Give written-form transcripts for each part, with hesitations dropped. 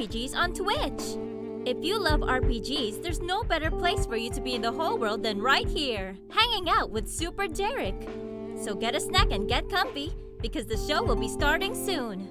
RPGs on Twitch. If you love RPGs, there's no better place for you to be in the whole world than right here, hanging out with SuperDerek. So get a snack and get comfy, because the show will be starting soon.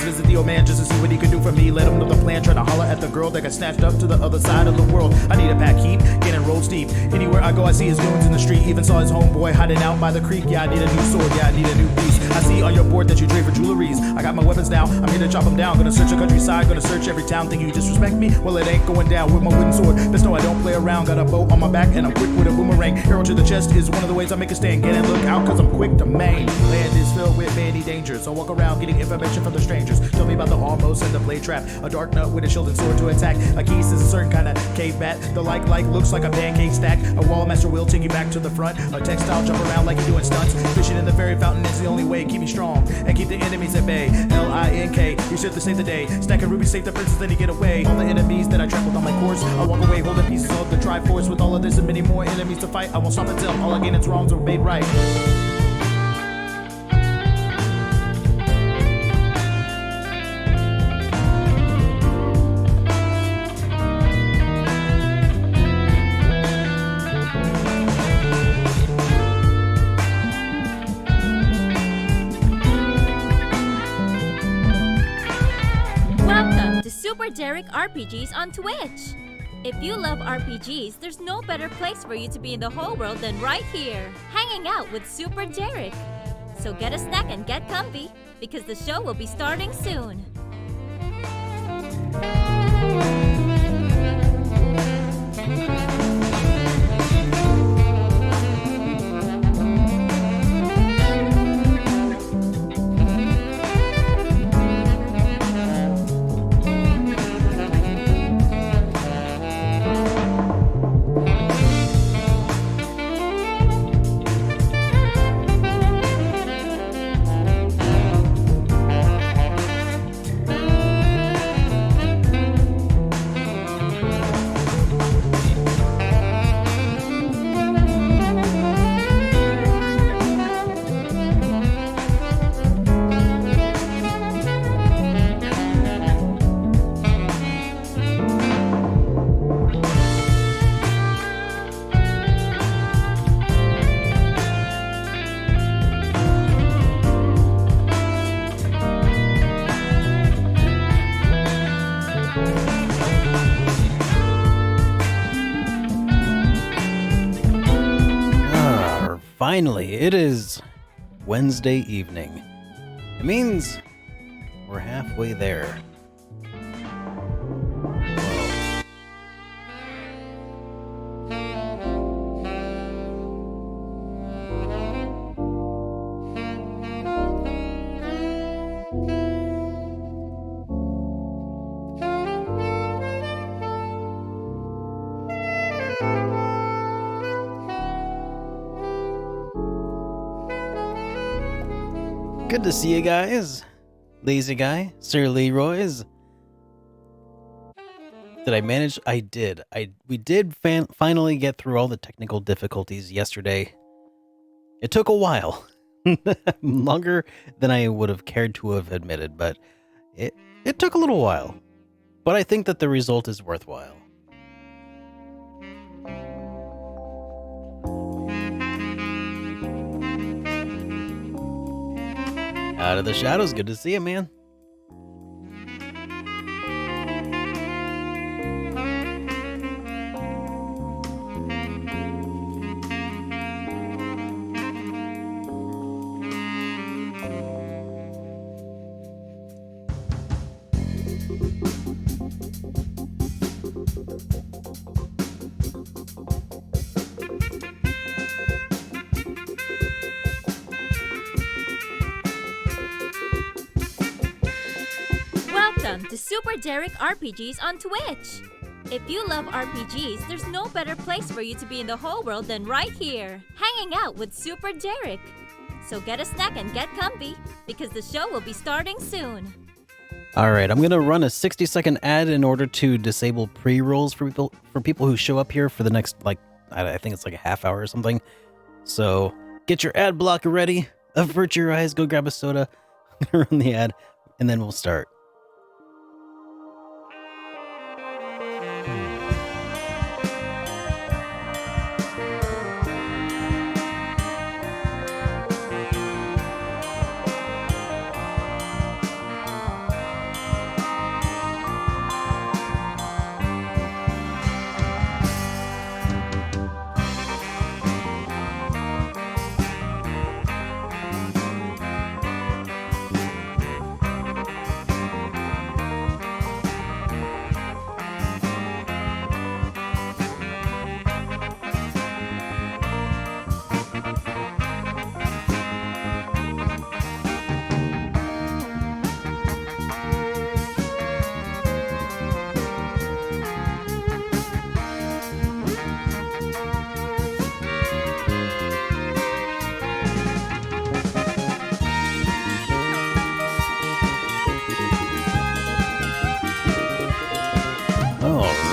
Visit the old man just to see what he could do for me. Let him know the plan, trying to holler at the girl that got snatched up to the other side of the world. I need a pack heat, getting rolled steep. Anywhere I go, I see his goons in the street. Even saw his homeboy hiding out by the creek. Yeah, I need a new sword, yeah, I need a new piece. I see on your board that you trade for jewelries. I got my weapons now, I'm here to chop them down. Gonna search the countryside, gonna search every town. Think you disrespect me? Well, it ain't going down with my wooden sword. Best know I don't play around. Got a bow on my back and I'm quick with a boomerang. Arrow to the chest is one of the ways I make a stand. Get and look out, cause I'm quick to maim. Land is filled with many dangers, so walk around getting information from the strangers. Tell me about the almost and the blade trap. A dark nut with a shield and sword to attack. A geese is a certain kind of cave bat. The like looks like a pancake stack. A wall master will take you back to the front. A textile jump around like you're doing stunts. Fishing in the fairy fountain is the only way. Keep me strong and keep the enemies at bay. L-I-N-K, you should to save the day. Stack of rubies, save the princess, then you get away. All the enemies that I trampled on my course, I walk away holding pieces of the Triforce. With all of this and many more enemies to fight, I won't stop until all I gain its wrongs are made right. SuperDerek RPGs on Twitch. If you love RPGs, there's no better place for you to be in the whole world than right here, hanging out with SuperDerek. So get a snack and get comfy, because the show will be starting soon. Finally, it is Wednesday evening. It means we're halfway there. Good to see you guys. Lazy Guy, Sir Leroy's. Did I manage? I did. We did finally get through all the technical difficulties yesterday. It took a while. Longer than I would have cared to have admitted, but it took a little while. But I think that the result is worthwhile. Out of the shadows, good to see you, man. Welcome to SuperDerek RPGs on Twitch. If you love RPGs, there's no better place for you to be in the whole world than right here, hanging out with SuperDerek. So get a snack and get comfy, because the show will be starting soon. All right, I'm going to run a 60-second ad in order to disable pre-rolls for people who show up here for the next, I think it's like a half hour or something. So get your ad blocker ready, avert your eyes, go grab a soda, run the ad, and then we'll start.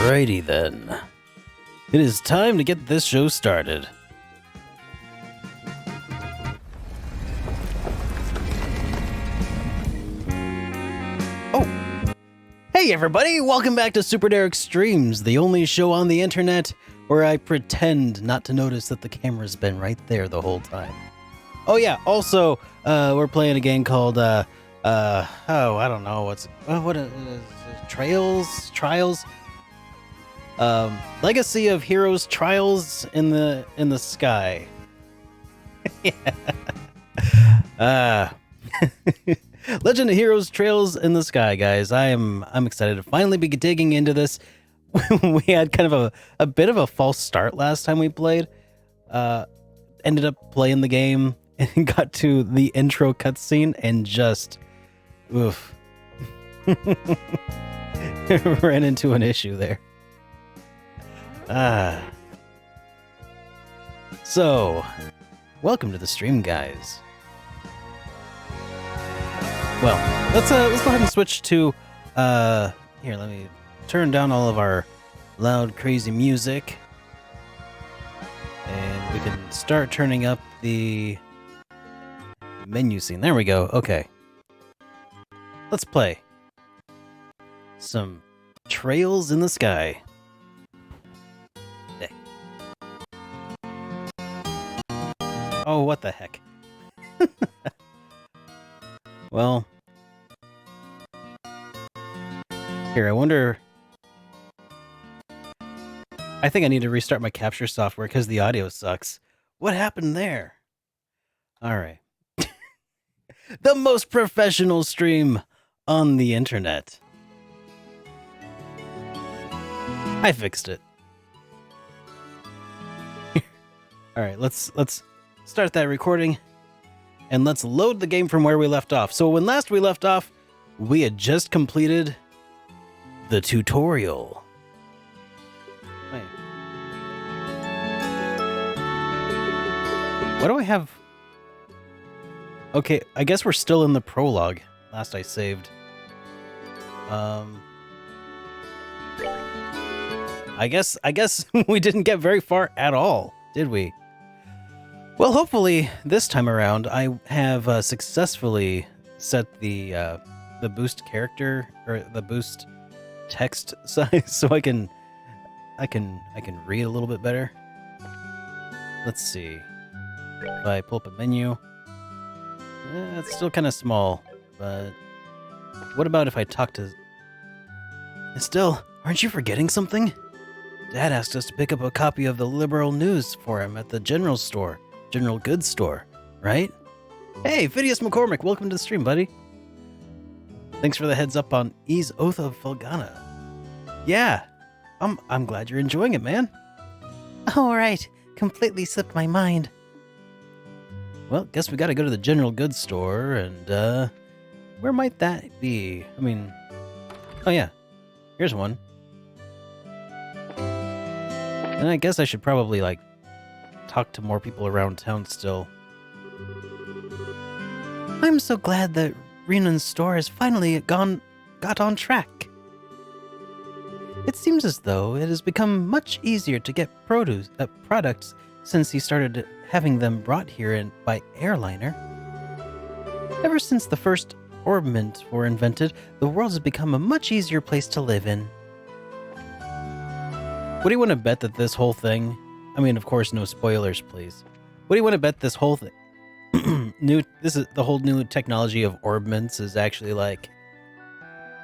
Alrighty then. It is time to get this show started. Oh! Hey everybody, welcome back to SuperDerek Streams, the only show on the internet where I pretend not to notice that the camera's been right there the whole time. Oh yeah, also, we're playing a game called, I don't know, what is it? Trials? Legacy of Heroes Trials in the Sky. Legend of Heroes Trails in the Sky, guys. I'm excited to finally be digging into this. We had kind of a bit of a false start last time we played. Ended up playing the game and got to the intro cutscene and just oof. Ran into an issue there. So, welcome to the stream, guys. Well, let's go ahead and switch to here, let me turn down all of our loud, crazy music. And we can start turning up the menu scene. There we go. Okay. Let's play some Trails in the Sky. Oh, what the heck. Well, here, I wonder. I think I need to restart my capture software because the audio sucks. What happened there? All right. The most professional stream on the internet. I fixed it. All right, let's start that recording, and let's load the game from where we left off. So when last we left off, we had just completed the tutorial. Wait. What do I have? Okay, I guess we're still in the prologue. Last I saved. I guess we didn't get very far at all, did we? Well, hopefully this time around I have successfully set the boost character or the boost text size so I can read a little bit better. Let's see. If I pull up a menu, it's still kind of small, but what about if I talk to Estelle? Aren't you forgetting something? Dad asked us to pick up a copy of the liberal news for him at the general goods store, right? Hey, Phidias McCormick, welcome to the stream, buddy. Thanks for the heads up on E's Oath of Felghana. Yeah, I'm glad you're enjoying it, man. All right, completely slipped my mind. Well, guess we gotta go to the general goods store, and where might that be? I mean, Oh yeah, here's one. And I guess I should probably, like, talk to more people around town still. I'm so glad that Renan's store has finally got on track. It seems as though it has become much easier to get products since he started having them brought here by airliner. Ever since the first orbment were invented, the world has become a much easier place to live in. What do you want to bet that this whole thing... I mean, of course, no spoilers, please. What do you want to bet this whole thing... This is the whole new technology of orbments is actually, like,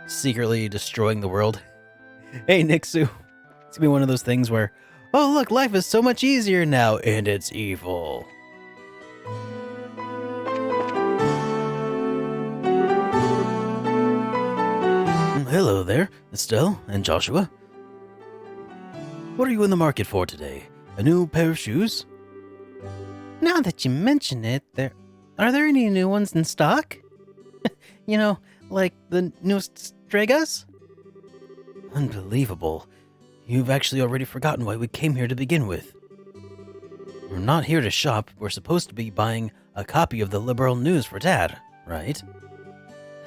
secretly destroying the world? Hey, Nixu. It's gonna be one of those things where, oh, look, life is so much easier now, and it's evil. Hello there, Estelle and Joshua. What are you in the market for today? A new pair of shoes? Now that you mention it, are there any new ones in stock? You know, like the newest Stregas? Unbelievable. You've actually already forgotten why we came here to begin with. We're not here to shop. We're supposed to be buying a copy of the Liberal News for Dad, right?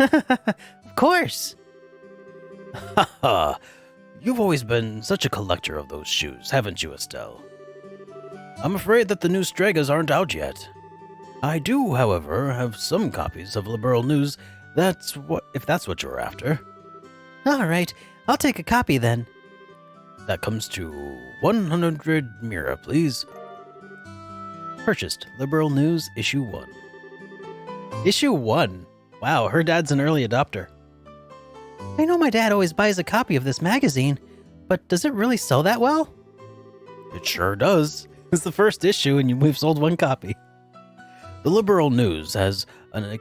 Of course. Haha. You've always been such a collector of those shoes, haven't you, Estelle? I'm afraid that the new Stregas aren't out yet. I do, however, have some copies of Liberal News. If that's what you're after. All right, I'll take a copy then. That comes to 100 Mira, please. Purchased. Liberal News, Issue 1. Issue 1? Wow, her dad's an early adopter. I know my dad always buys a copy of this magazine, but does it really sell that well? It sure does. It's the first issue and we've sold one copy. The Liberal News has an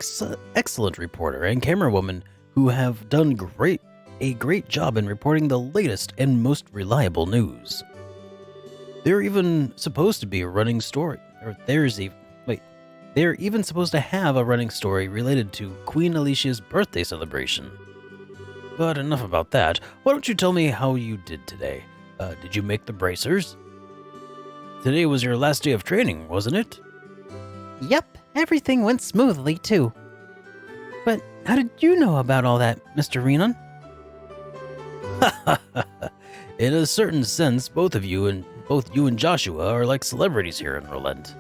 excellent reporter and camerawoman who have done a great job in reporting the latest and most reliable news. They're even supposed to be a running story, they're even supposed to have a running story related to Queen Alicia's birthday celebration. But enough about that. Why don't you tell me how you did today? Did you make the bracers? Today was your last day of training, wasn't it? Yep, everything went smoothly, too. But how did you know about all that, Mr. Renan? In a certain sense, both you and Joshua are like celebrities here in Relent.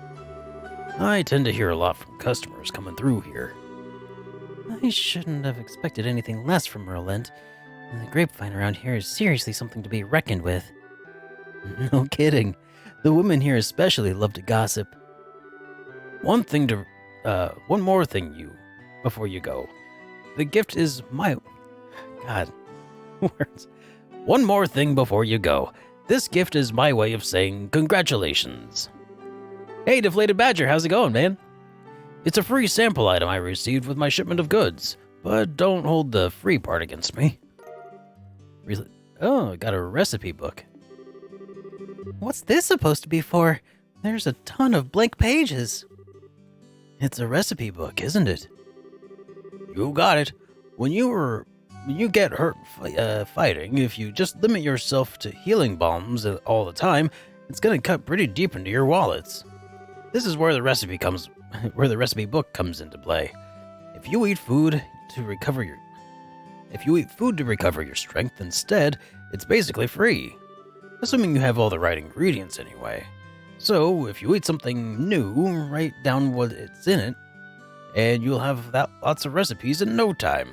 I tend to hear a lot from customers coming through here. I shouldn't have expected anything less from Relent. The grapevine around here is seriously something to be reckoned with. No kidding. The women here especially love to gossip. One more thing before you go. The gift is my... God. Words. One more thing before you go. This gift is my way of saying congratulations. Hey, Deflated Badger, how's it going, man? It's a free sample item I received with my shipment of goods, but don't hold the free part against me. Oh, I got a recipe book. What's this supposed to be for? There's a ton of blank pages. It's a recipe book, isn't it? You got it. When you get hurt fighting, if you just limit yourself to healing balms all the time, it's gonna cut pretty deep into your wallets. This is where the recipe book comes into play. If you eat food to recover your strength instead, it's basically free. Assuming you have all the right ingredients anyway. So, if you eat something new, write down what it's in it, and you'll have lots of recipes in no time.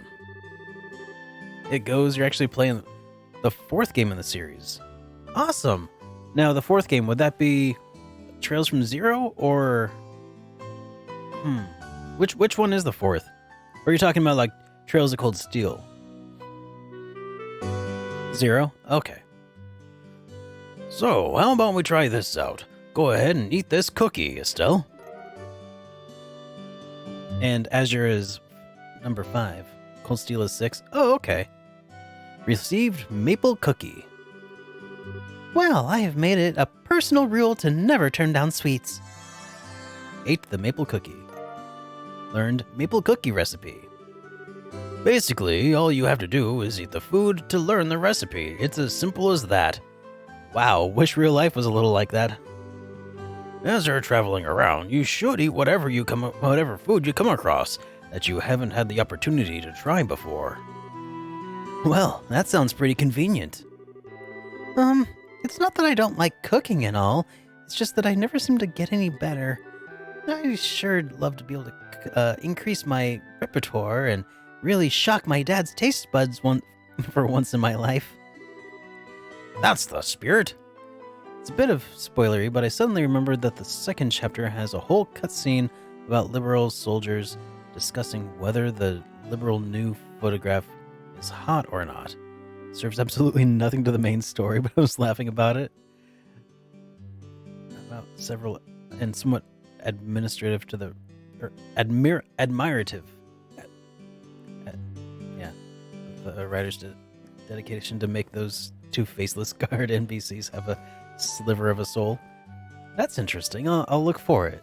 It goes, you're actually playing the fourth game in the series. Awesome! Now, the fourth game, would that be Trails from Zero, or... Which one is the fourth? Or are you talking about, like, Trails of Cold Steel? Zero? Okay. So, how about we try this out? Go ahead and eat this cookie, Estelle. And Azure is number 5. Cold Steel is 6. Oh, okay. Received maple cookie. Well, I have made it a personal rule to never turn down sweets. Ate the maple cookie. Learned maple cookie recipe. Basically, all you have to do is eat the food to learn the recipe. It's as simple as that. Wow, wish real life was a little like that. As you're traveling around, you should eat whatever food you come across that you haven't had the opportunity to try before. Well, that sounds pretty convenient. It's not that I don't like cooking and all. It's just that I never seem to get any better. I sure'd love to be able to increase my repertoire and really shock my dad's taste buds for once in my life. That's the spirit. It's a bit of spoilery, but I suddenly remembered that the second chapter has a whole cutscene about liberal soldiers discussing whether the liberal new photograph is hot or not. It serves absolutely nothing to the main story, but I was laughing about it. About several and somewhat administrative to the admirative. The writer's dedication to make those two faceless guard NPCs have a sliver of a soul. That's interesting. I'll look for it.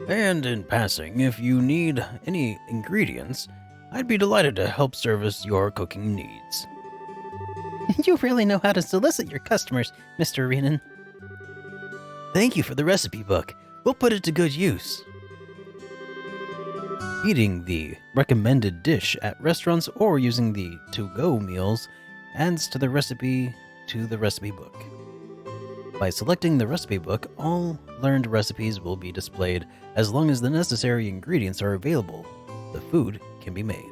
And in passing, if you need any ingredients, I'd be delighted to help service your cooking needs. You really know how to solicit your customers, Mr. Renan. Thank you for the recipe book. We'll put it to good use. Eating the recommended dish at restaurants or using the to-go meals adds to the recipe book. By selecting the recipe book, all learned recipes will be displayed as long as the necessary ingredients are available. The food can be made.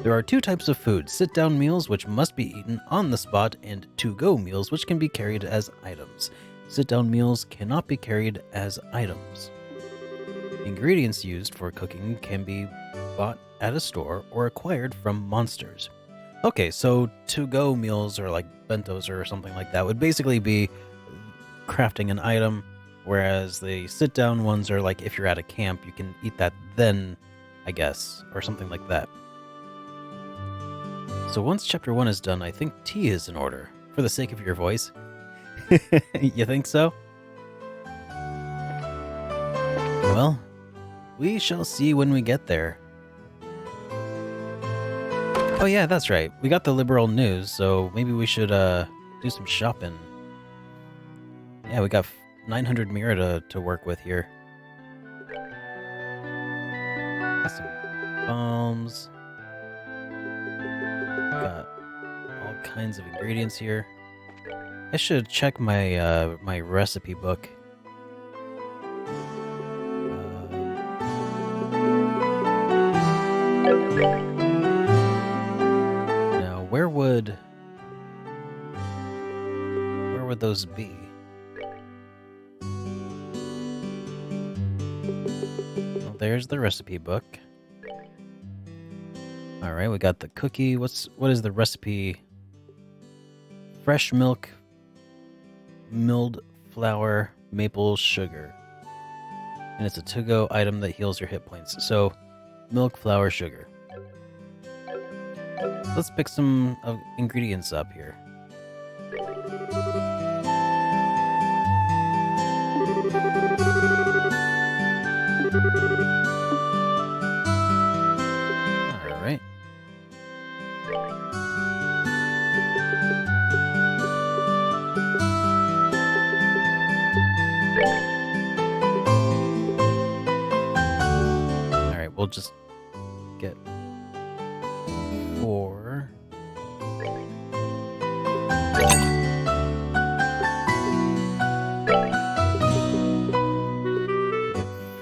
There are two types of food: sit-down meals, which must be eaten on the spot, and to-go meals, which can be carried as items. Sit-down meals cannot be carried as items. Ingredients used for cooking can be bought at a store or acquired from monsters. Okay, so to-go meals or like bentos or something like that would basically be crafting an item, whereas the sit-down ones are like if you're at a camp, you can eat that then, I guess, or something like that. So once chapter 1 is done, I think tea is in order, for the sake of your voice. You think so? Well, we shall see when we get there. Oh yeah, that's right. We got the liberal news, so maybe we should do some shopping. Yeah, we got 900 mira to work with here. Got some bombs. Got all kinds of ingredients here. I should check my my recipe book. Now, where would those be? Well, there's the recipe book. All right, we got the cookie. What is the recipe? Fresh milk, milled flour, maple sugar. And it's a to-go item that heals your hit points. So, milk, flour, sugar. Let's pick some ingredients up here. All right. All right, we'll just get 4. Get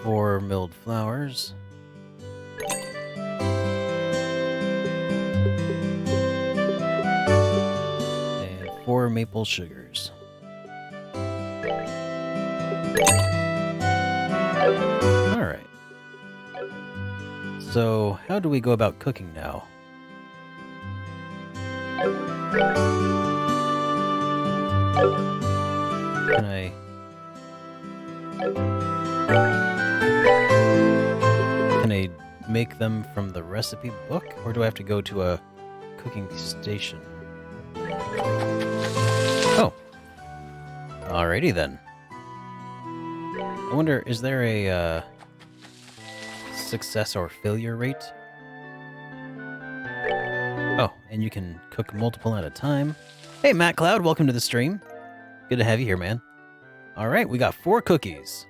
4 milled flowers. And 4 maple sugars. All right. So, how do we go about cooking now? Can I make them from the recipe book, or do I have to go to a cooking station? Oh. Alrighty then. I wonder, is there a success or failure rate. Oh, and you can cook multiple at a time. Hey, Matt Cloud, welcome to the stream. Good to have you here, man. All right, we got 4 cookies.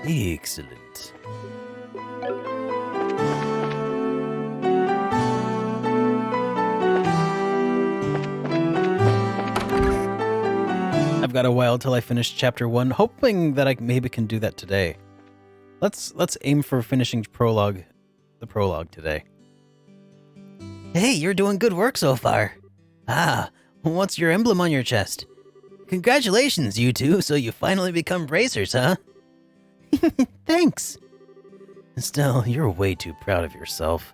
Excellent. I've got a while till I finish chapter 1, hoping that I maybe can do that today. Let's aim for finishing the prologue today. Hey, you're doing good work so far. Ah, what's your emblem on your chest? Congratulations, you two, so you finally become bracers, huh? Thanks. Still, you're way too proud of yourself.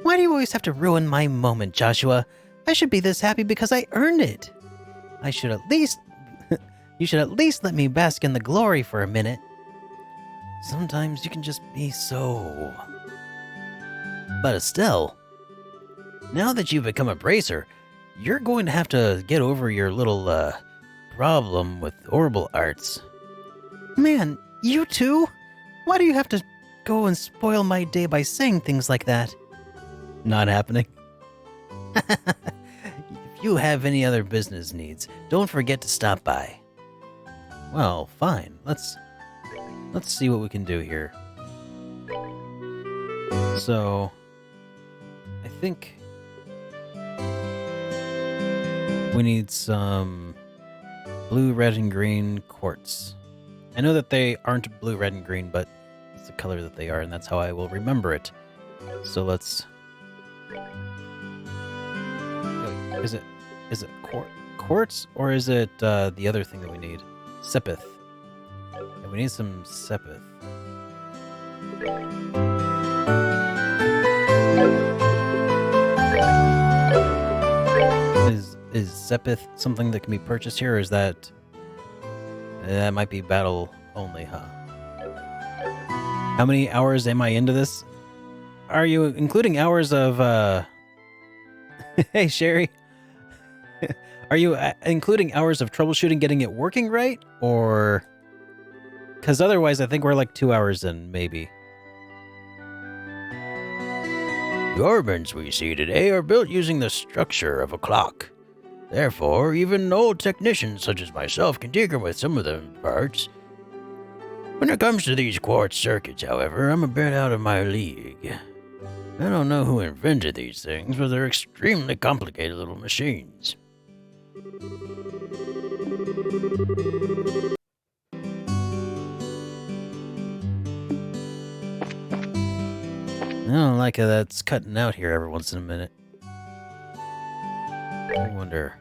Why do you always have to ruin my moment, Joshua? I should be this happy because I earned it. You should at least let me bask in the glory for a minute. Sometimes you can just be so... But Estelle, now that you've become a bracer, you're going to have to get over your little, problem with horrible arts. Man, you too? Why do you have to go and spoil my day by saying things like that? Not happening. If you have any other business needs, don't forget to stop by. Well, fine. Let's see what we can do here. So, I think we need some blue, red, and green quartz. I know that they aren't blue, red, and green, but it's the color that they are, and that's how I will remember it. So let's... Is it quartz, or is it the other thing that we need? Sepith. Yeah, we need some sepith. Is sepith something that can be purchased here, or is that... That might be battle only, huh? How many hours am I into this? Are you including hours of, Hey, Sherry. Are you including hours of troubleshooting getting it working right? Or... Because otherwise I think we're like 2 hours in, maybe. The orbits we see today are built using the structure of a clock. Therefore, even old technicians such as myself can tinker with some of the parts. When it comes to these quartz circuits, however, I'm a bit out of my league. I don't know who invented these things, but they're extremely complicated little machines. I don't like how that's cutting out here every once in a minute. I wonder.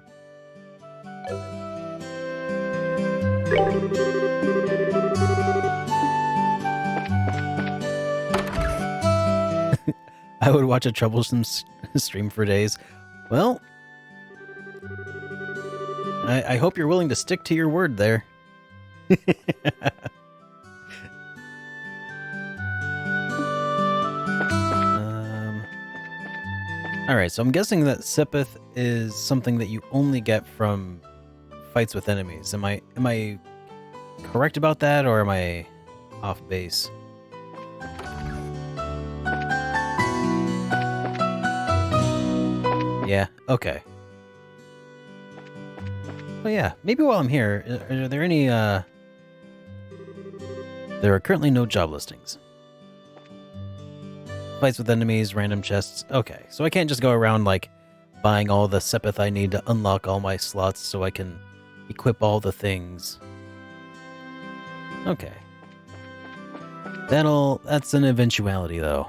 I would watch a troublesome stream for days. Well, I hope you're willing to stick to your word there. Alright, so I'm guessing that Sepith is something that you only get from fights with enemies. Am I correct about that, or am I off base? Yeah, okay. Well, yeah, maybe while I'm here, are there any, There are currently no job listings. Fights with enemies, random chests. Okay, so I can't just go around, like, buying all the Sepith I need to unlock all my slots so I can equip all the things. Okay. That's an eventuality, though.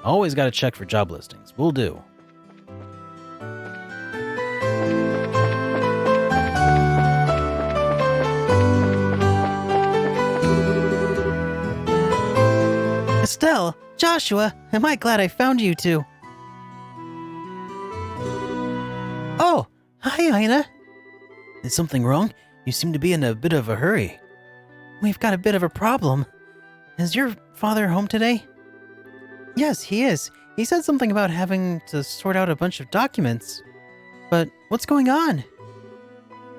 Always gotta check for job listings. Will do. Estelle, Joshua, am I glad I found you two. Oh, hi, Ina. Is something wrong? You seem to be in a bit of a hurry. We've got a bit of a problem. Is your father home today? Yes, he is. He said something about having to sort out a bunch of documents. But what's going on?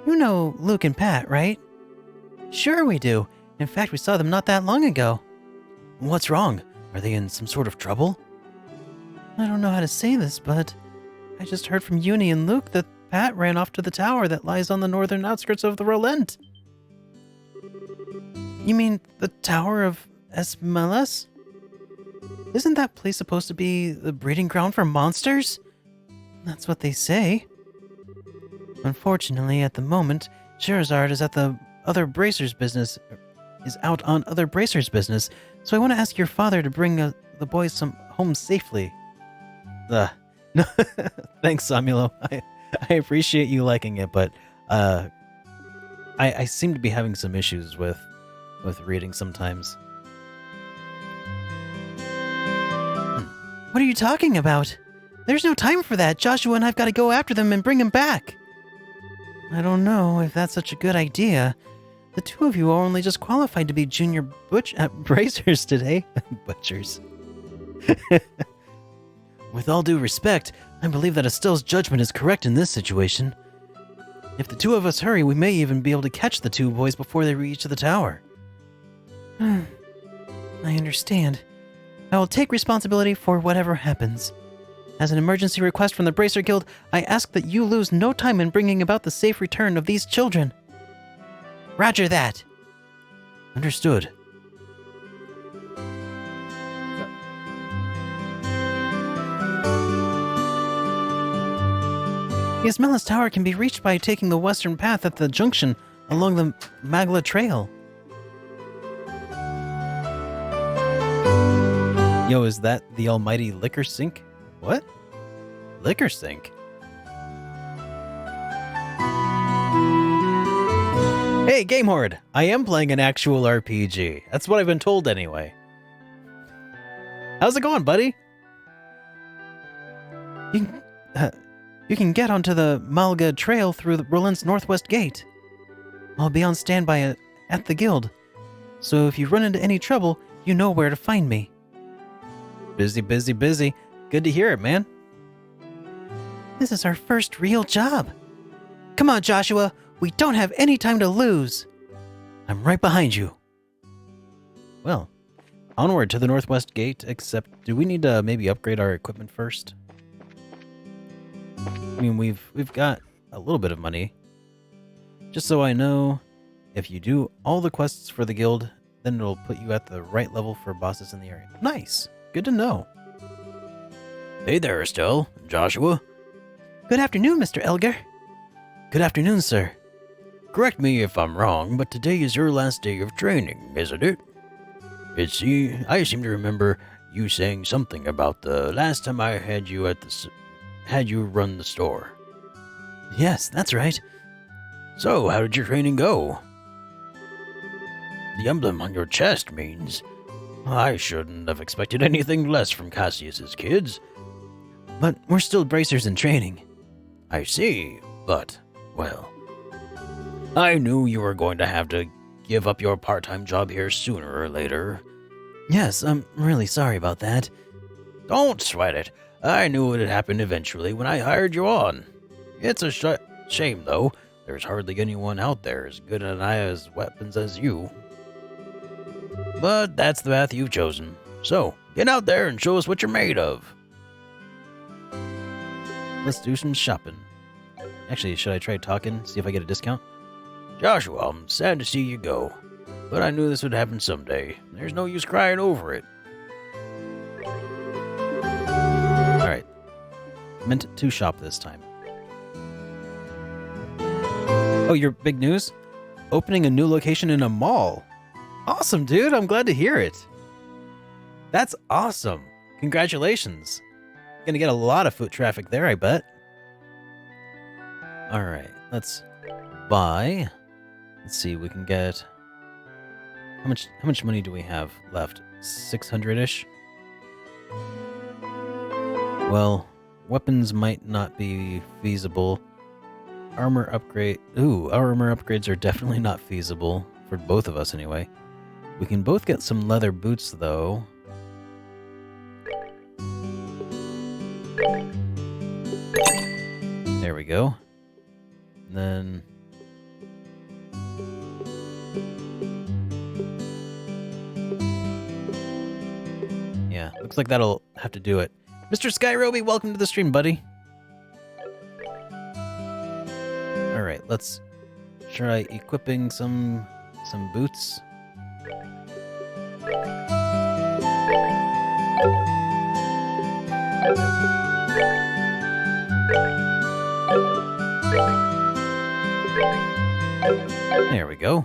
You know Luke and Pat, right? Sure we do. In fact, we saw them not that long ago. What's wrong? Are they in some sort of trouble? I don't know how to say this, but I just heard from Uni and Luke that Pat ran off to the tower that lies on the northern outskirts of the Rolent. You mean the Tower of Esmelas? Isn't that place supposed to be the breeding ground for monsters? That's what they say. Unfortunately, at the moment, Sherazard is at the other bracers business, is out on other bracers business, so I want to ask your father to bring the boys home safely. No, thanks, Samuelo. I appreciate you liking it, but I seem to be having some issues with reading sometimes. What are you talking about? There's no time for that. Joshua and I've got to go after them and bring them back. I don't know if that's such a good idea. The two of you are only just qualified to be junior bracers today. Butchers. With all due respect, I believe that Estelle's judgment is correct in this situation. If the two of us hurry, we may even be able to catch the two boys before they reach the tower. I understand. I will take responsibility for whatever happens. As an emergency request from the Bracer Guild, I ask that you lose no time in bringing about the safe return of these children. Roger that. Understood. The Esmelas Tower can be reached by taking the western path at the junction along the Magla Trail. Yo, is that the almighty liquor sink? What? Liquor sink? Hey, Game Horde! I am playing an actual RPG. That's what I've been told anyway. How's it going, buddy? You can get onto the Malga Trail through the Rolent's northwest gate. I'll be on standby at the guild, so if you run into any trouble, you know where to find me. Busy, busy, busy. Good to hear it, man. This is our first real job. Come on, Joshua. We don't have any time to lose. I'm right behind you. Well, onward to the northwest gate, except do we need to maybe upgrade our equipment first? I mean, we've got a little bit of money. Just so I know, if you do all the quests for the guild, then it'll put you at the right level for bosses in the area. Nice. Good to know. Hey there, Estelle. Joshua. Good afternoon, Mr. Elgar. Good afternoon, sir. Correct me if I'm wrong, but today is your last day of training, isn't it? I seem to remember you saying something about the last time I had you run the store. Yes, that's right. So, how did your training go? The emblem on your chest means I shouldn't have expected anything less from Cassius's kids. But we're still bracers in training. I see, but, well, I knew you were going to have to give up your part-time job here sooner or later. Yes, I'm really sorry about that. Don't sweat it. I knew it would happen eventually when I hired you on. It's a shame, though. There's hardly anyone out there as good at Aya's weapons as you. But that's the path you've chosen. So, get out there and show us what you're made of. Let's do some shopping. Actually, should I try talking, see if I get a discount? Joshua, I'm sad to see you go. But I knew this would happen someday. There's no use crying over it. Alright. Meant to shop this time. Oh, your big news? Opening a new location in a mall. Awesome, dude. I'm glad to hear it. That's awesome. Congratulations. Gonna get a lot of foot traffic there, I bet. Alright, let's buy. Let's see, we can get... How much money do we have left? 600-ish? Well, weapons might not be feasible. Armor upgrade... Ooh, armor upgrades are definitely not feasible. For both of us, anyway. We can both get some leather boots, though. There we go. And then... Looks like that'll have to do it. Mr. Skyroby, welcome to the stream, buddy. Alright, let's try equipping some boots. There we go.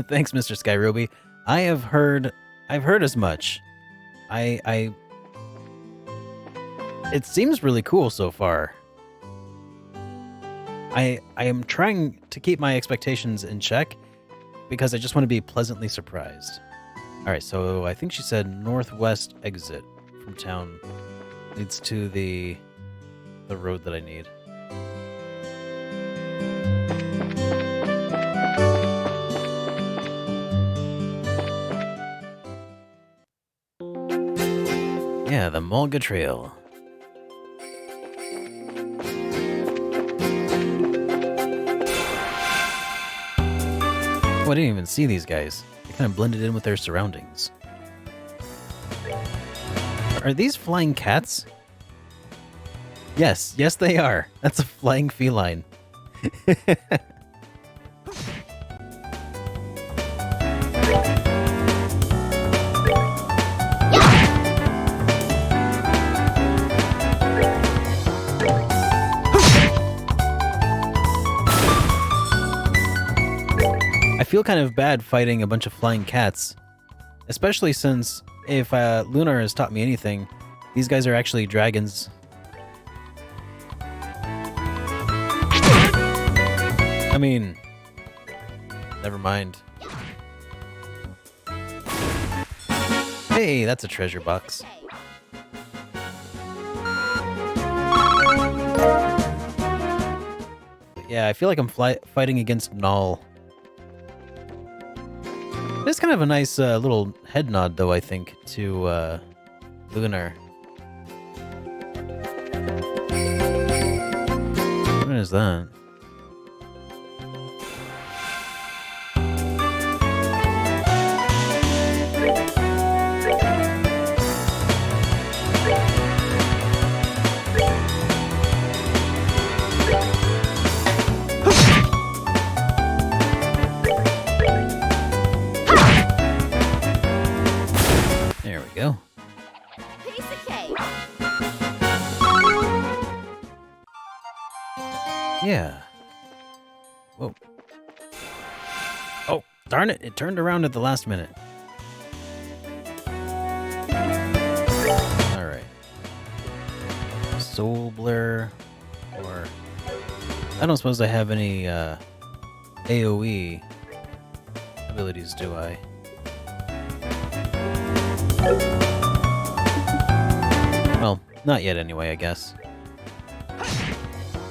Thanks, Mr. Skyroby. I've heard as much. It seems really cool so far. I am trying to keep my expectations in check because I just want to be pleasantly surprised. Alright, so I think she said northwest exit from town leads to the road that I need. Yeah, the Mulga Trail. Oh, I didn't even see these guys. They kind of blended in with their surroundings. Are these flying cats? Yes, yes they are. That's a flying feline. I feel kind of bad fighting a bunch of flying cats, especially since if Lunar has taught me anything, these guys are actually dragons. I mean, never mind. Hey, that's a treasure box. Yeah, I feel like I'm fighting against Null. It's kind of a nice little head nod, though, I think, to Lunar. What is that? There we go. Piece of cake. Yeah. Whoa. Oh, darn it. It turned around at the last minute. Alright. Soul Blur. Or... I don't suppose I have any AoE abilities, do I? Well, not yet anyway, I guess.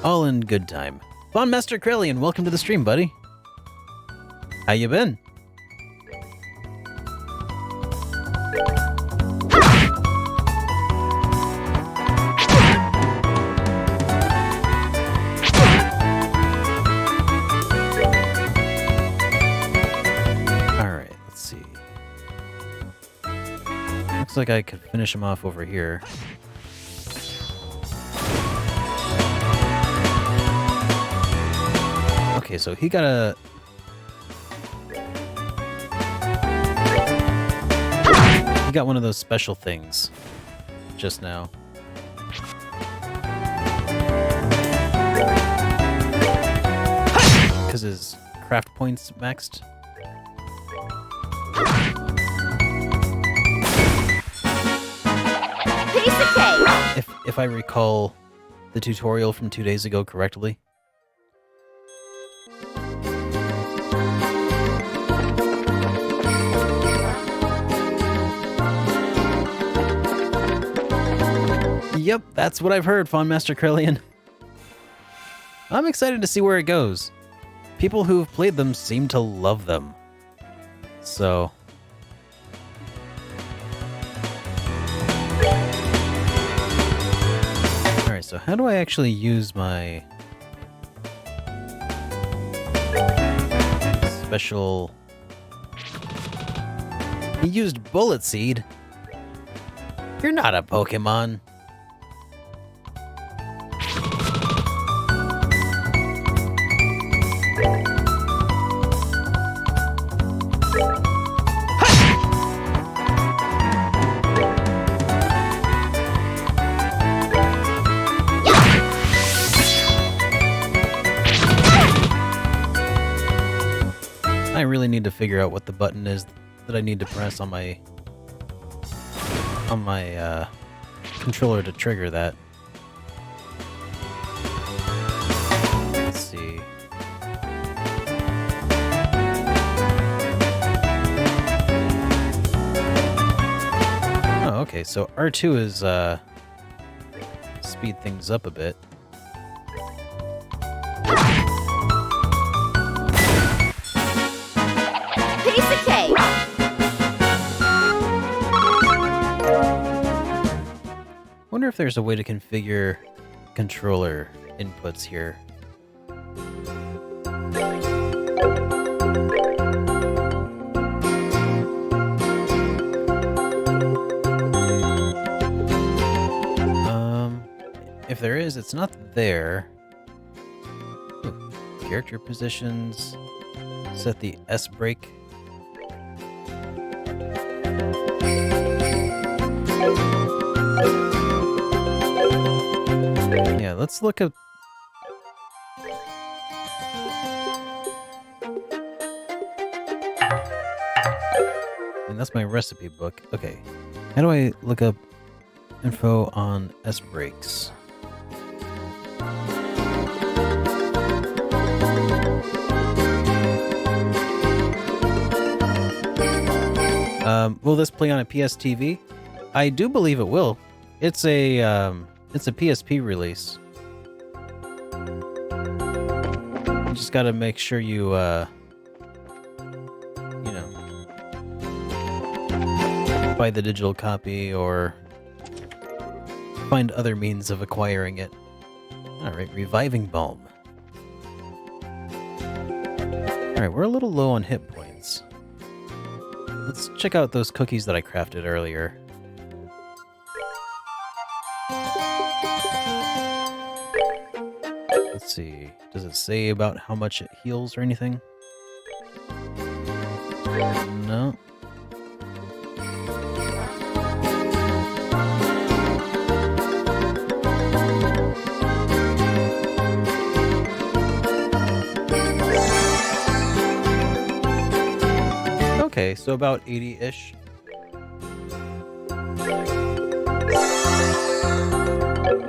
All in good time. Von Master Krellian, welcome to the stream, buddy. How you been? Alright, let's see. Looks like I could finish him off over here. Okay, so he got a... He got one of those special things just now. Because his craft points maxed. Piece of cake. If I recall the tutorial from 2 days ago correctly. Yep, that's what I've heard, Fond Master Krellian. I'm excited to see where it goes. People who've played them seem to love them. So... Alright, so how do I actually use my... special... He used Bullet Seed. You're not a Pokemon. I really need to figure out what the button is that I need to press on my controller to trigger that. Let's see. Oh, okay. So R2 is speed things up a bit. Piece of cake. Wonder if there's a way to configure controller inputs here. If there is, it's not there. Ooh, character positions. Set the S brake. Yeah, let's look up. And that's my recipe book. Okay. How do I look up info on S brakes? Will this play on a PSTV? I do believe it will. It's a PSP release. You just gotta make sure you buy the digital copy or find other means of acquiring it. Alright, Reviving Balm. Alright, we're a little low on hit points. Let's check out those cookies that I crafted earlier. Let's see. Does it say about how much it heals or anything? No. Okay, so about 80-ish.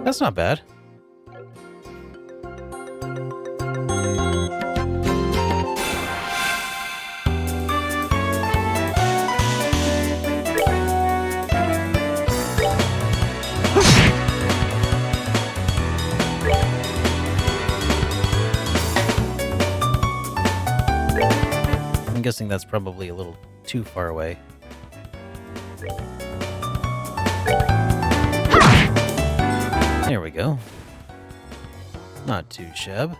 That's not bad. I'm guessing that's probably a little too far away. There we go. Not too shabby.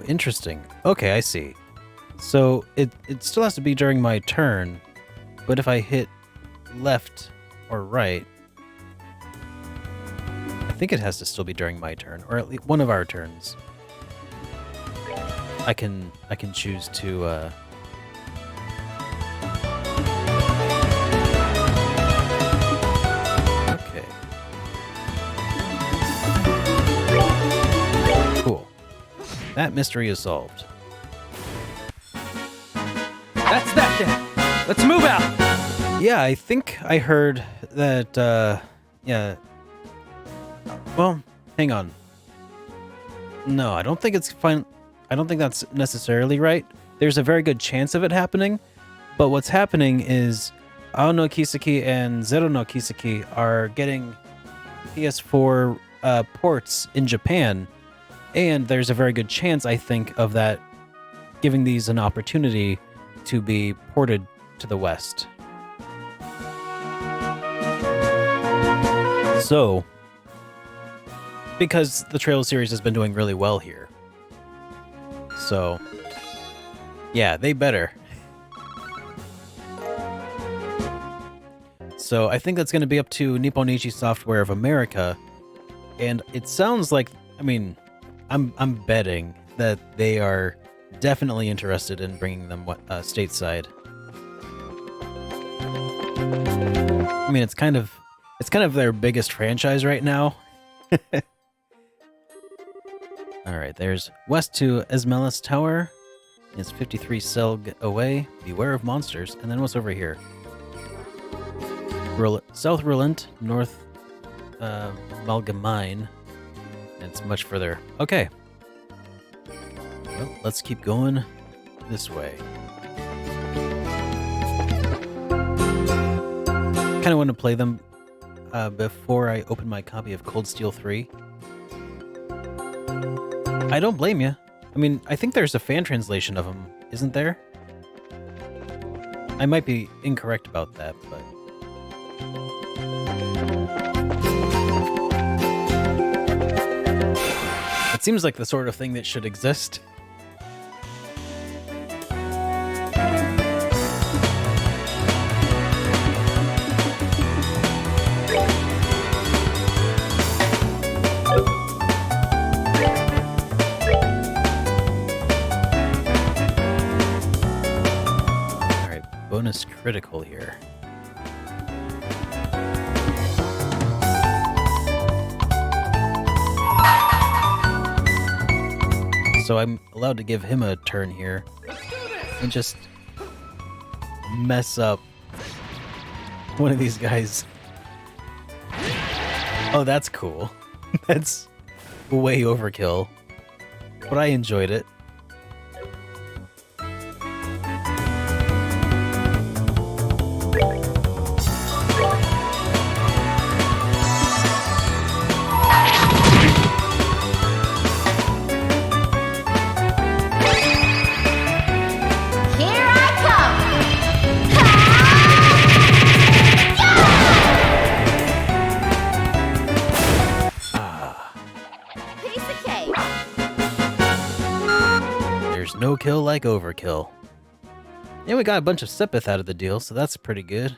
Interesting. Okay, I see. So it still has to be during my turn, but if I hit left or right, I think it has to still be during my turn, or at least one of our turns. I can choose to That mystery is solved. That's that then. Let's move out. Yeah, I think I heard that, yeah. Well, hang on. No, I don't think it's fine. I don't think that's necessarily right. There's a very good chance of it happening, but what's happening is Ao no Kiseki and Zero no Kiseki are getting PS4 ports in Japan, and there's a very good chance, I think, of that giving these an opportunity to be ported to the West. So, because the Trail series has been doing really well here. So, yeah, they better. So I think that's going to be up to Nipponichi Software of America, and it sounds like, I mean, I'm betting that they are definitely interested in bringing them stateside. I mean, it's kind of their biggest franchise right now. All right, there's west to Esmelis Tower. It's 53 Selg away. Beware of monsters. And then what's over here? South Relent, North Malgamine. It's much further. Okay. Well, let's keep going this way. Kind of want to play them before I open my copy of Cold Steel 3. I don't blame you. I mean, I think there's a fan translation of them, isn't there? I might be incorrect about that, but... it seems like the sort of thing that should exist. Bonus critical here. So I'm allowed to give him a turn here and just mess up one of these guys. Oh, that's cool. That's way overkill, but I enjoyed it. No kill like overkill. Yeah, we got a bunch of Sepith out of the deal, so that's pretty good.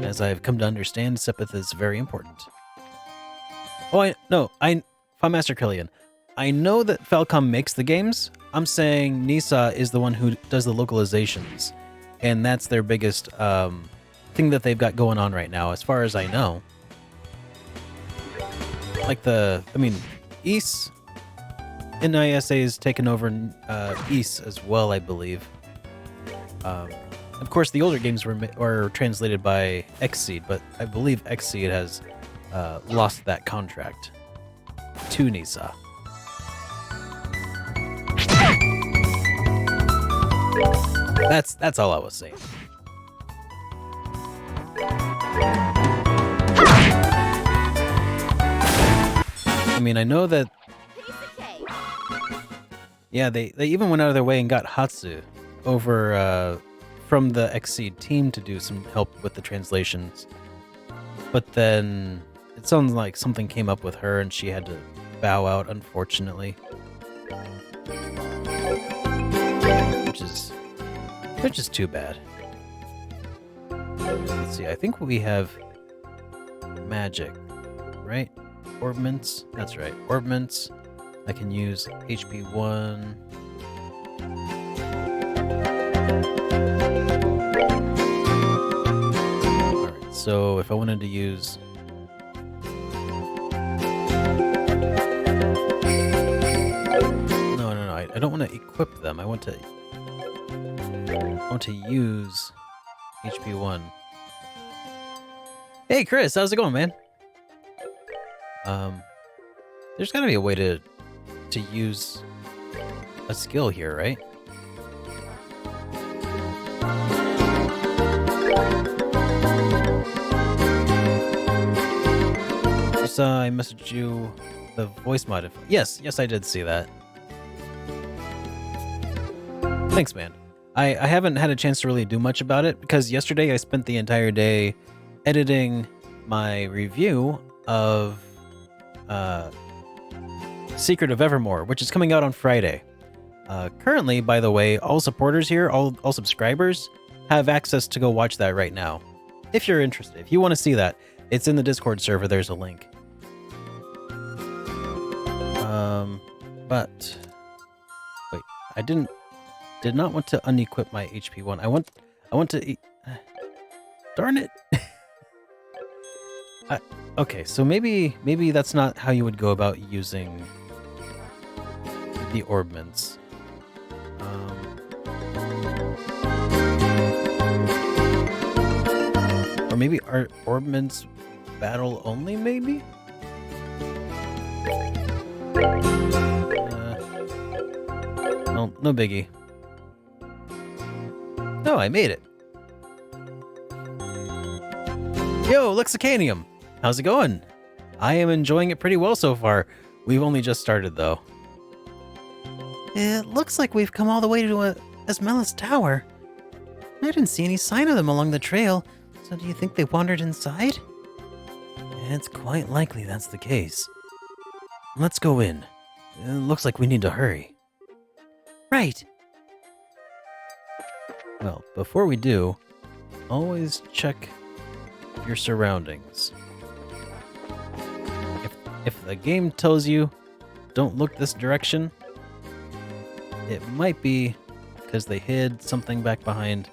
As I've come to understand, Sepith is very important. Oh, Master Killian. I know that Falcom makes the games. I'm saying Nisa is the one who does the localizations, and that's their biggest thing that they've got going on right now, as far as I know. Like Ys. NISA has taken over Ys as well, I believe. Of course, the older games were translated by Xseed, but I believe Xseed has lost that contract to Nisa. That's all I was saying. I mean, I know that. Yeah, they even went out of their way and got Hatsu over from the Xseed team to do some help with the translations. But then it sounds like something came up with her and she had to bow out, unfortunately. Which is too bad. Let's see, I think we have magic, right? Orbments, that's right, orbments. I can use HP 1. Alright, so if I wanted to use... I don't want to equip them. I want to use HP1. Hey Chris, how's it going, man? There's gotta be a way to use a skill here, right? I messaged you the voice mod. Yes, I did see that. Thanks, man. I haven't had a chance to really do much about it because yesterday I spent the entire day editing my review of Secret of Evermore, which is coming out on Friday. Currently, by the way, all supporters here, all subscribers, have access to go watch that right now. If you're interested, if you want to see that, it's in the Discord server. There's a link. But wait, I did not want to unequip my HP1. I want to darn it. Okay, so maybe that's not how you would go about using the orbments. Or maybe are orbments battle only, maybe? No biggie. No, I made it. Yo, Lexicanium! How's it going? I am enjoying it pretty well so far. We've only just started, though. It looks like we've come all the way to Esmelis Tower. I didn't see any sign of them along the trail, so do you think they wandered inside? It's quite likely that's the case. Let's go in. It looks like we need to hurry. Right. Well, before we do, always check your surroundings. If the game tells you don't look this direction, it might be because they hid something back behind.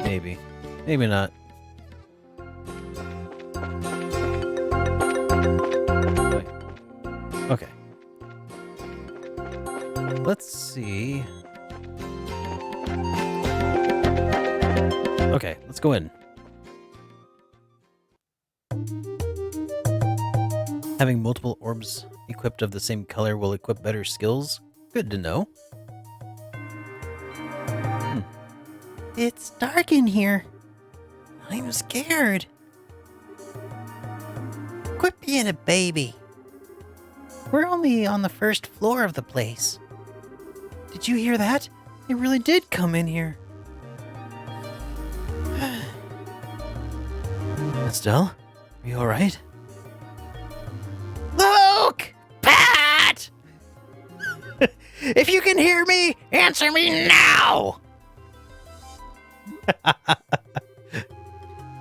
Maybe. Maybe not. Wait. Okay. Let's see. Okay, let's go in. Having multiple orbs equipped of the same color will equip better skills. Good to know. It's dark in here. I'm scared. Quit being a baby. We're only on the first floor of the place. Did you hear that? It really did come in here. Estelle, are you alright? Luke! Pat! If you can hear me, answer me now!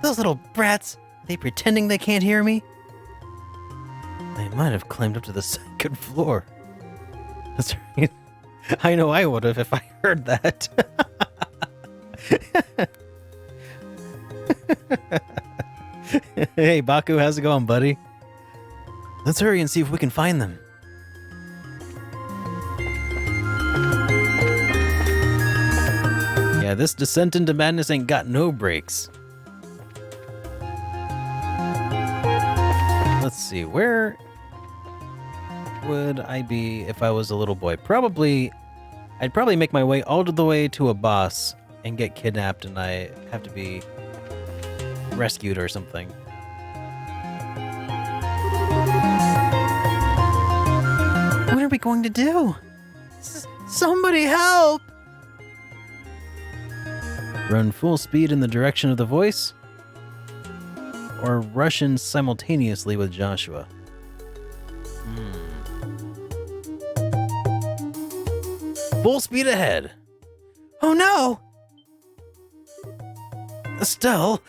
Those little brats, are they pretending they can't hear me? They might have climbed up to the second floor. That's right. I know I would have if I heard that. Hey, Baku, how's it going, buddy? Let's hurry and see if we can find them. Yeah, this descent into madness ain't got no brakes. Let's see, where would I be if I was a little boy? I'd probably make my way all the way to a boss and get kidnapped and I have to be rescued or something. What are we going to do? Somebody help! Run full speed in the direction of the voice? Or rush in simultaneously with Joshua? Full speed ahead! Oh no! Estelle!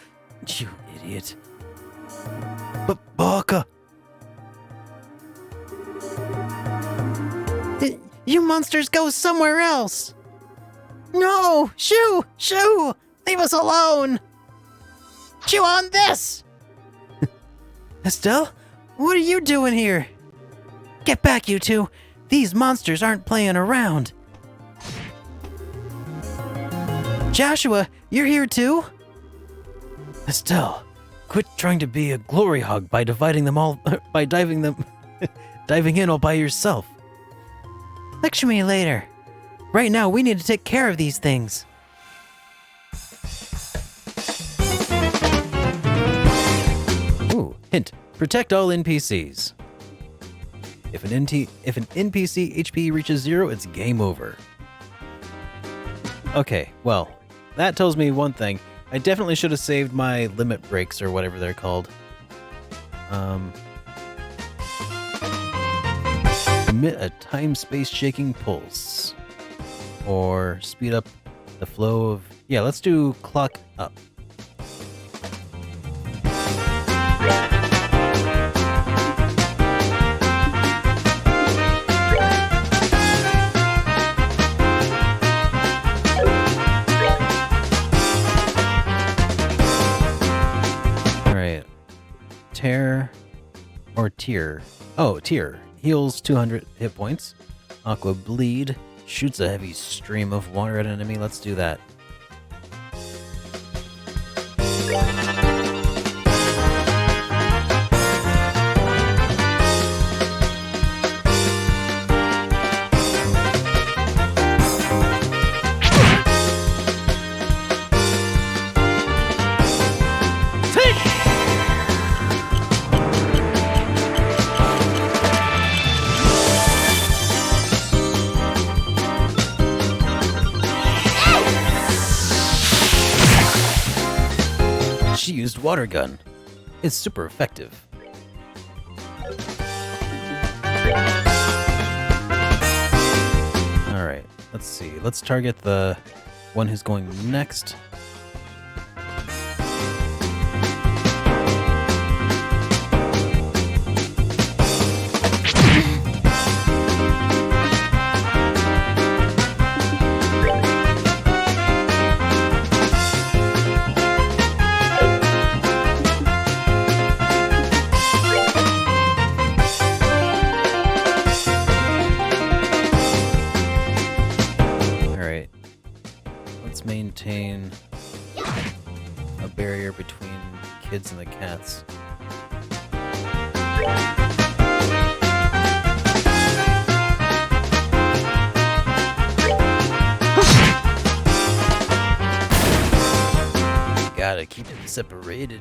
You idiot. Baka! You monsters go somewhere else! No! Shoo! Shoo! Leave us alone! Chew on this! Estelle? What are you doing here? Get back, you two! These monsters aren't playing around. Joshua, you're here too? Estelle, quit trying to be a glory hog by diving in all by yourself. Lecture me later. Right now, we need to take care of these things. Ooh, hint. Protect all NPCs. If an NPC HP reaches 0, it's game over. Okay, well, that tells me one thing. I definitely should have saved my limit breaks or whatever they're called. Emit a time-space shaking pulse. Or speed up the flow of... Yeah, let's do clock up. Alright. Tear or Tear. Oh, Tear. Heals 200 hit points. Aqua Bleed. Shoots a heavy stream of water at an enemy. Let's do that. She used water gun. It's super effective. Alright, let's see. Let's target the one who's going next. Maintain a barrier between kids and the cats. Gotta keep them separated.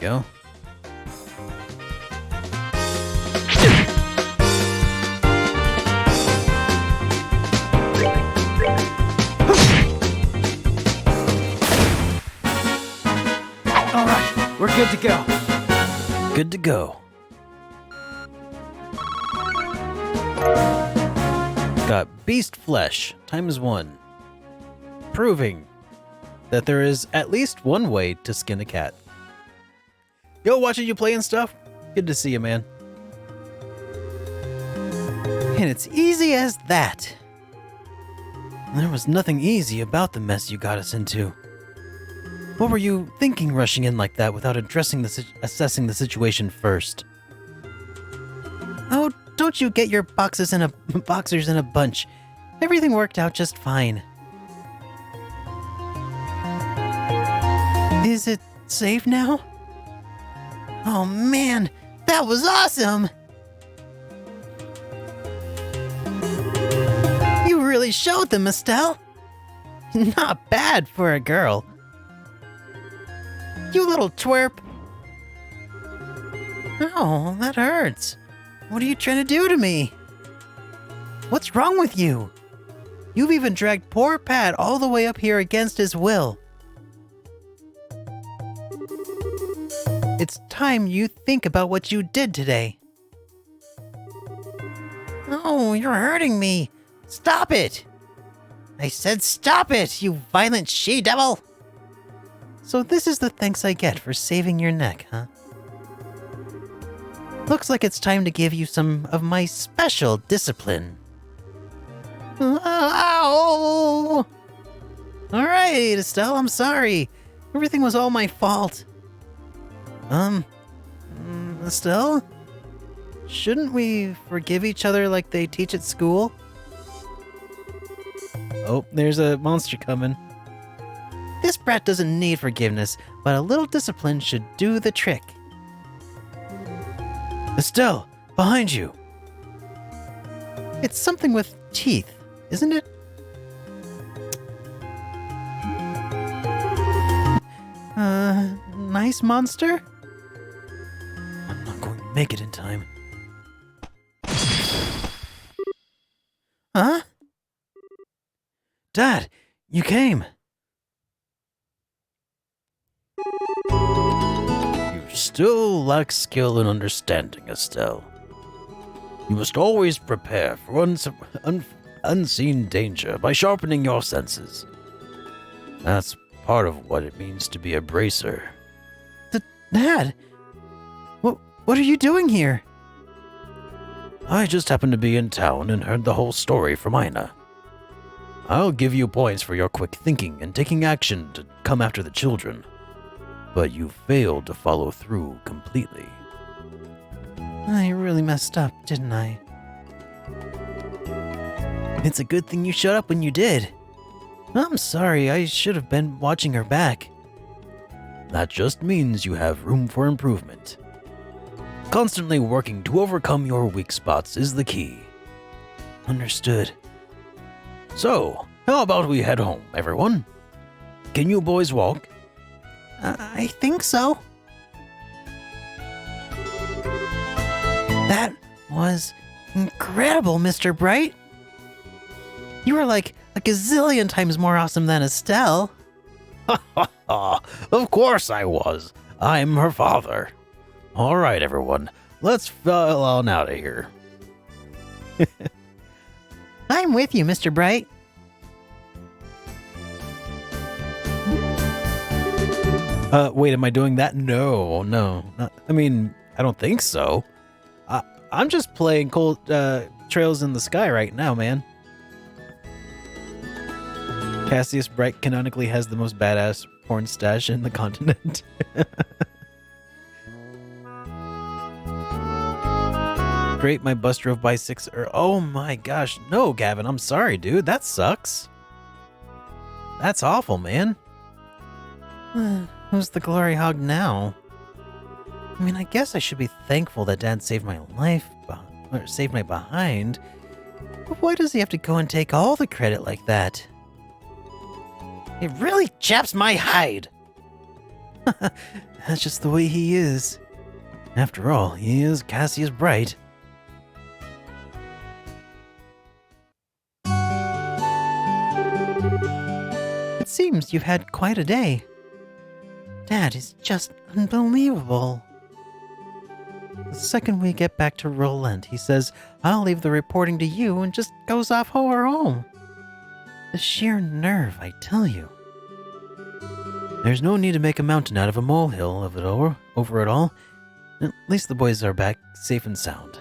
Go. All right, we're good to go. Good to go. Got beast flesh ×1, proving that there is at least one way to skin a cat. Yo, watching you play and stuff. Good to see you, man. And it's easy as that. There was nothing easy about the mess you got us into. What were you thinking rushing in like that without assessing the situation first? Oh, don't you get your boxers in a bunch. Everything worked out just fine. Is it safe now? Oh man, that was awesome! You really showed them, Estelle. Not bad for a girl. You little twerp. Oh, that hurts. What are you trying to do to me? What's wrong with you? You've even dragged poor Pat all the way up here against his will. It's time you think about what you did today. Oh, you're hurting me. Stop it. I said stop it, you violent she-devil. So this is the thanks I get for saving your neck, huh? Looks like it's time to give you some of my special discipline. Ow! All right, Estelle, I'm sorry. Everything was all my fault. Estelle? Shouldn't we forgive each other like they teach at school? Oh, there's a monster coming. This brat doesn't need forgiveness, but a little discipline should do the trick. Estelle, behind you. It's something with teeth, isn't it? Nice monster? I'm not going to make it in time. Huh? Dad, you came. You still lack skill and understanding, Estelle. You must always prepare for unseen danger by sharpening your senses. That's part of what it means to be a bracer. Dad, what are you doing here? I just happened to be in town and heard the whole story from Ina. I'll give you points for your quick thinking and taking action to come after the children, but you failed to follow through completely. I really messed up, didn't I? It's a good thing you showed up when you did. I'm sorry, I should have been watching her back. That just means you have room for improvement. Constantly working to overcome your weak spots is the key. Understood. So, how about we head home, everyone? Can you boys walk? I think so. That was incredible, Mr. Bright. You were like a gazillion times more awesome than Estelle. Of course I was. I'm her father. All right, everyone. Let's file on out of here. I'm with you, Mr. Bright. Wait, am I doing that? No. I mean, I don't think so. I'm just playing Cold Trails in the Sky right now, man. Cassius Bright canonically has the most badass porn stash in the continent. Great, my bus drove by 6 oh my gosh. No, Gavin, I'm sorry, dude. That sucks. That's awful, man. Who's the glory hog now? I mean, I guess I should be thankful that Dad saved my life, or saved my behind. But why does he have to go and take all the credit like that? It really chaps my hide. That's just the way he is. After all, he is Cassius Bright. It seems you've had quite a day. Dad is just unbelievable. The second we get back to Roland, he says, I'll leave the reporting to you and just goes off home. The sheer nerve, I tell you. There's no need to make a mountain out of a molehill over it all. At least the boys are back safe and sound.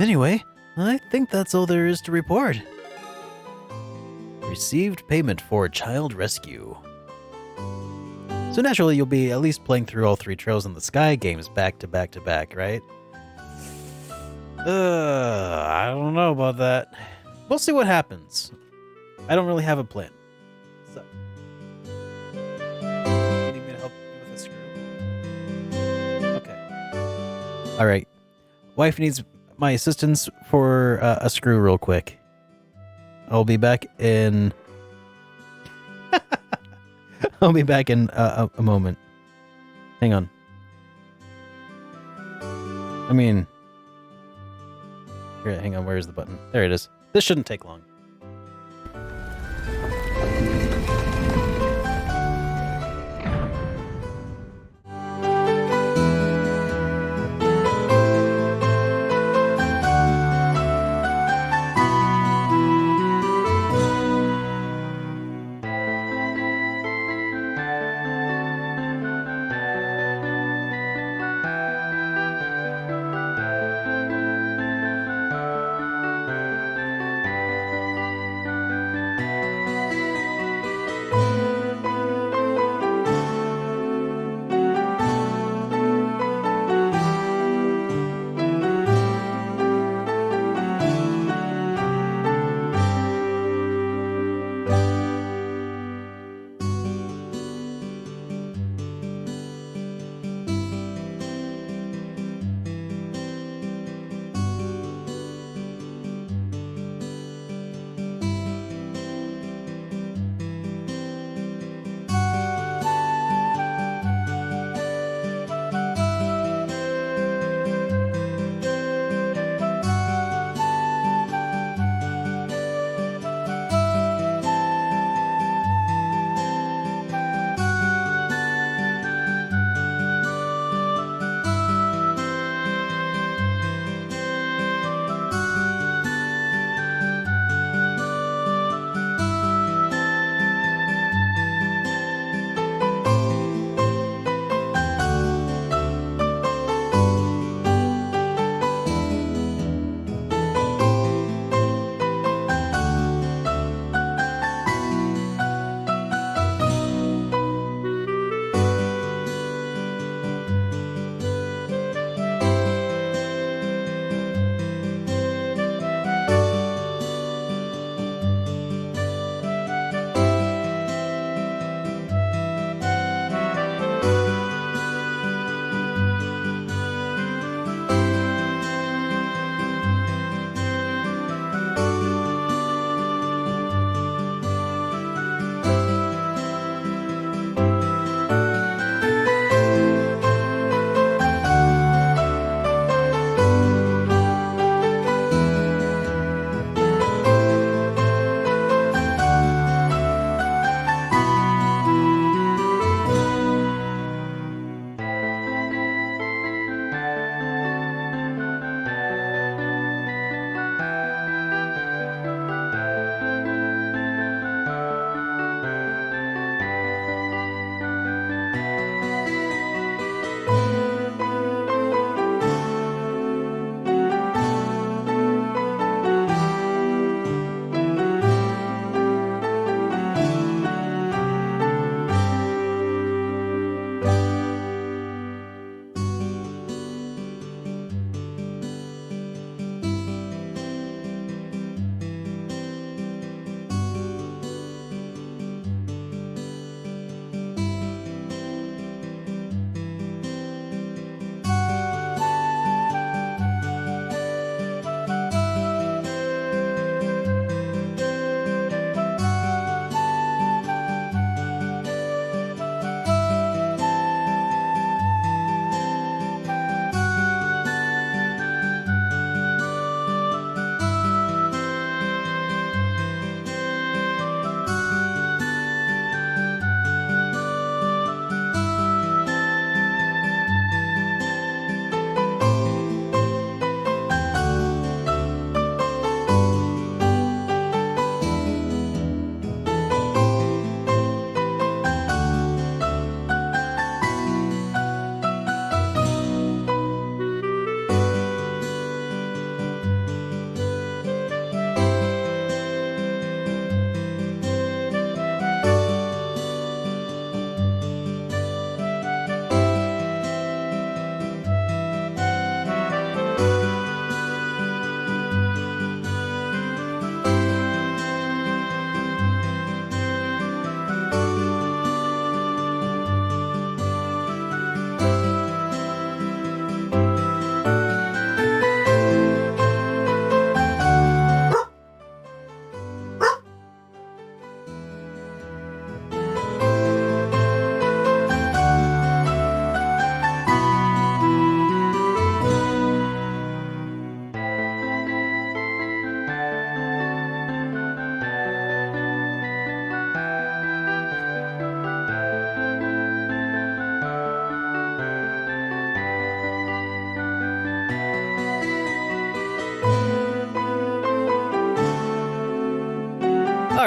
Anyway, I think that's all there is to report. Received payment for child rescue. So naturally, you'll be at least playing through all 3 Trails in the Sky games back to back to back, right? I don't know about that. We'll see what happens. I don't really have a plan. So, you need me to help you with a screw? Okay. All right. Wife needs my assistance for a screw real quick. I'll be back in... I'll be back in a moment. Hang on. I mean... Here, hang on, where's the button? There it is. This shouldn't take long.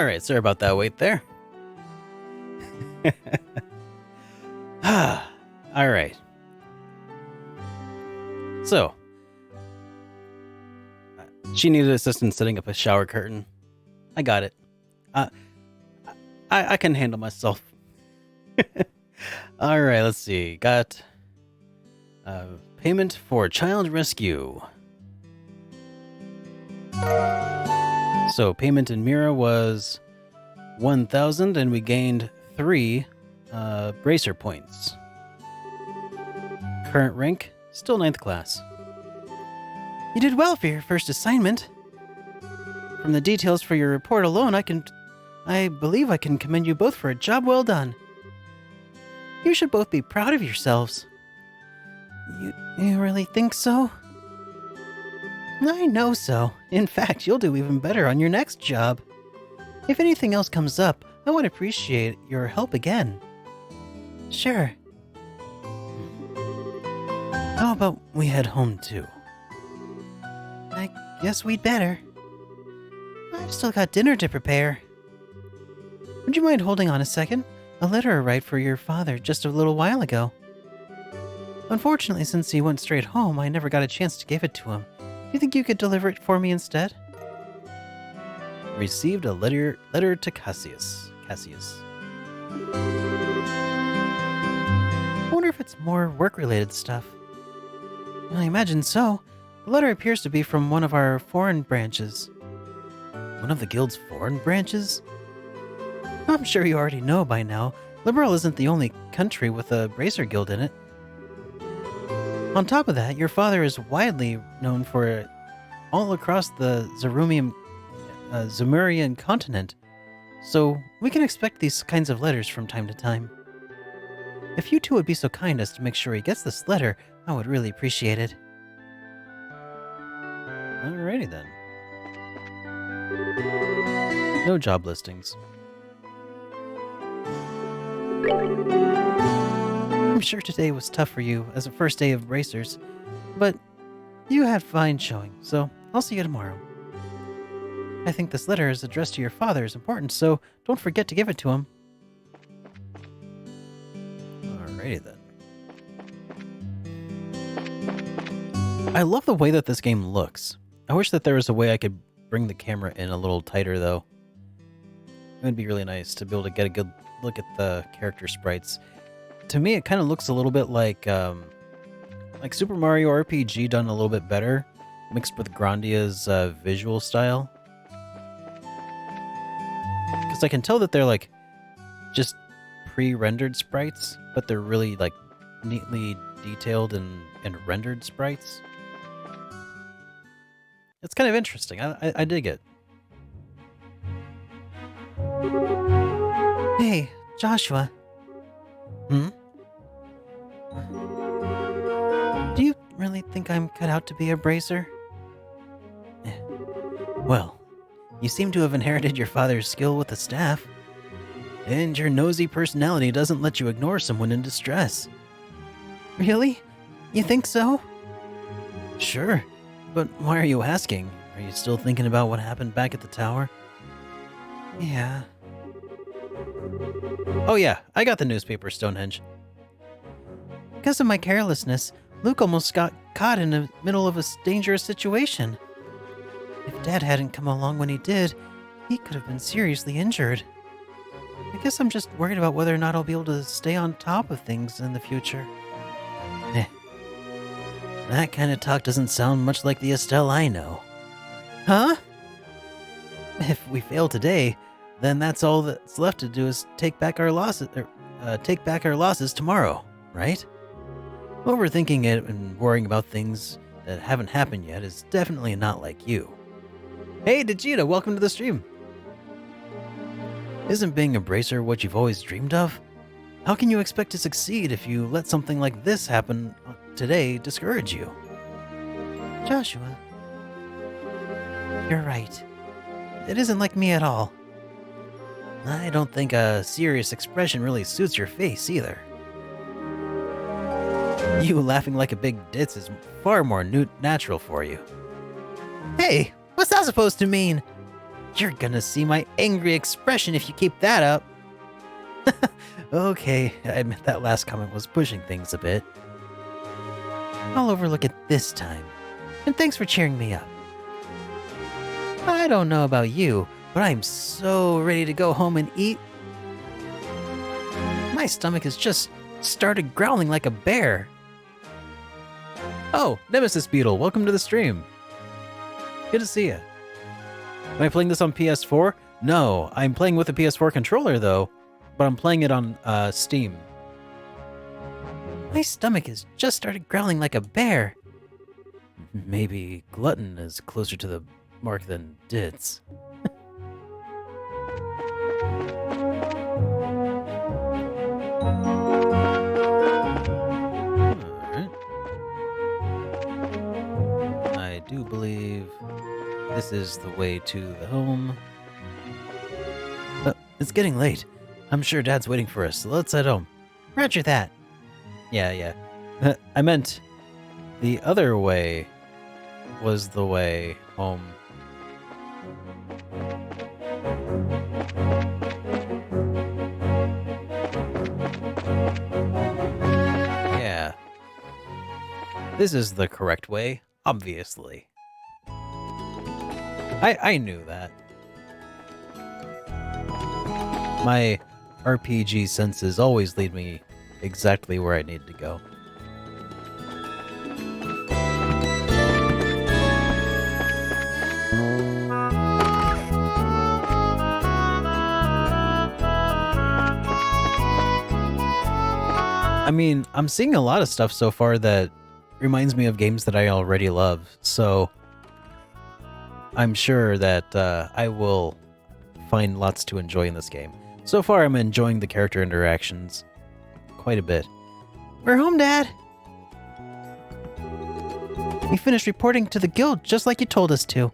All right, sorry about that wait there. All right. So, she needed assistance setting up a shower curtain. I got it. I can handle myself. All right, let's see. Got payment for child rescue. So payment in Mira was 1,000, and we gained 3 bracer points. Current rank, still 9th class. You did well for your first assignment. From the details for your report alone, I believe I can commend you both for a job well done. You should both be proud of yourselves. You really think so? I know so. In fact, you'll do even better on your next job. If anything else comes up, I would appreciate your help again. Sure. How about we head home too? I guess we'd better. I've still got dinner to prepare. Would you mind holding on a second? A letter arrived for your father just a little while ago. Unfortunately, since he went straight home, I never got a chance to give it to him. Do you think you could deliver it for me instead? Received a letter to Cassius. I wonder if it's more work-related stuff. I imagine so. The letter appears to be from one of our foreign branches. One of the guild's foreign branches? I'm sure you already know by now, Liberal isn't the only country with a bracer guild in it. On top of that, your father is widely known for it all across the Zemurian continent, so we can expect these kinds of letters from time to time. If you two would be so kind as to make sure he gets this letter, I would really appreciate it. Alrighty then. No job listings. I'm sure today was tough for you as a first day of bracers, but you had fine showing, so I'll see you tomorrow. I think this letter is addressed to your father is important, so don't forget to give it to him. Alrighty then. I love the way that this game looks. I wish that there was a way I could bring the camera in a little tighter, though. It would be really nice to be able to get a good look at the character sprites. To me, it kind of looks a little bit like Super Mario RPG done a little bit better, mixed with Grandia's visual style. Because I can tell that they're like just pre-rendered sprites, but they're really like neatly detailed and rendered sprites. It's kind of interesting. I dig it. Hey, Joshua. Do you really think I'm cut out to be a bracer? Well, you seem to have inherited your father's skill with the staff. And your nosy personality doesn't let you ignore someone in distress. Really? You think so? Sure. But why are you asking? Are you still thinking about what happened back at the tower? Yeah. Oh yeah, I got the newspaper, Stonehenge. Because of my carelessness, Luke almost got caught in the middle of a dangerous situation. If Dad hadn't come along when he did, he could have been seriously injured. I guess I'm just worried about whether or not I'll be able to stay on top of things in the future. That kind of talk doesn't sound much like the Estelle I know. Huh? If we fail today, then that's all that's left to do is take back our losses tomorrow, right? Overthinking it and worrying about things that haven't happened yet is definitely not like you. Hey, Digita, welcome to the stream. Isn't being a bracer what you've always dreamed of? How can you expect to succeed if you let something like this happen today discourage you? Joshua, you're right. It isn't like me at all. I don't think a serious expression really suits your face either. You laughing like a big ditz is far more natural for you. Hey, what's that supposed to mean? You're gonna see my angry expression if you keep that up. Okay, I admit that last comment was pushing things a bit. I'll overlook it this time. And thanks for cheering me up. I don't know about you, but I'm so ready to go home and eat. My stomach has just started growling like a bear. Oh, Nemesis Beetle, welcome to the stream. Good to see you. Am I playing this on PS4? No, I'm playing with a PS4 controller though, but I'm playing it on Steam. My stomach has just started growling like a bear. Maybe glutton is closer to the mark than ditz. Alright. I do believe this is the way to the home. But it's getting late. I'm sure Dad's waiting for us, so let's head home. Roger that. Yeah. I meant the other way was the way home. Yeah. This is the correct way, obviously. I knew that. My RPG senses always lead me exactly where I need to go. I mean, I'm seeing a lot of stuff so far that reminds me of games that I already love, so I'm sure that I will find lots to enjoy in this game. So far, I'm enjoying the character interactions quite a bit. We're home, Dad! We finished reporting to the guild just like you told us to.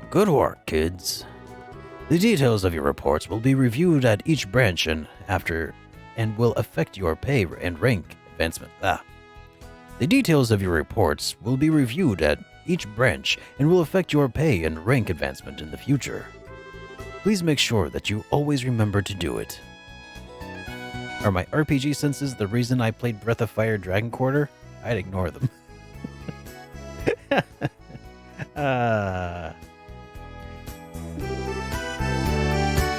Good work, kids. The details of your reports will be reviewed at each branch and will affect your pay and rank advancement. The details of your reports will be reviewed at each branch and will affect your pay and rank advancement in the future. Please make sure that you always remember to do it. Are my RPG senses the reason I played Breath of Fire Dragon Quarter? I'd ignore them.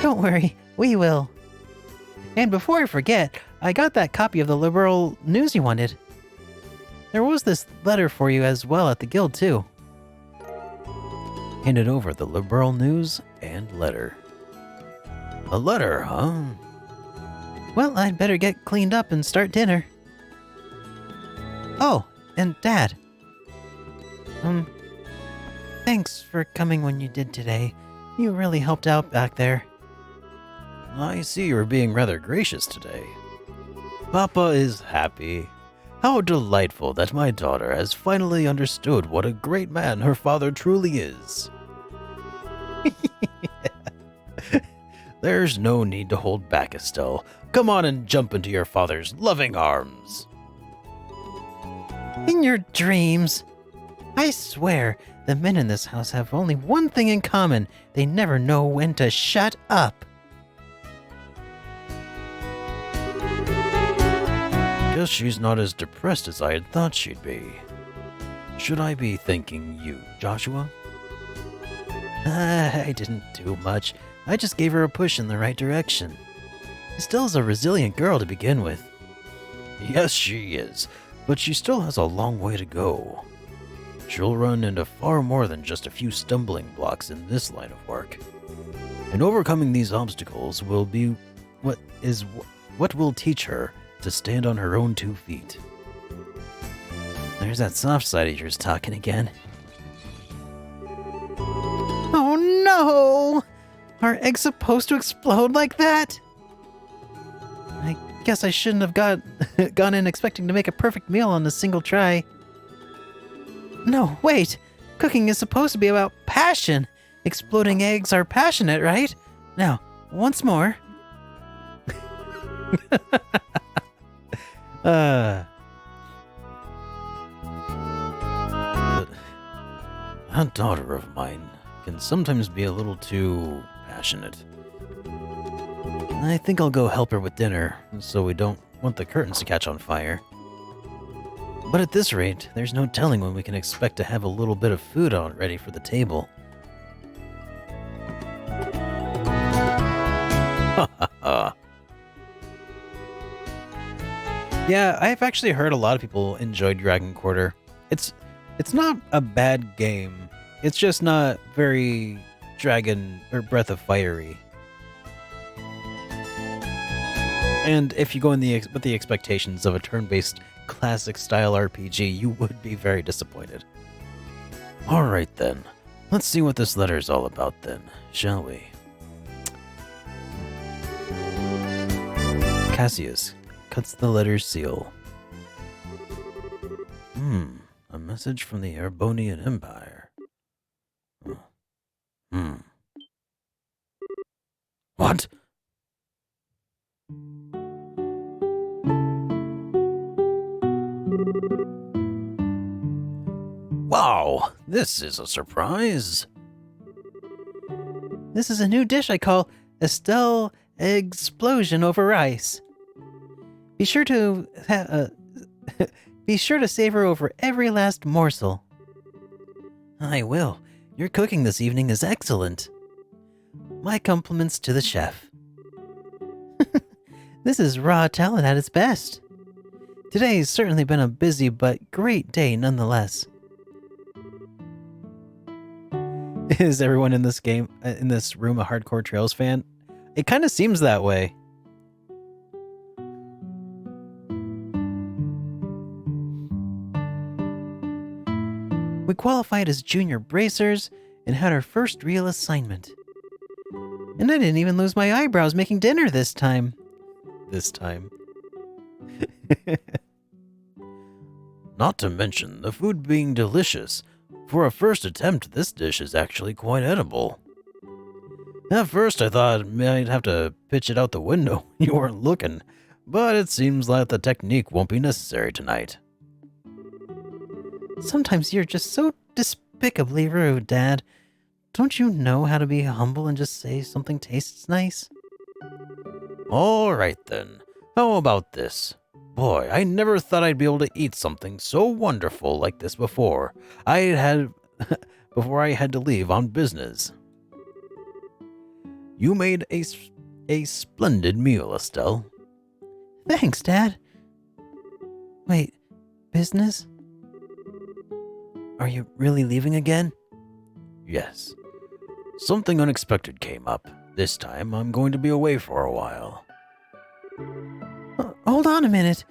Don't worry, we will. And before I forget, I got that copy of the liberal news you wanted. There was this letter for you as well at the guild, too. Handed over the liberal news and letter. A letter, huh? Well, I'd better get cleaned up and start dinner. Oh, and Dad. Thanks for coming when you did today. You really helped out back there. I see you're being rather gracious today. Papa is happy. How delightful that my daughter has finally understood what a great man her father truly is. There's no need to hold back, Estelle. Come on and jump into your father's loving arms. In your dreams. I swear, the men in this house have only one thing in common. They never know when to shut up. Guess she's not as depressed as I had thought she'd be. Should I be thanking you, Joshua? I didn't do much. I just gave her a push in the right direction. Estelle's a resilient girl to begin with. Yes, she is, but she still has a long way to go. She'll run into far more than just a few stumbling blocks in this line of work. And overcoming these obstacles will be what will teach her to stand on her own 2 feet. There's that soft side of yours talking again. Oh no! Are eggs supposed to explode like that? I guess I shouldn't have gone in expecting to make a perfect meal on a single try. No, wait! Cooking is supposed to be about passion. Exploding eggs are passionate, right? Now, once more. But that daughter of mine can sometimes be a little too passionate. I think I'll go help her with dinner, so we don't want the curtains to catch on fire. But at this rate, there's no telling when we can expect to have a little bit of food on ready for the table. Yeah, I've actually heard a lot of people enjoy Dragon Quarter. It's not a bad game. It's just not very Dragon or Breath of Fiery. And if you go in with the expectations of a turn-based classic style RPG, you would be very disappointed. All right then. Let's see what this letter is all about then, shall we? Cassius cuts the letter's seal. A message from the Erebonian Empire. What? Wow, this is a surprise. This is a new dish I call Estelle Explosion over Ice. Be sure to savor over every last morsel. I will. Your cooking this evening is excellent. My compliments to the chef. This is raw talent at its best. Today's certainly been a busy but great day nonetheless. Is everyone in this room a hardcore Trails fan? It kind of seems that way. We qualified as junior bracers and had our first real assignment. And I didn't even lose my eyebrows making dinner this time. Not to mention the food being delicious. For a first attempt, this dish is actually quite edible. At first, I thought I might have to pitch it out the window when you weren't looking, but it seems like the technique won't be necessary tonight. Sometimes you're just so despicably rude, Dad. Don't you know how to be humble and just say something tastes nice? All right, then. How about this? Boy, I never thought I'd be able to eat something so wonderful like this before I had to leave on business. You made a splendid meal, Estelle. Thanks, Dad. Wait, business? Are you really leaving again? Yes. Something unexpected came up. This time, I'm going to be away for a while. Hold on a minute.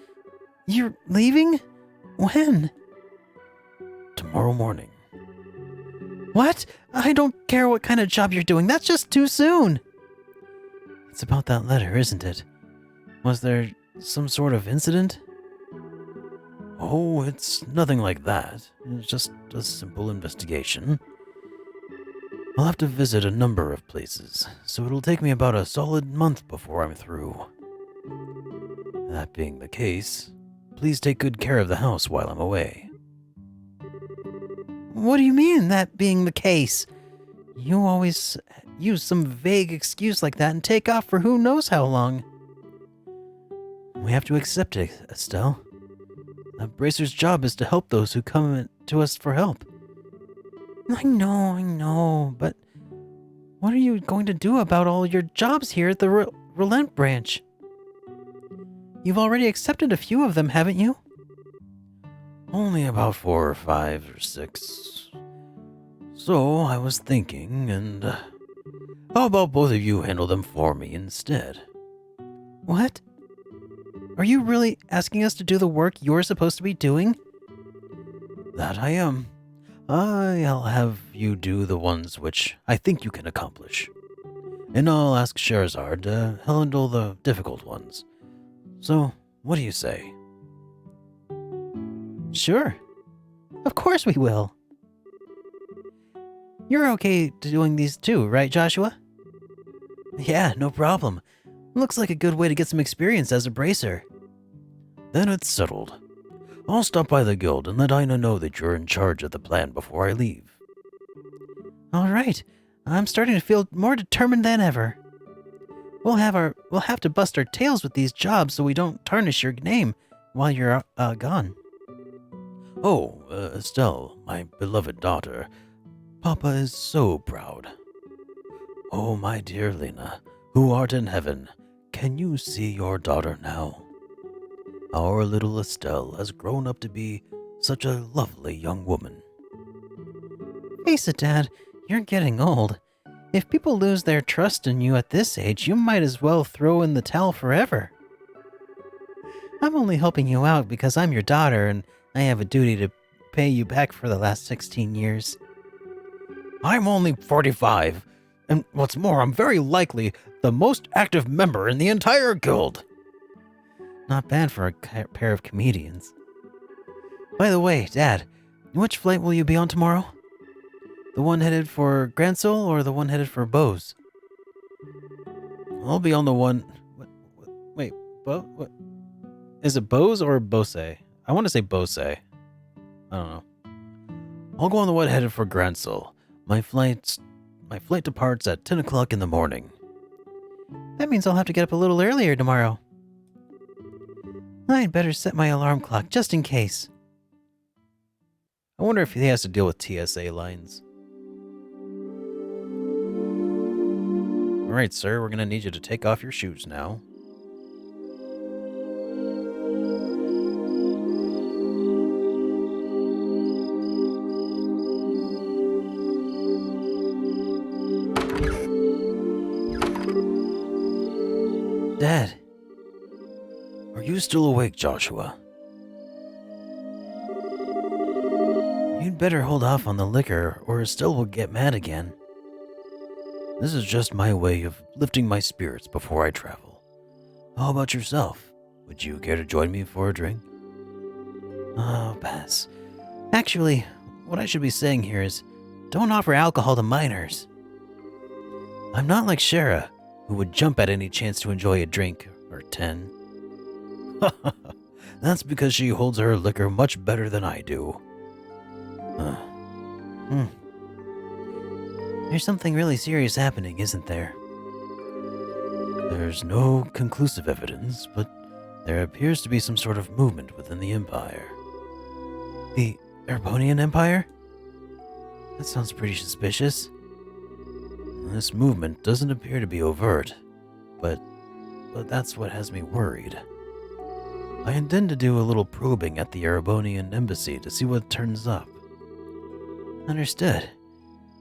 You're leaving? When? Tomorrow morning. What? I don't care what kind of job you're doing. That's just too soon. It's about that letter, isn't it? Was there some sort of incident? Oh, it's nothing like that. It's just a simple investigation. I'll have to visit a number of places, so it'll take me about a solid month before I'm through. That being the case, please take good care of the house while I'm away. What do you mean, that being the case? You always use some vague excuse like that and take off for who knows how long. We have to accept it, Estelle. A bracer's job is to help those who come to us for help. I know, but what are you going to do about all your jobs here at the Relent branch? You've already accepted a few of them, haven't you? Only about 4 or 5 or 6. So I was thinking, and how about both of you handle them for me instead? What? Are you really asking us to do the work you're supposed to be doing? That I am. I'll have you do the ones which I think you can accomplish. And I'll ask Sherazard to handle the difficult ones. So, what do you say? Sure. Of course we will. You're okay doing these too, right, Joshua? Yeah, no problem. Looks like a good way to get some experience as a bracer. Then it's settled. I'll stop by the guild and let Ina know that you're in charge of the plan before I leave. All right. I'm starting to feel more determined than ever. We'll have to bust our tails with these jobs so we don't tarnish your name while you're gone. Oh, Estelle, my beloved daughter. Papa is so proud. Oh, my dear Lena, who art in heaven, can you see your daughter now? Our little Estelle has grown up to be such a lovely young woman. Face it, Dad, you're getting old. If people lose their trust in you at this age, you might as well throw in the towel forever. I'm only helping you out because I'm your daughter and I have a duty to pay you back for the last 16 years. I'm only 45, and what's more, I'm very likely the most active member in the entire guild. Not bad for a pair of comedians. By the way, Dad, which flight will you be on tomorrow? The one headed for Gransel or the one headed for Bose? I'll be on the one... Wait, what? Is it Bose or Bose? I want to say Bose. I don't know. I'll go on the one headed for Gransel. My flight departs at 10 o'clock in the morning. That means I'll have to get up a little earlier tomorrow. I'd better set my alarm clock just in case. I wonder if he has to deal with TSA lines. All right, sir, we're going to need you to take off your shoes now. Dad, are you still awake, Joshua? You'd better hold off on the liquor, or Estelle will get mad again. This is just my way of lifting my spirits before I travel. How about yourself? Would you care to join me for a drink? Oh, pass. Actually, what I should be saying here is, don't offer alcohol to minors. I'm not like Shara, who would jump at any chance to enjoy a drink or 10. That's because she holds her liquor much better than I do. There's something really serious happening, isn't there? There's no conclusive evidence, but there appears to be some sort of movement within the Empire. The Erebonian Empire? That sounds pretty suspicious. This movement doesn't appear to be overt, but that's what has me worried. I intend to do a little probing at the Erebonian embassy to see what turns up. Understood.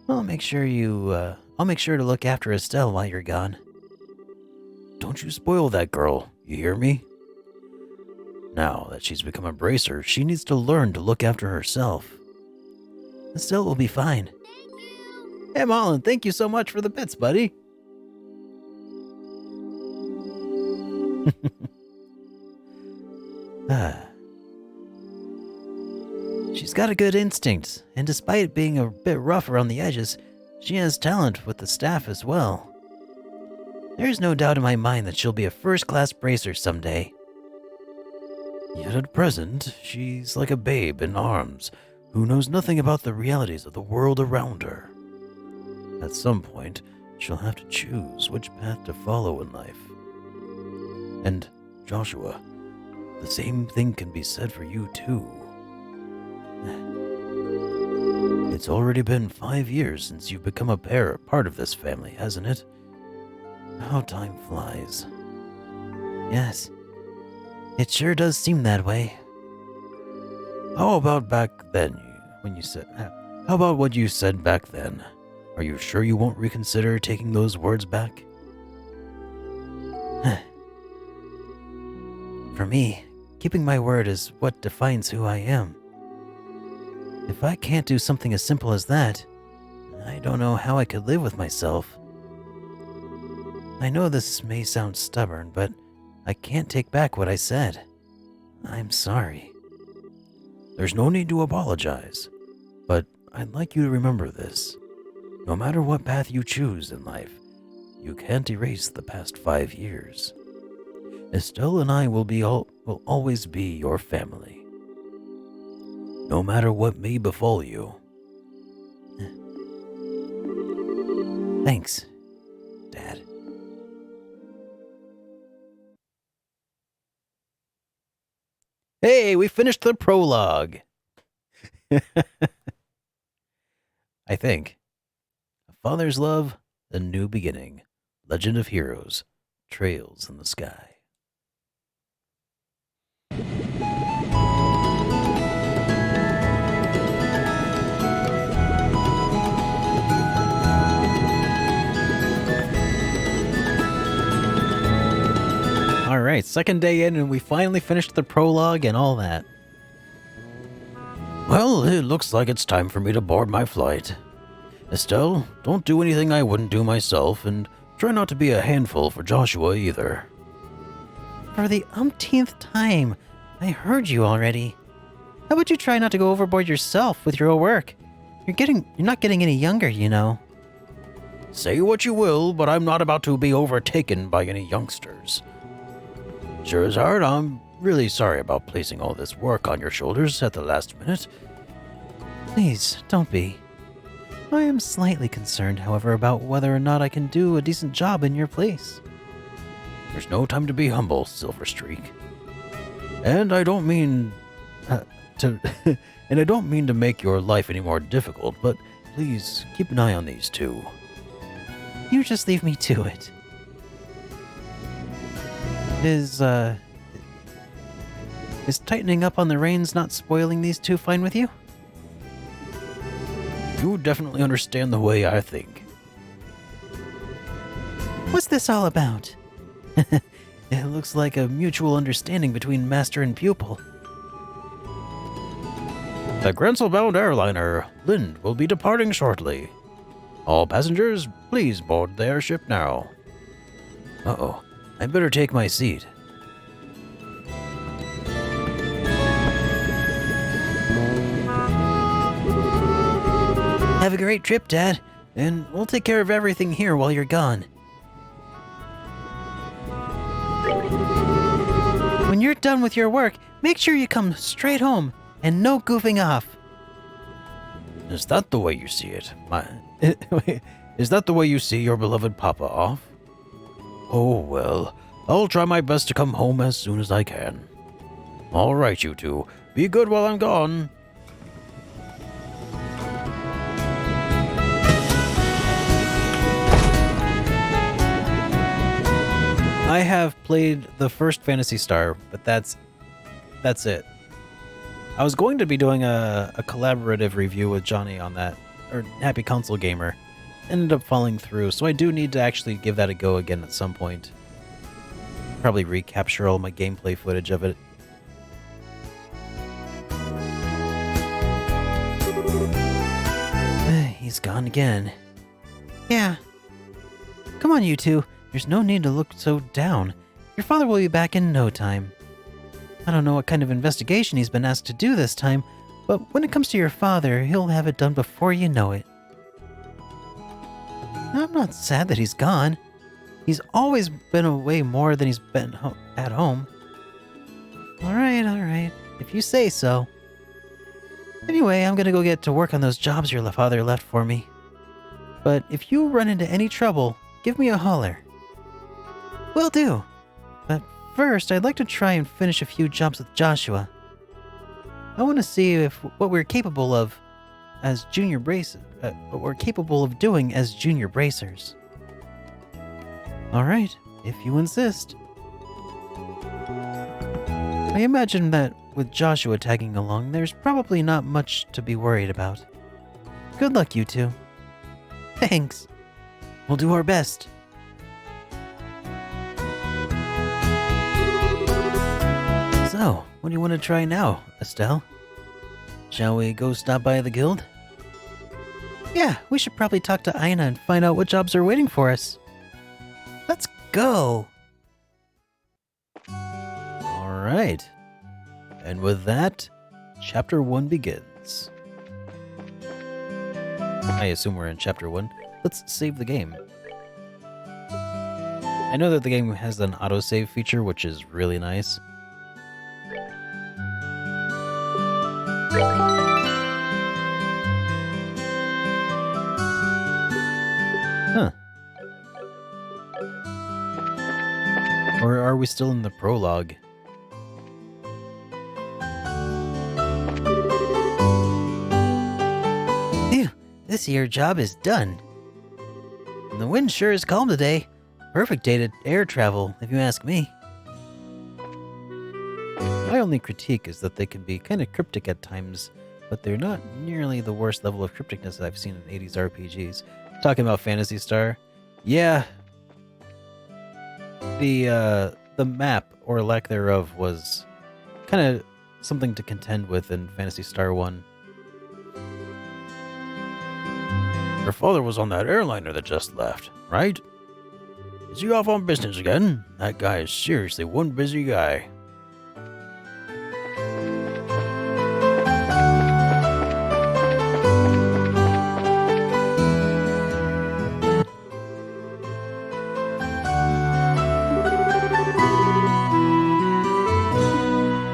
Well, I'll make sure to look after Estelle while you're gone. Don't you spoil that girl, you hear me? Now that she's become a bracer, she needs to learn to look after herself. Estelle will be fine. Hey, Mullen, thank you so much for the bits, buddy. She's got a good instinct, and despite being a bit rough around the edges, she has talent with the staff as well. There's no doubt in my mind that she'll be a first-class bracer someday. Yet at present, she's like a babe in arms who knows nothing about the realities of the world around her. At some point, she'll have to choose which path to follow in life. And, Joshua, the same thing can be said for you too. It's already been 5 years since you've become a part of this family, hasn't it? How time flies. Yes, it sure does seem that way. How about back then, how about what you said back then? Are you sure you won't reconsider taking those words back? For me, keeping my word is what defines who I am. If I can't do something as simple as that, I don't know how I could live with myself. I know this may sound stubborn, but I can't take back what I said. I'm sorry. There's no need to apologize, but I'd like you to remember this. No matter what path you choose in life, you can't erase the past 5 years. Estelle and I will always be your family. No matter what may befall you. Thanks, Dad. Hey, we finished the prologue. I think. A father's love, a new beginning. Legend of heroes, trails in the sky. All right, second day in, and we finally finished the prologue and all that. Well, it looks like it's time for me to board my flight. Estelle, don't do anything I wouldn't do myself, and try not to be a handful for Joshua either. For the umpteenth time, I heard you already. How about you try not to go overboard yourself with your work? You're not getting any younger, you know. Say what you will, but I'm not about to be overtaken by any youngsters. Scheherazade, I'm really sorry about placing all this work on your shoulders at the last minute. Please, don't be. I am slightly concerned, however, about whether or not I can do a decent job in your place. There's no time to be humble, Silverstreak. And I don't mean and I don't mean to make your life any more difficult, but please keep an eye on these two. You just leave me to it. Is tightening up on the reins not spoiling these two fine with you? You definitely understand the way I think. What's this all about? It looks like a mutual understanding between master and pupil. The Grenzel-bound airliner, Lind, will be departing shortly. All passengers, please board the airship now. Uh-oh, I better take my seat. Have a great trip, Dad, and we'll take care of everything here while you're gone. When you're done with your work, make sure you come straight home and no goofing off. Is that the way you see it? Is that the way you see your beloved Papa off? Oh, well, I'll try my best to come home as soon as I can. All right, you two. Be good while I'm gone. I have played the first Phantasy Star, but that's it. I was going to be doing a collaborative review with Johnny on that, or Happy Console Gamer. Ended up falling through, so I do need to actually give that a go again at some point. Probably recapture all my gameplay footage of it. He's gone again. Yeah. Come on, you two. There's no need to look so down. Your father will be back in no time. I don't know what kind of investigation he's been asked to do this time, but when it comes to your father, he'll have it done before you know it. I'm not sad that he's gone. He's always been away more than he's been at home. All right, if you say so. Anyway, I'm gonna go get to work on those jobs your father left for me. But if you run into any trouble, give me a holler. Will do. But first, I'd like to try and finish a few jobs with Joshua. I want to see what we're capable of as junior bracers. What we're capable of doing as junior bracers. All right, if you insist. I imagine that with Joshua tagging along, there's probably not much to be worried about. Good luck, you two. Thanks. We'll do our best. So, what do you want to try now, Estelle? Shall we go stop by the guild? Yeah, we should probably talk to Aina and find out what jobs are waiting for us. Let's go! Alright. And with that, Chapter 1 begins. I assume we're in Chapter 1. Let's save the game. I know that the game has an autosave feature, which is really nice. Huh. we still in the prologue? Phew, this here job is done. And the wind sure is calm today. Perfect day to air travel, if you ask me. My only critique is that they can be kind of cryptic at times, but they're not nearly the worst level of crypticness I've seen in 80s RPGs. Talking about Phantasy Star, yeah, the map, or lack thereof, was kind of something to contend with in Phantasy Star 1. Your father was on that airliner that just left, right? Is he off on business again? That guy is seriously one busy guy.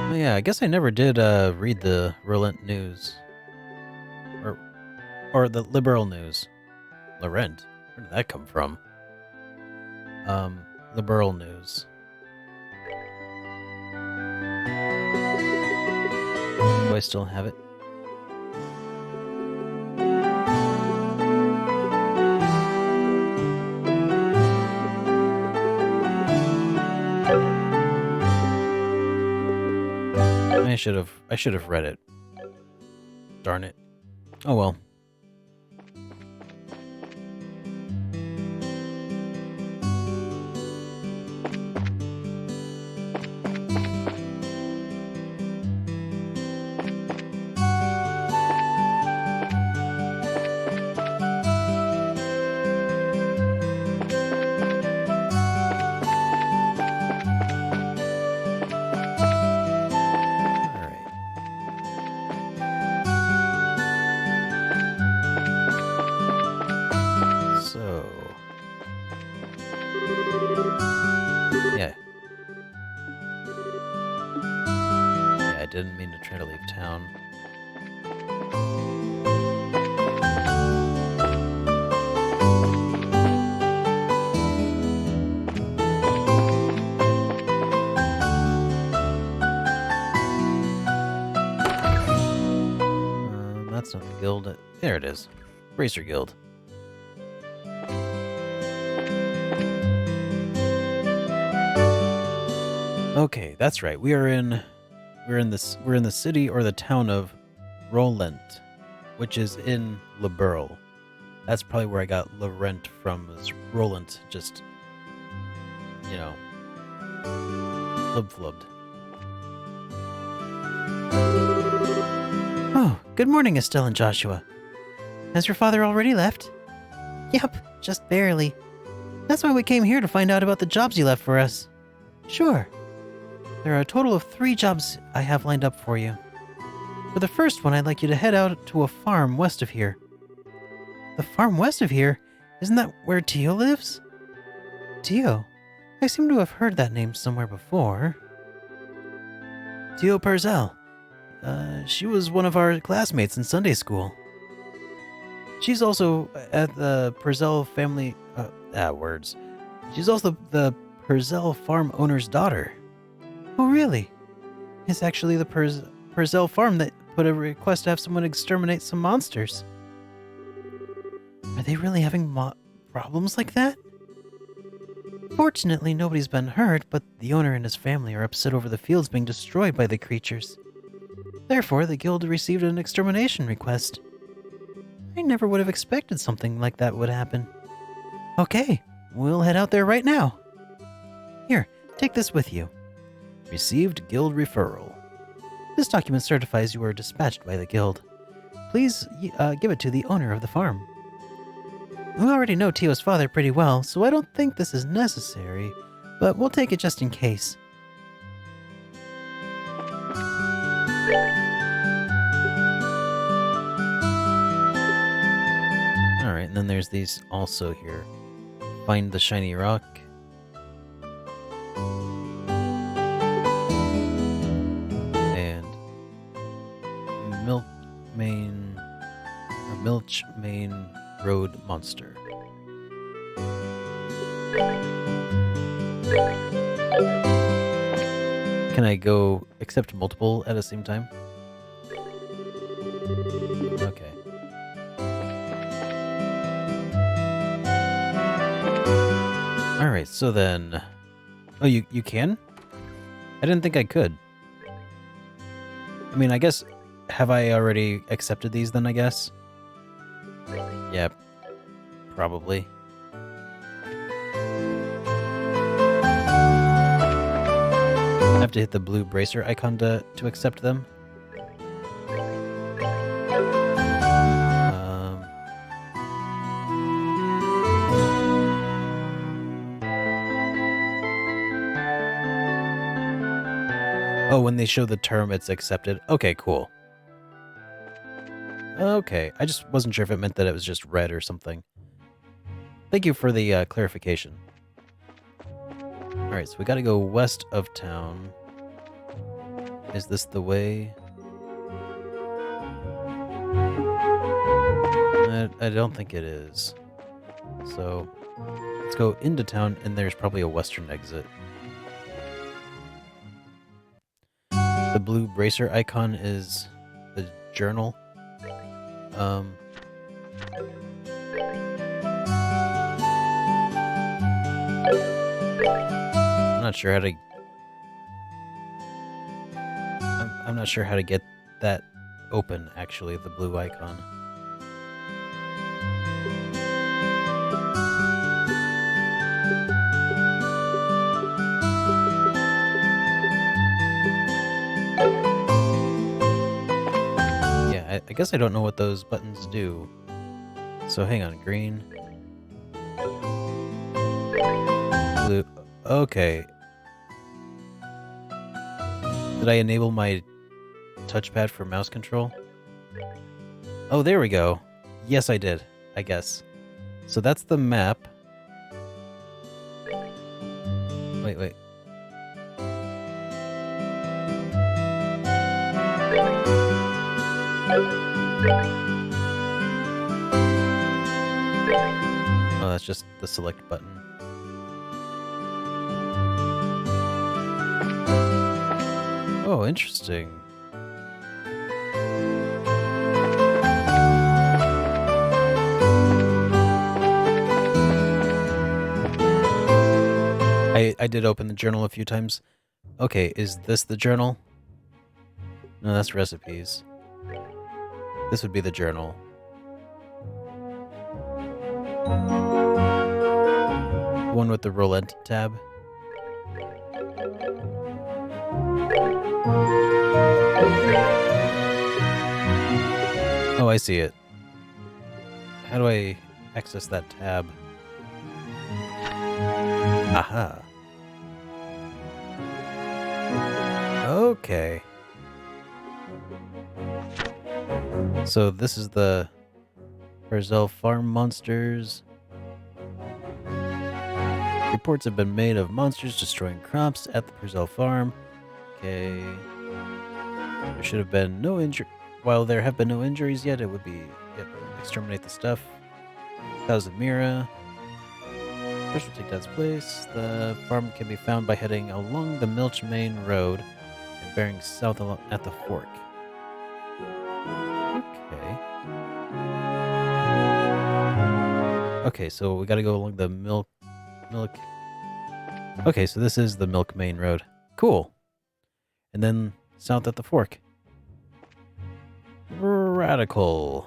Oh yeah, I guess I never did read the Relent news. Or the Liberal news. Laurent? Where did that come from? Liberal news. Do I still have it? I should have read it. Darn it. Oh well. Didn't mean to try to leave town. That's not the guild. There it is. Bracer Guild. Okay, that's right. We're in the city or the town of Rolent, which is in Liberl. That's probably where I got Laurent from, is Rolent, just, you know, flub-flubbed. Oh, good morning, Estelle and Joshua. Has your father already left? Yep, just barely. That's why we came here, to find out about the jobs you left for us. Sure. There are a total of 3 jobs I have lined up for you. For the first one, I'd like you to head out to a farm west of here. The farm west of here? Isn't that where Tio lives? Tio? I seem to have heard that name somewhere before. Tio Purcell. She was one of our classmates in Sunday school. She's also at the Purcell family... words. She's also the Purcell farm owner's daughter. Oh, really? It's actually the Purcell farm that put a request to have someone exterminate some monsters. Are they really having problems like that? Fortunately, nobody's been hurt, but the owner and his family are upset over the fields being destroyed by the creatures. Therefore, the guild received an extermination request. I never would have expected something like that would happen. Okay, we'll head out there right now. Here, take this with you. Received guild referral. This document certifies you were dispatched by the guild. Please give it to the owner of the farm. We already know Tio's father pretty well, so I don't think this is necessary, but we'll take it just in case. Alright, and then there's these also here. Find the shiny rock. Milch Main Road Monster. Can I go accept multiple at the same time? Okay. Alright, so then... Oh, you can? I didn't think I could. I mean, I guess... Have I already accepted these then, I guess? Yeah, probably. I have to hit the blue bracer icon to accept them. Oh, when they show the term, it's accepted. Okay, cool. Okay, I just wasn't sure if it meant that it was just red or something. Thank you for the clarification. Alright, so we gotta go west of town. Is this the way? I don't think it is. So, let's go into town, and there's probably a western exit. The blue bracer icon is the journal. I'm not sure how to... I'm not sure how to get that open, actually, the blue icon. I guess I don't know what those buttons do. So hang on, green. Blue. Okay. Did I enable my touchpad for mouse control? Oh, there we go. Yes, I did, I guess. So that's the map. Wait. Oh, that's just the select button. Oh, interesting. I did open the journal a few times. Okay, is this the journal? No, that's recipes. This would be the journal. One with the roulette tab. Oh, I see it. How do I access that tab? Aha. Okay. So this is the Brazil farm monsters. Reports have been made of monsters destroying crops at the Brazil farm. Okay. There should have been no injury. While there have been no injuries yet, it would be exterminate the stuff. Thousand Mira. First we'll take Dad's place. The farm can be found by heading along the Milch Main Road and bearing south at the fork. Okay, so we gotta go along the milk. Okay, so this is the Milk Main Road. Cool. And then south at the fork. Radical.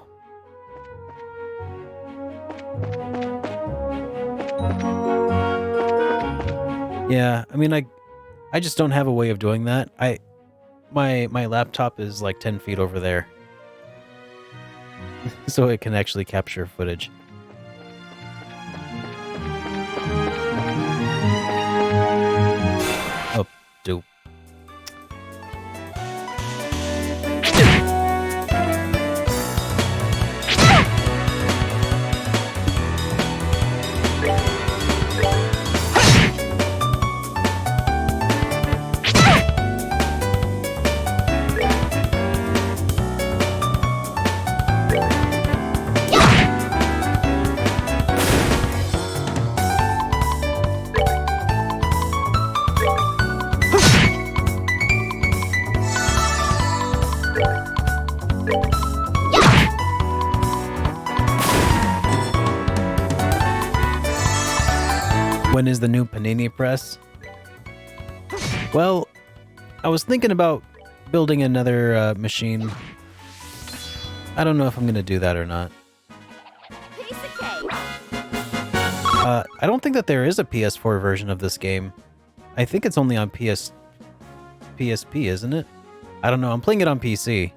Yeah, I mean, I just don't have a way of doing that. My laptop is like 10 feet over there. So it can actually capture footage. Oh, dope. When is the new Panini press? Well, I was thinking about building another machine. I don't know if I'm going to do that or not. Piece of cake. I don't think that there is a PS4 version of this game. I think it's only on PSP, isn't it? I don't know. I'm playing it on PC.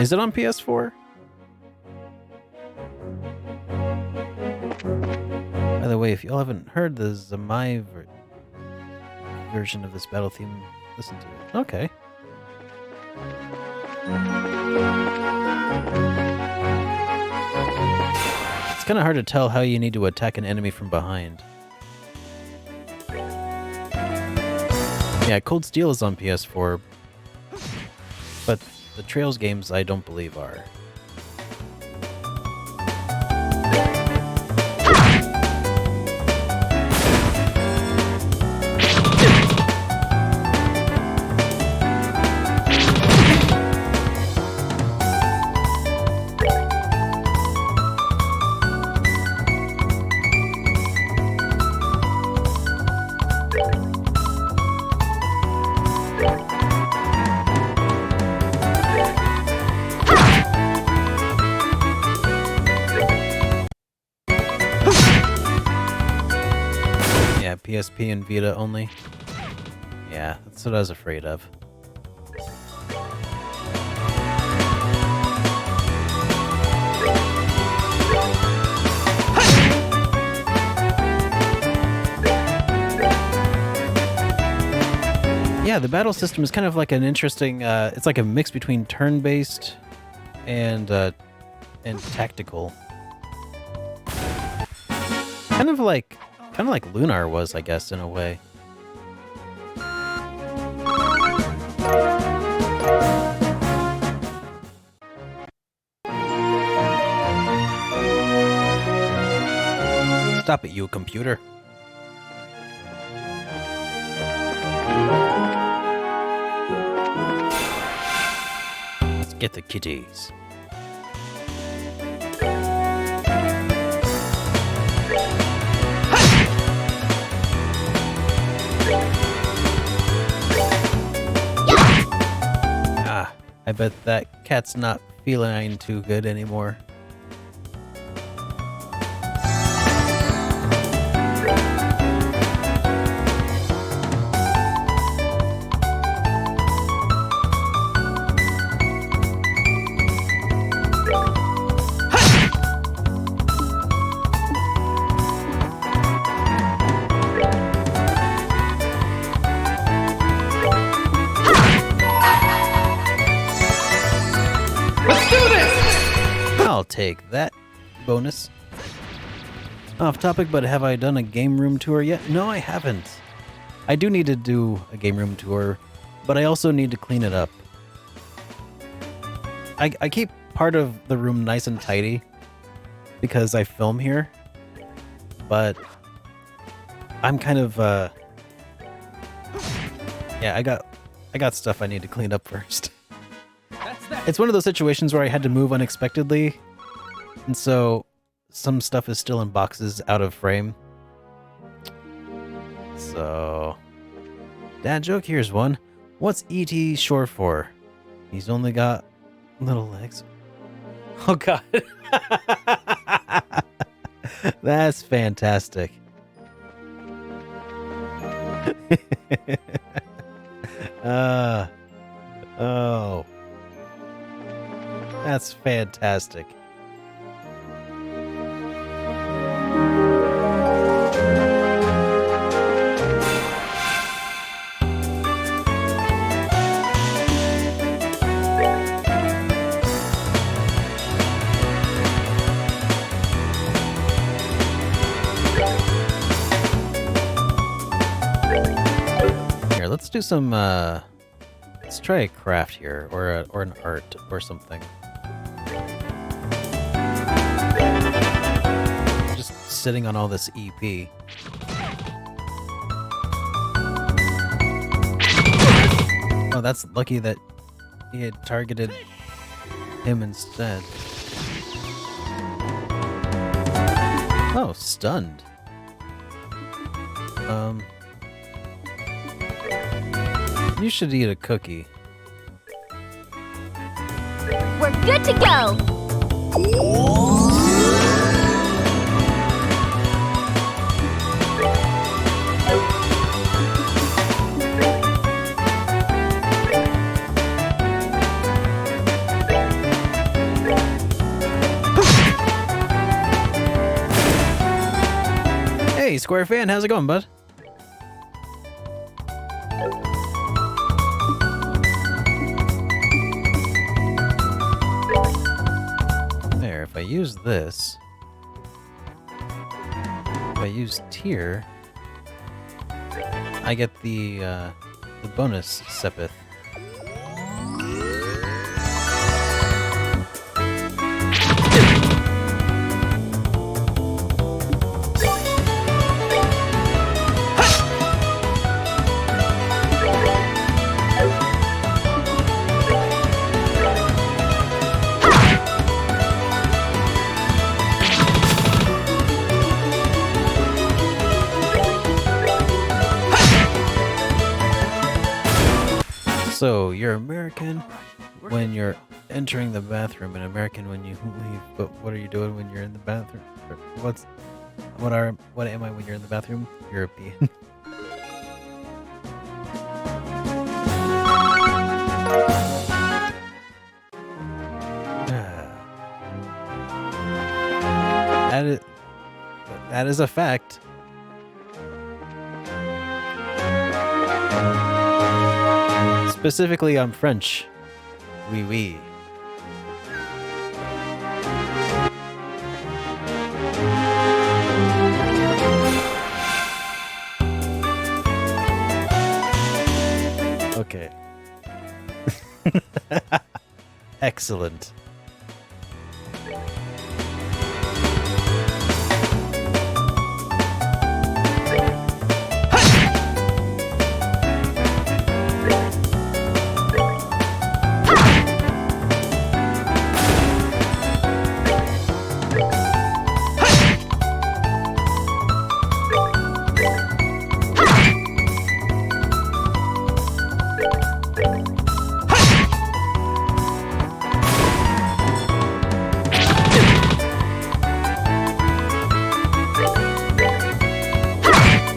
Is it on PS4? By the way, if y'all haven't heard the Zamai version of this battle theme, listen to it. Okay. It's kind of hard to tell how you need to attack an enemy from behind. Yeah, Cold Steel is on PS4, but the Trails games I don't believe are. PSP and Vita only. Yeah, that's what I was afraid of. Yeah, the battle system is kind of like an interesting, it's like a mix between turn-based and tactical. Kind of like Lunar was, I guess, in a way. Stop it, you computer. Let's get the kitties. I bet that cat's not feeling too good anymore. I'll take that bonus. Off topic, but have I done a game room tour yet? No, I haven't. I do need to do a game room tour, but I also need to clean it up. I keep part of the room nice and tidy because I film here, but I'm kind of yeah, I got stuff I need to clean up first. It's one of those situations where I had to move unexpectedly, and so some stuff is still in boxes out of frame. So, dad joke, here's one. What's E.T. short for? He's only got little legs. Oh god. That's fantastic. Oh. That's fantastic. Here, let's do some let's try a craft here, or an art or something. Just sitting on all this EP. Oh, that's lucky that he had targeted him instead. Oh, stunned. You should eat a cookie. We're good to go! Hey, Square Fan, how's it going, bud? There, if I use this, if I use tier, I get the bonus Sepith. So, you're American when you're entering the bathroom and American when you leave, but what are you doing when you're in the bathroom? What am I when you're in the bathroom? European. That is a fact. Specifically, I'm French. Oui, oui. Okay. Excellent.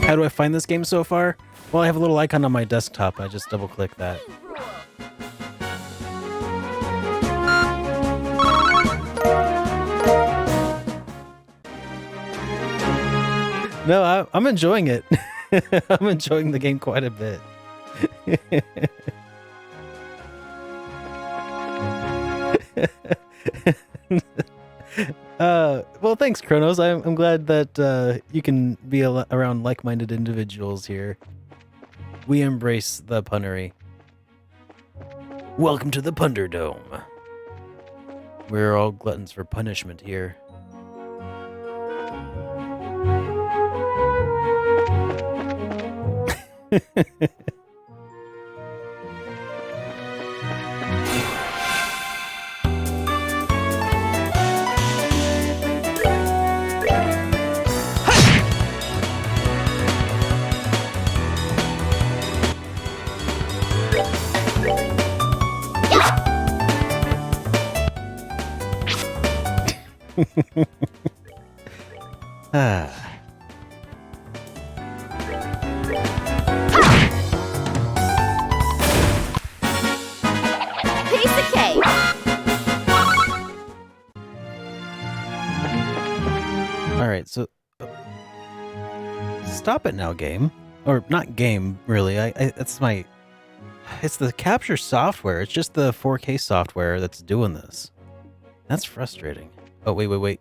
How do I find this game so far? Well, I have a little icon on my desktop. I just double click that. No, I'm enjoying it. I'm enjoying the game quite a bit. Well, thanks, Kronos. I'm glad that you can be around like-minded individuals here. We embrace the punnery. Welcome to the Punderdome. We're all gluttons for punishment here. Piece of cake! Alright, so... stop it now, game. Or, not game, really. It's my... It's the capture software. It's just the 4K software that's doing this. That's frustrating. Oh, wait.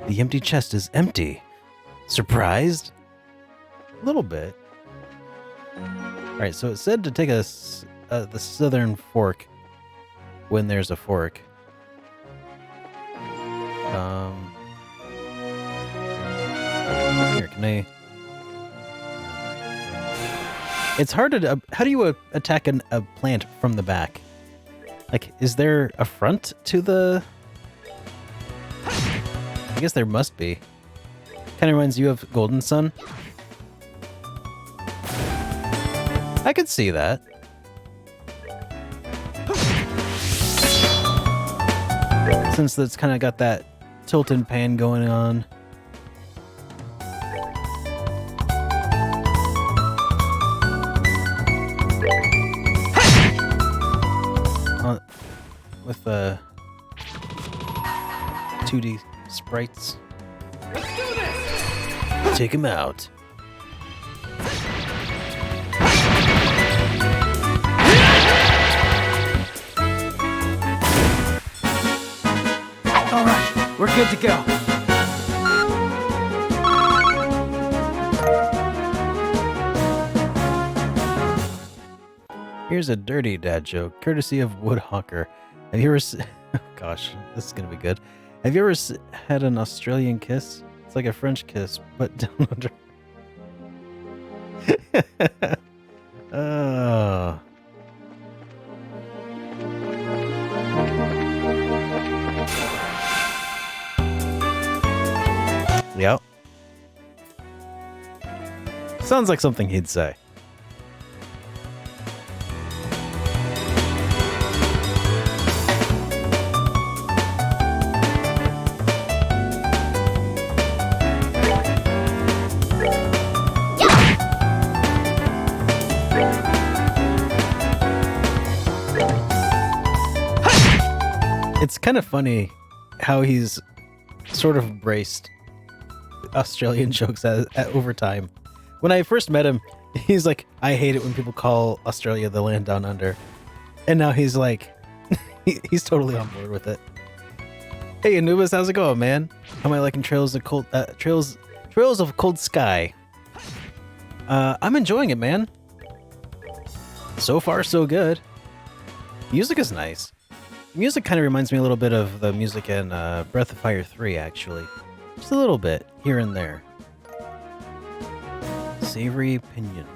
The empty chest is empty. Surprised? A little bit. Alright, so it said to take the southern fork when there's a fork. Here, can I... It's hard to... how do you attack a plant from the back? Like, is there a front to the... I guess there must be. Kind of reminds you of Golden Sun. I could see that. Since it's kind of got that tilt and pan going on. With the 2D sprites. Take him out. All right, we're good to go. Here's a dirty dad joke, courtesy of Woodhawker. Have you ever... Oh, gosh, this is gonna be good. Have you ever had an Australian kiss? It's like a French kiss, but down under. Oh. Yep. Sounds like something he'd say. It's kind of funny how he's sort of embraced Australian jokes over time. When I first met him, he's like, I hate it when people call Australia the land down under. And now he's like, he's totally on board with it. Hey Anubis, how's it going, man? How am I liking Trails of Cold Sky? I'm enjoying it, man. So far, so good. Music is nice. Music kind of reminds me a little bit of the music in Breath of Fire 3, actually. Just a little bit, here and there. Savory opinion.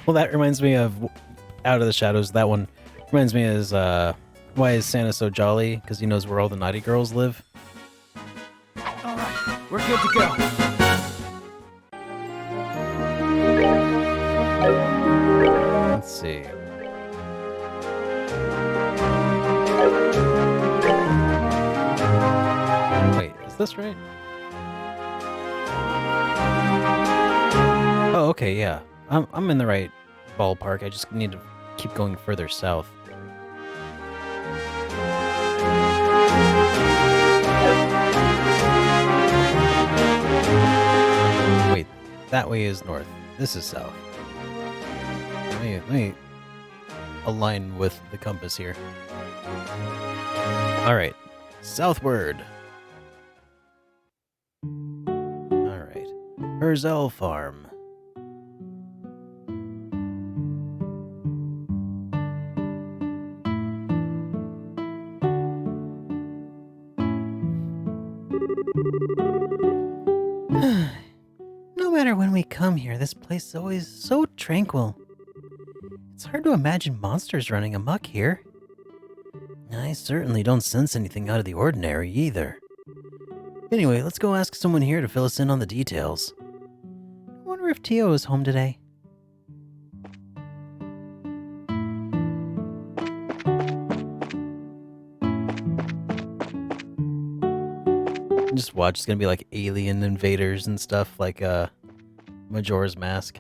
Well, that reminds me of Out of the Shadows. That one reminds me is why is Santa so jolly? Because he knows where all the naughty girls live. All right, we're good to go. Let's see. Wait, is this right? Oh, okay, yeah. I'm in the right ballpark. I just need to keep going further south. Wait, that way is north. This is south. Let me align with the compass here. All right, southward. All right, Herzell Farm. No matter when we come here, this place is always so tranquil. It's hard to imagine monsters running amok here. I certainly don't sense anything out of the ordinary either. Anyway, let's go ask someone here to fill us in on the details. I wonder if Tio is home today. Just watch, it's gonna be like alien invaders and stuff, like Majora's Mask.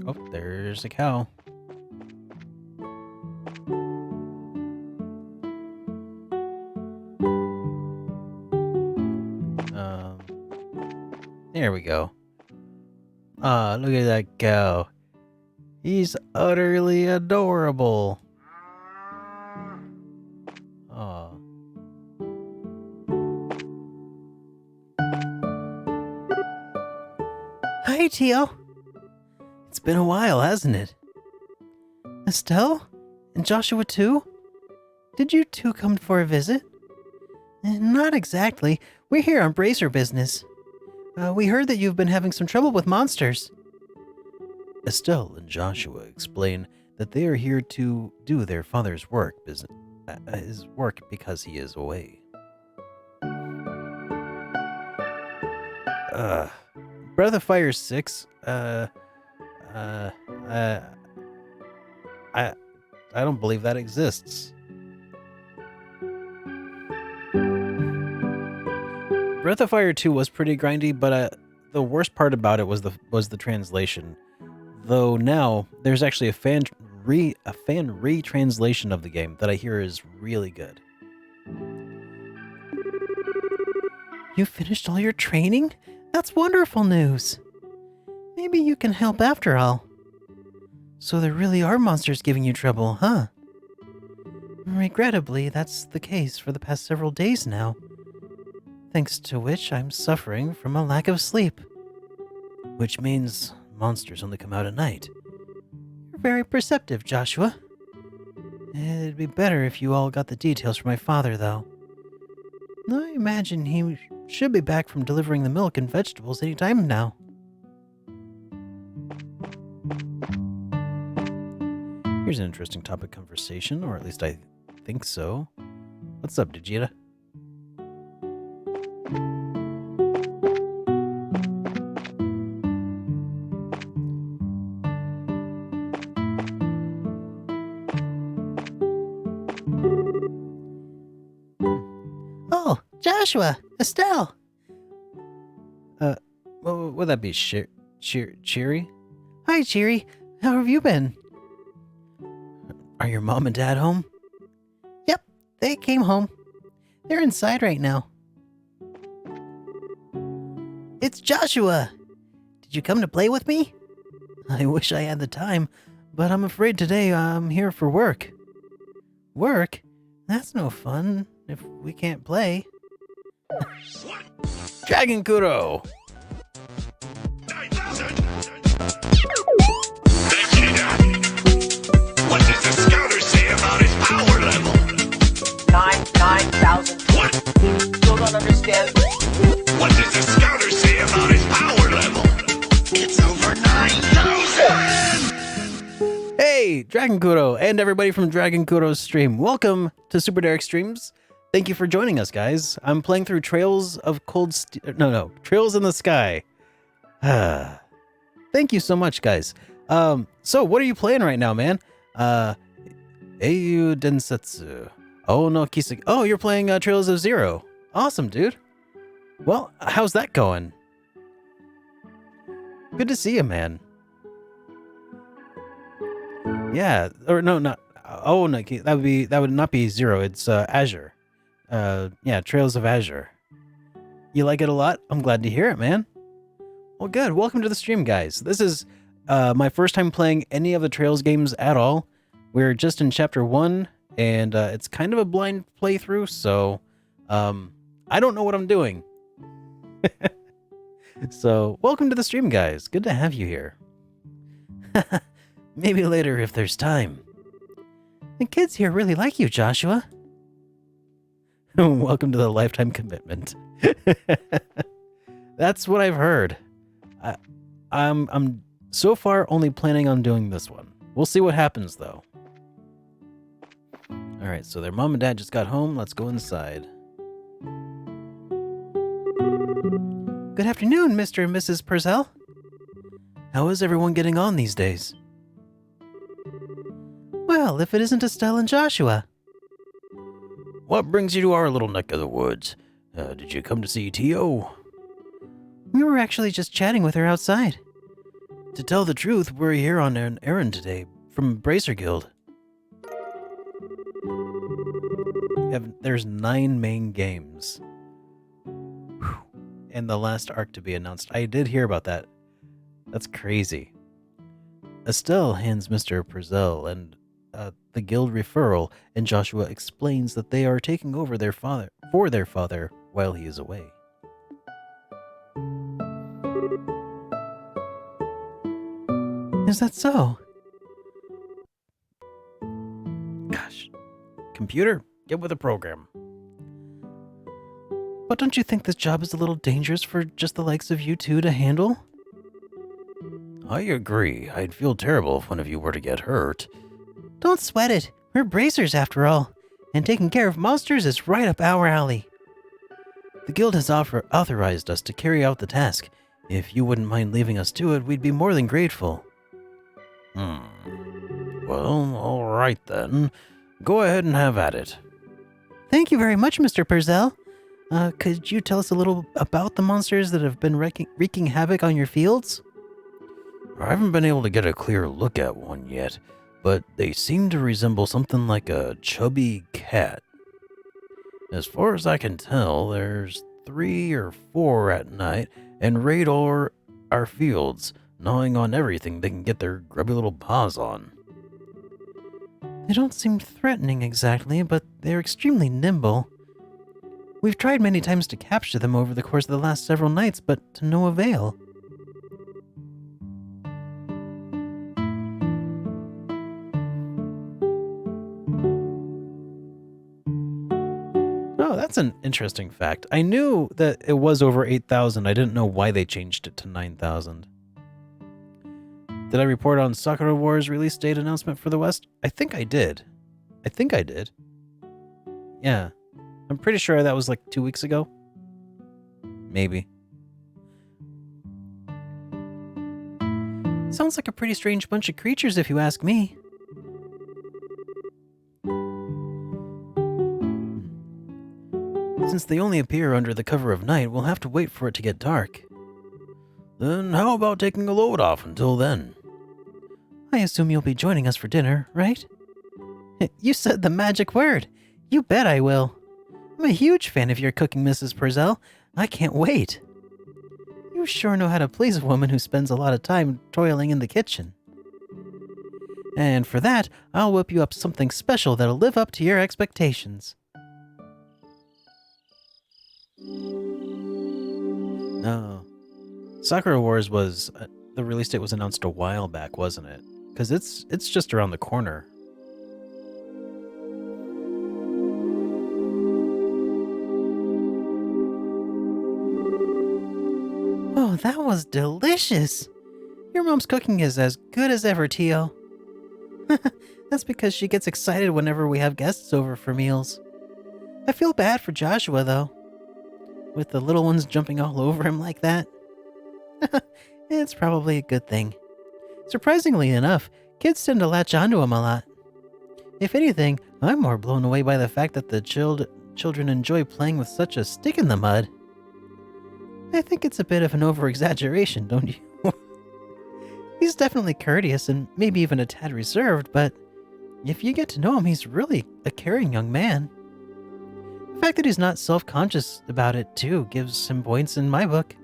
Oh, there's a cow. There we go. Ah, look at that cow. He's utterly adorable. Aw. Hi, Tio. It's been a while, hasn't it? Estelle? And Joshua too? Did you two come for a visit? Not exactly. We're here on bracer business. We heard that you've been having some trouble with monsters. Estelle and Joshua explain that they are here to do their father's work, his work because he is away. Breath of Fire 6. I don't believe that exists. Breath of Fire 2 was pretty grindy, but the worst part about it was the translation. Though now there's actually a fan retranslation of the game that I hear is really good. You finished all your training? That's wonderful news. Maybe you can help after all. So there really are monsters giving you trouble, huh? Regrettably, that's the case for the past several days now. Thanks to which I'm suffering from a lack of sleep. Which means monsters only come out at night. You're very perceptive, Joshua. It'd be better if you all got the details from my father, though. I imagine he should be back from delivering the milk and vegetables any time now. Here's an interesting topic conversation, or at least I think so. What's up, Digita? Oh, Joshua, Estelle. Would that be Cheery? Hi, Cheery. How have you been? Are your mom and dad home? Yep, they came home. They're inside right now. It's Joshua! Did you come to play with me? I wish I had the time, but I'm afraid today I'm here for work. Work? That's no fun if we can't play. Dragon Kuro! What does the scouter say about his power level? 9,000. What? Still don't understand. What does the scouter say about his power level? It's over 9,000! Hey, Dragon Kuro, and everybody from Dragon Kuro's stream. Welcome to SuperDerek Streams. Thank you for joining us, guys. I'm playing through Trails of Trails in the Sky. Thank you so much, guys. So what are you playing right now, man? Eiyu Densetsu. Oh no Kiseki. Oh, you're playing Trails of Zero. Awesome, dude. Well, how's that going? Good to see you, man. Yeah, or no, not. Oh no, that would not be Zero. It's Azure. Yeah, Trails of Azure. You like it a lot? I'm glad to hear it, man. Well, good. Welcome to the stream, guys. This is my first time playing any of the Trails games at all. We're just in chapter 1, and it's kind of a blind playthrough, so I don't know what I'm doing. So, welcome to the stream, guys. Good to have you here. Maybe later if there's time. The kids here really like you, Joshua. Welcome to the lifetime commitment. That's what I've heard. I'm so far only planning on doing this one. We'll see what happens, though. All right, so their mom and dad just got home. Let's go inside. Good afternoon, Mr. and Mrs. Purcell. How is everyone getting on these days? Well, if it isn't Estelle and Joshua. What brings you to our little neck of the woods? Did you come to see Tio? We were actually just chatting with her outside. To tell the truth, we're here on an errand today from Bracer Guild. There's 9 main games. Whew. and the last arc to be announced. I did hear about that. That's crazy. Estelle hands Mr. Purcell and the guild referral, and Joshua explains that they are taking over their father while he is away. Is that so? Gosh. Computer, get with the program. But don't you think this job is a little dangerous for just the likes of you two to handle? I agree. I'd feel terrible if one of you were to get hurt. Don't sweat it. We're bracers after all, and taking care of monsters is right up our alley. The guild has authorized us to carry out the task. If you wouldn't mind leaving us to it, we'd be more than grateful. Well, all right then. Go ahead and have at it. Thank you very much, Mr. Purcell. Could you tell us a little about the monsters that have been wreaking havoc on your fields? I haven't been able to get a clear look at one yet, but they seem to resemble something like a chubby cat. As far as I can tell, there's 3 or 4 at night and raid our fields, gnawing on everything they can get their grubby little paws on. They don't seem threatening exactly, but they're extremely nimble. We've tried many times to capture them over the course of the last several nights, but to no avail. Oh, that's an interesting fact. I knew that it was over 8,000. I didn't know why they changed it to 9,000. Did I report on Sakura Wars release date announcement for the West? I think I did. Yeah. I'm pretty sure that was like 2 weeks ago. Maybe. Sounds like a pretty strange bunch of creatures if you ask me. Since they only appear under the cover of night, we'll have to wait for it to get dark. Then how about taking a load off until then? I assume you'll be joining us for dinner, right? You said the magic word. You bet I will. I'm a huge fan of your cooking, Mrs. Purcell. I can't wait. You sure know how to please a woman who spends a lot of time toiling in the kitchen. And for that, I'll whip you up something special that'll live up to your expectations. No. Sakura Wars was... the release date was announced a while back, wasn't it? Because it's just around the corner. Oh, that was delicious! Your mom's cooking is as good as ever, Tio. That's because she gets excited whenever we have guests over for meals. I feel bad for Joshua, though. With the little ones jumping all over him like that. It's probably a good thing. Surprisingly enough, kids tend to latch onto him a lot. If anything, I'm more blown away by the fact that the children enjoy playing with such a stick in the mud. I think it's a bit of an over-exaggeration, don't you? He's definitely courteous and maybe even a tad reserved, but if you get to know him, he's really a caring young man. The fact that he's not self-conscious about it, too, gives him points in my book.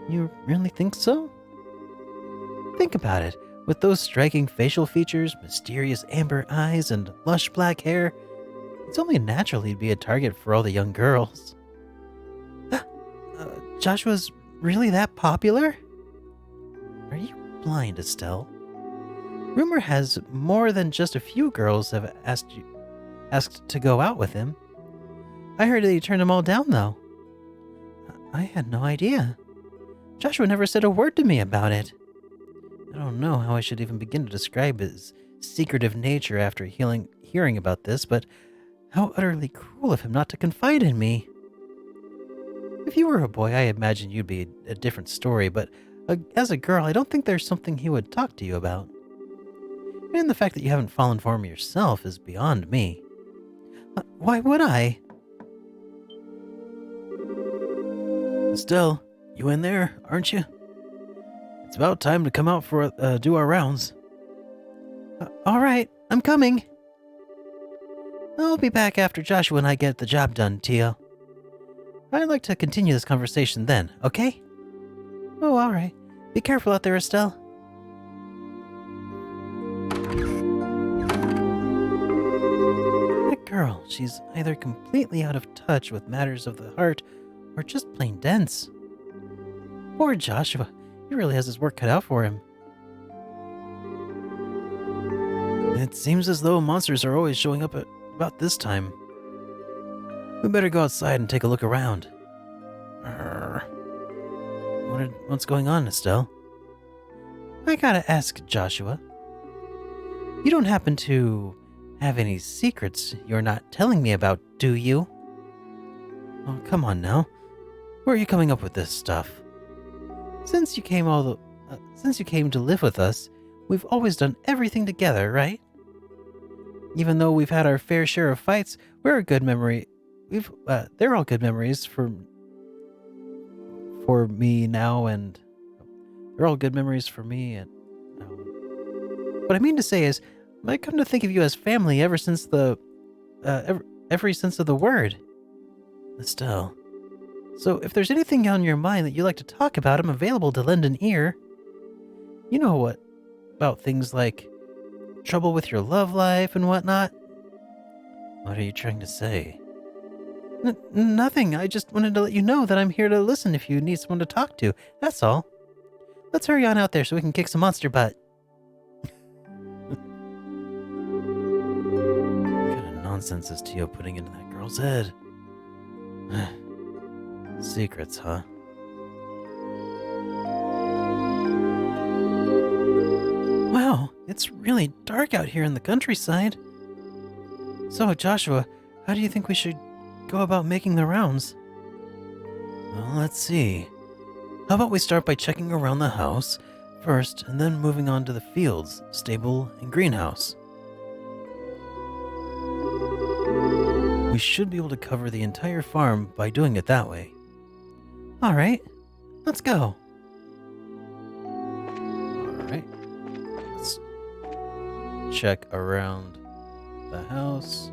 You really think so? Think about it. With those striking facial features, mysterious amber eyes, and lush black hair, it's only natural he'd be a target for all the young girls. Joshua's really that popular? Are you blind, Estelle? Rumor has more than just a few girls have asked to go out with him. I heard that he turned them all down, though. I had no idea. Joshua never said a word to me about it. I don't know how I should even begin to describe his secretive nature after hearing about this, but how utterly cruel of him not to confide in me. If you were a boy, I imagine you'd be a different story, but as a girl, I don't think there's something he would talk to you about. And the fact that you haven't fallen for him yourself is beyond me. Why would I? Estelle, you in there, aren't you? It's about time to come out for do our rounds. All right, I'm coming. I'll be back after Joshua and I get the job done, Tio. I'd like to continue this conversation then, okay? Oh, alright. Be careful out there, Estelle. That girl, she's either completely out of touch with matters of the heart or just plain dense. Poor Joshua. He really has his work cut out for him. It seems as though monsters are always showing up at about this time. We better go outside and take a look around. What's going on, Estelle? I gotta ask, Joshua. You don't happen to have any secrets you're not telling me about, do you? Oh, come on now. Where are you coming up with this stuff? Since you came to live with us, we've always done everything together, right? Even though we've had our fair share of fights, we're a good memory. They're all good memories for me now, and they're all good memories for me. And what I mean to say is, I come to think of you as family ever since every sense of the word, Estelle. So if there's anything on your mind that you like to talk about, I'm available to lend an ear. You know what about things like trouble with your love life and whatnot? What are you trying to say? Nothing. I just wanted to let you know that I'm here to listen if you need someone to talk to. That's all. Let's hurry on out there so we can kick some monster butt. What kind of nonsense is Tio putting into that girl's head? Secrets, huh? Wow, it's really dark out here in the countryside. So, Joshua, how do you think we should go about making the rounds? Well, let's see. How about we start by checking around the house first, and then moving on to the fields, stable, and greenhouse. We should be able to cover the entire farm by doing it that way. All right, let's go. All right, let's check around the house.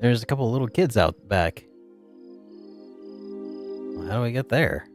There's a couple of little kids out back. Well, how do we get there?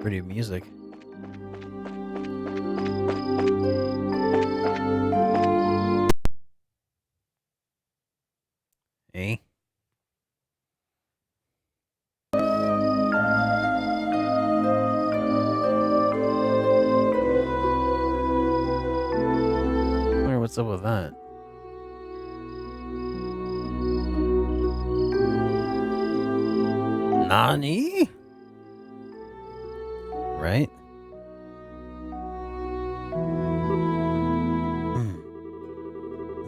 Pretty music. Hey. Wonder what's up with that. Nani? Right?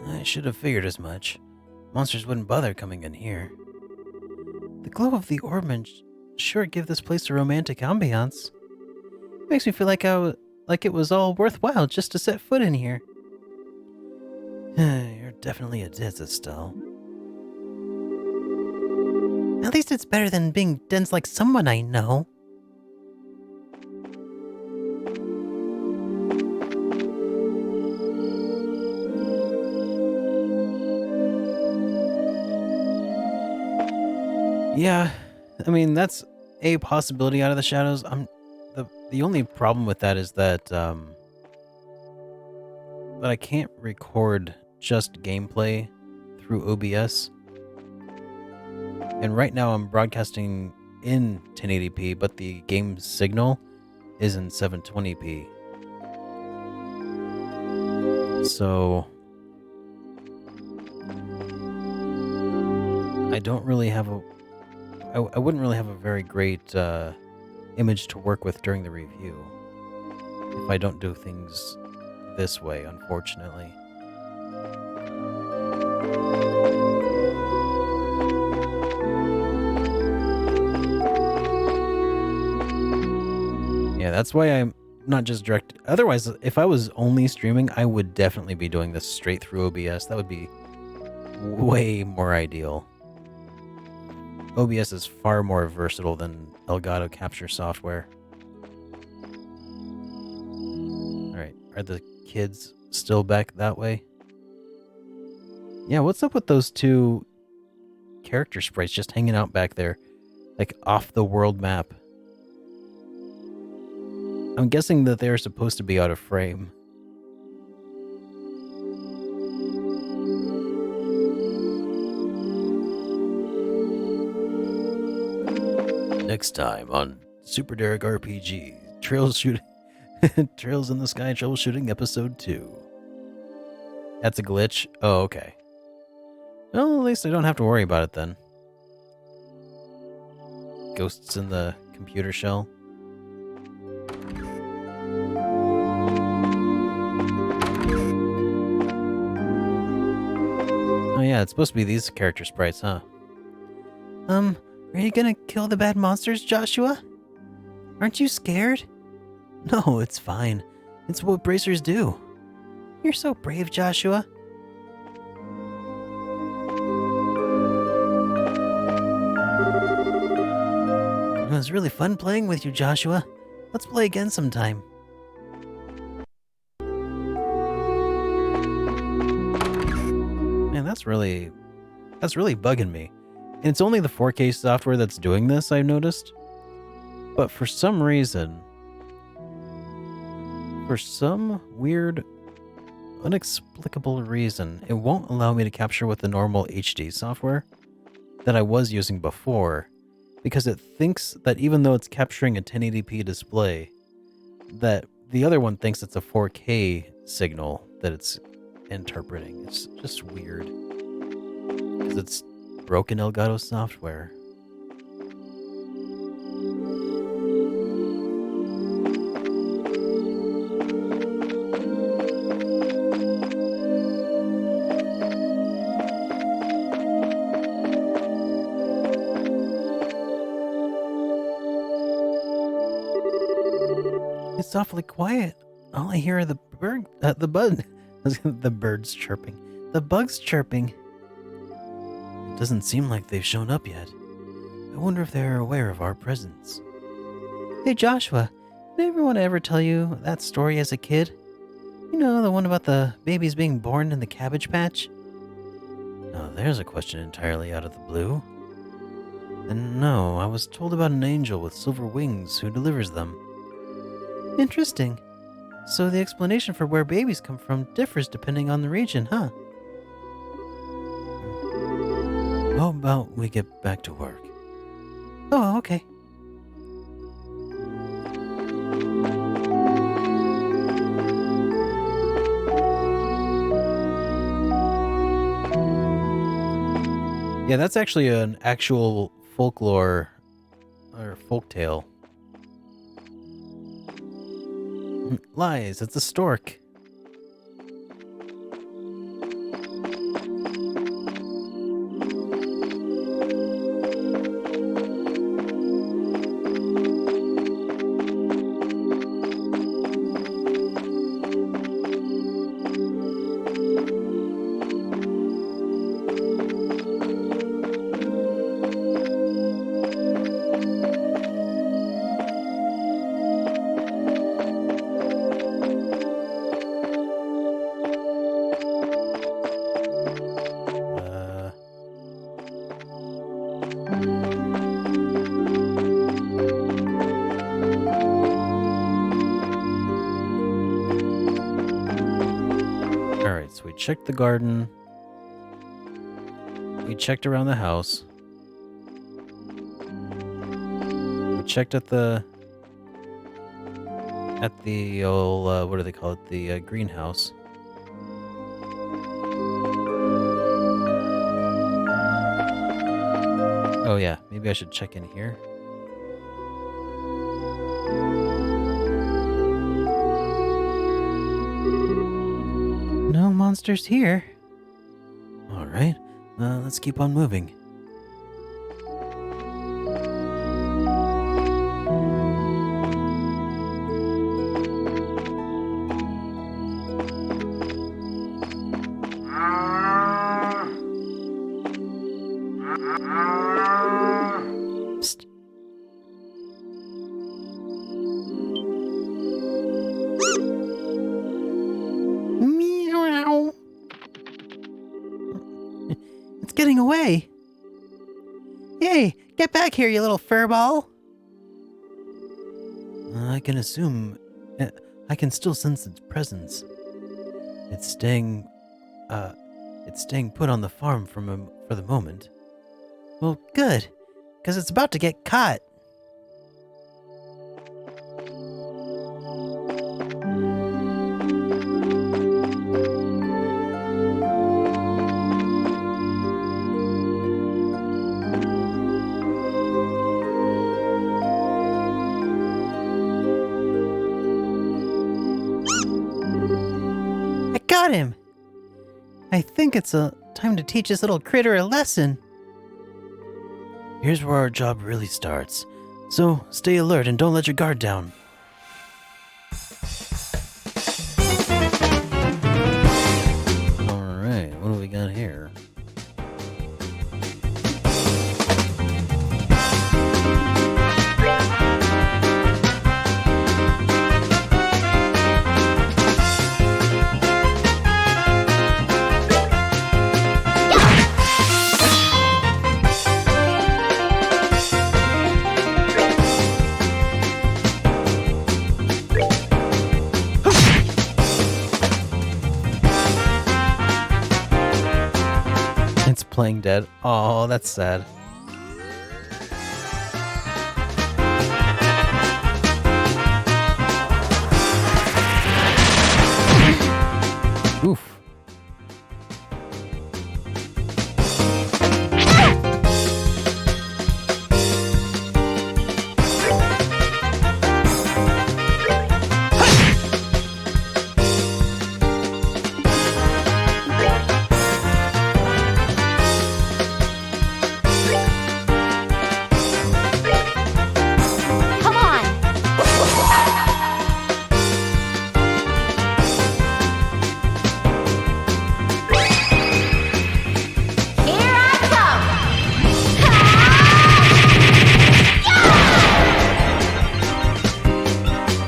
I should have figured as much. Monsters wouldn't bother coming in here. The glow of the orb sure give this place a romantic ambiance. Makes me feel like it was all worthwhile just to set foot in here. You're definitely a ditz, Estelle. At least it's better than being dense like someone I know. Yeah, I mean, that's a possibility out of the shadows. The only problem with that is that that I can't record just gameplay through OBS. And right now I'm broadcasting in 1080p, but the game signal isn't 720p. So I don't really have I wouldn't really have a very great image to work with during the review if I don't do things this way, unfortunately. Yeah, that's why I'm not just direct. Otherwise, if I was only streaming, I would definitely be doing this straight through OBS. That would be way more ideal. OBS is far more versatile than Elgato Capture software. Alright, are the kids still back that way? Yeah, what's up with those two character sprites just hanging out back there? Like off the world map. I'm guessing that they're supposed to be out of frame. Next time on SuperDerek RPG, Trails Shooting Trails in the Sky Troubleshooting Episode 2. That's a glitch? Oh, okay. Well, at least I don't have to worry about it then. Ghosts in the computer shell. Oh yeah, it's supposed to be these character sprites, huh? Are you gonna kill the bad monsters, Joshua? Aren't you scared? No, it's fine. It's what bracers do. You're so brave, Joshua. It was really fun playing with you, Joshua. Let's play again sometime. Man, that's really bugging me. And it's only the 4K software that's doing this, I've noticed. But for some reason, for some weird, inexplicable reason, it won't allow me to capture with the normal HD software that I was using before, because it thinks that even though it's capturing a 1080p display, that the other one thinks it's a 4K signal that it's interpreting. It's just weird. Because it's broken Elgato software. It's awfully quiet. All I hear are the the birds chirping. The bugs chirping. It doesn't seem like they've shown up yet. I wonder if they're aware of our presence. Hey Joshua, did everyone ever tell you that story as a kid? You know, the one about the babies being born in the cabbage patch? Now there's a question entirely out of the blue. And no, I was told about an angel with silver wings who delivers them. Interesting. So the explanation for where babies come from differs depending on the region, huh? How about we get back to work? Oh, okay. Yeah, that's actually an actual folklore or folktale. Lies, it's a stork. Alright, so we checked the garden. We checked around the house. We checked at the at the old, what do they call it? The greenhouse. Oh yeah, maybe I should check in here. No monsters here. All right, let's keep on moving. Psst. Meow. It's getting away. Hey, get back here, you little furball. I can assume... I can still sense its presence. It's staying put on the farm for the moment. Well, good, because it's about to get caught. I got him! I think it's time to teach this little critter a lesson. Here's where our job really starts. So stay alert and don't let your guard down. Alright, what do we got here? It's playing dead. Oh, that's sad. Oof. Come on! Here I come!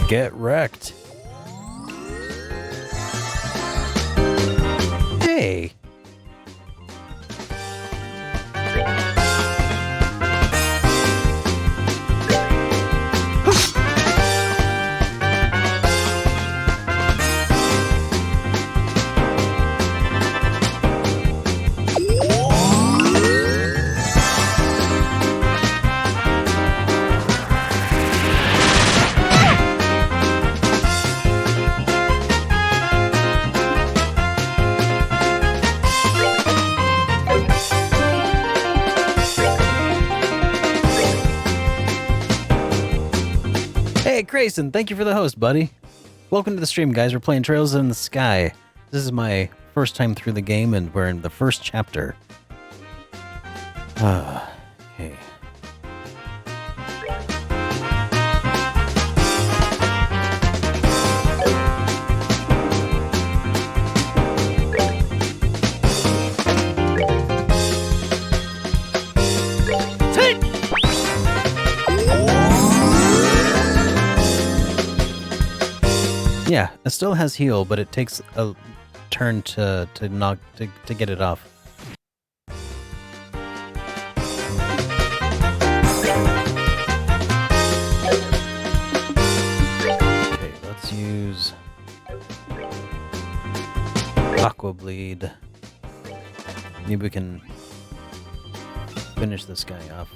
Get wrecked. Hey. Hey, Grayson, thank you for the host, buddy. Welcome to the stream, guys. We're playing Trails in the Sky. This is my first time through the game, and we're in the first chapter. Okay. Yeah, it still has heal, but it takes a turn to get it off. Okay, let's use Aqua Bleed. Maybe we can finish this guy off.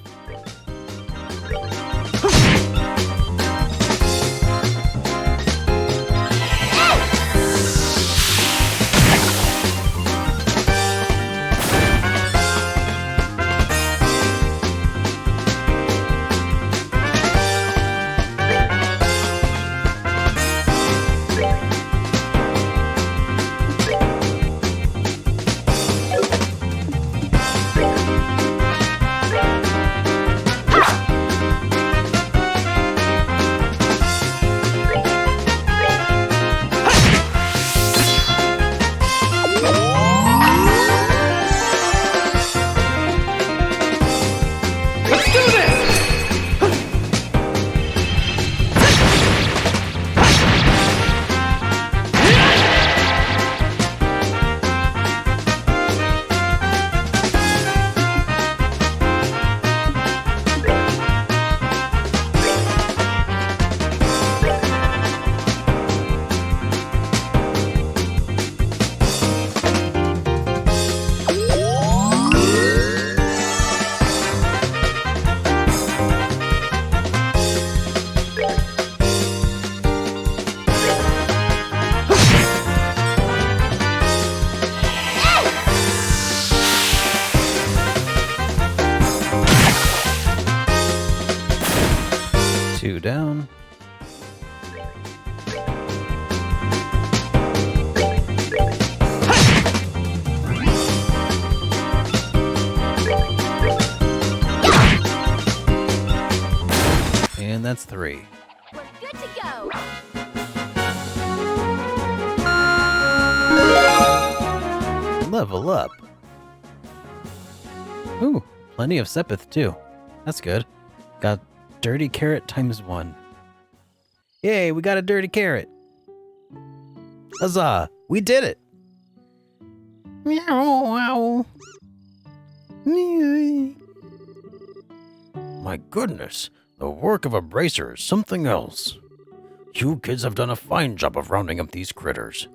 that's 3. We're good to go. Level up. Ooh, plenty of Sepith too. That's good. Got dirty carrot times 1. Yay, we got a dirty carrot. Huzzah, we did it. Meow. My goodness, the work of a bracer is something else. You kids have done a fine job of rounding up these critters.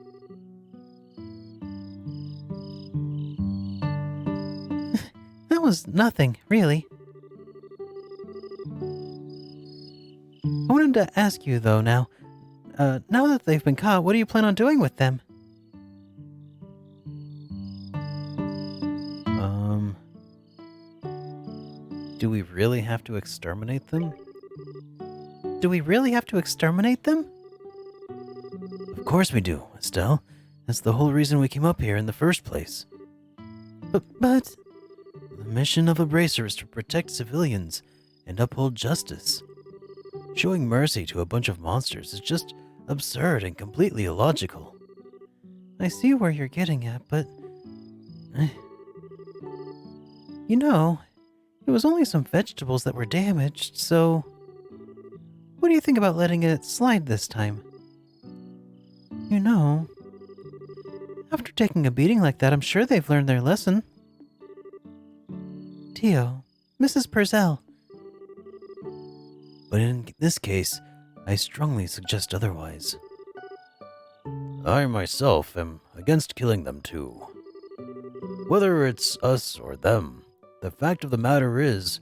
That was nothing, really. I wanted to ask you, though, now that they've been caught, what do you plan on doing with them? Do we really have to exterminate them? Do we really have to exterminate them? Of course we do, Estelle. That's the whole reason we came up here in the first place. But... The mission of a bracer is to protect civilians and uphold justice. Showing mercy to a bunch of monsters is just absurd and completely illogical. I see where you're getting at, but... You know, it was only some vegetables that were damaged, so... What do you think about letting it slide this time? You know, after taking a beating like that, I'm sure they've learned their lesson. Tio, Mrs. Purcell. But in this case, I strongly suggest otherwise. I myself am against killing them too. Whether it's us or them, the fact of the matter is,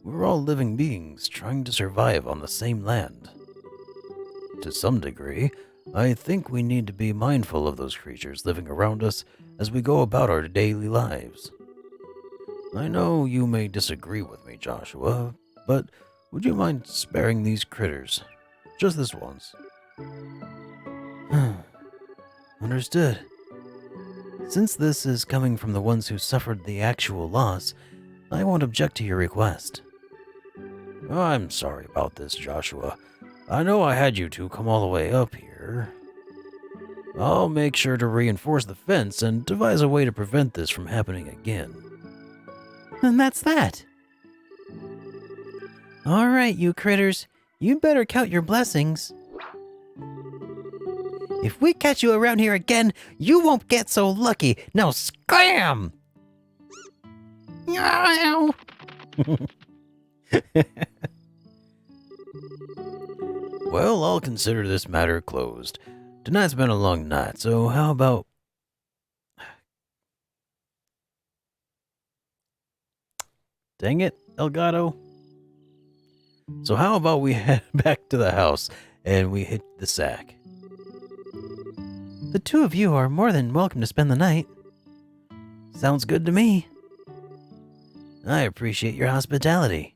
we're all living beings trying to survive on the same land. To some degree, I think we need to be mindful of those creatures living around us as we go about our daily lives. I know you may disagree with me, Joshua, but would you mind sparing these critters? Just this once. Understood. Since this is coming from the ones who suffered the actual loss, I won't object to your request. I'm sorry about this, Joshua. I know I had you two come all the way up here. I'll make sure to reinforce the fence and devise a way to prevent this from happening again. And that's that. All right, you critters. You'd better count your blessings. If we catch you around here again, you won't get so lucky. Now scram! Well, I'll consider this matter closed. Tonight's been a long night, so how about... Dang it, Elgato. So how about we head back to the house and we hit the sack? The two of you are more than welcome to spend the night. Sounds good to me. I appreciate your hospitality.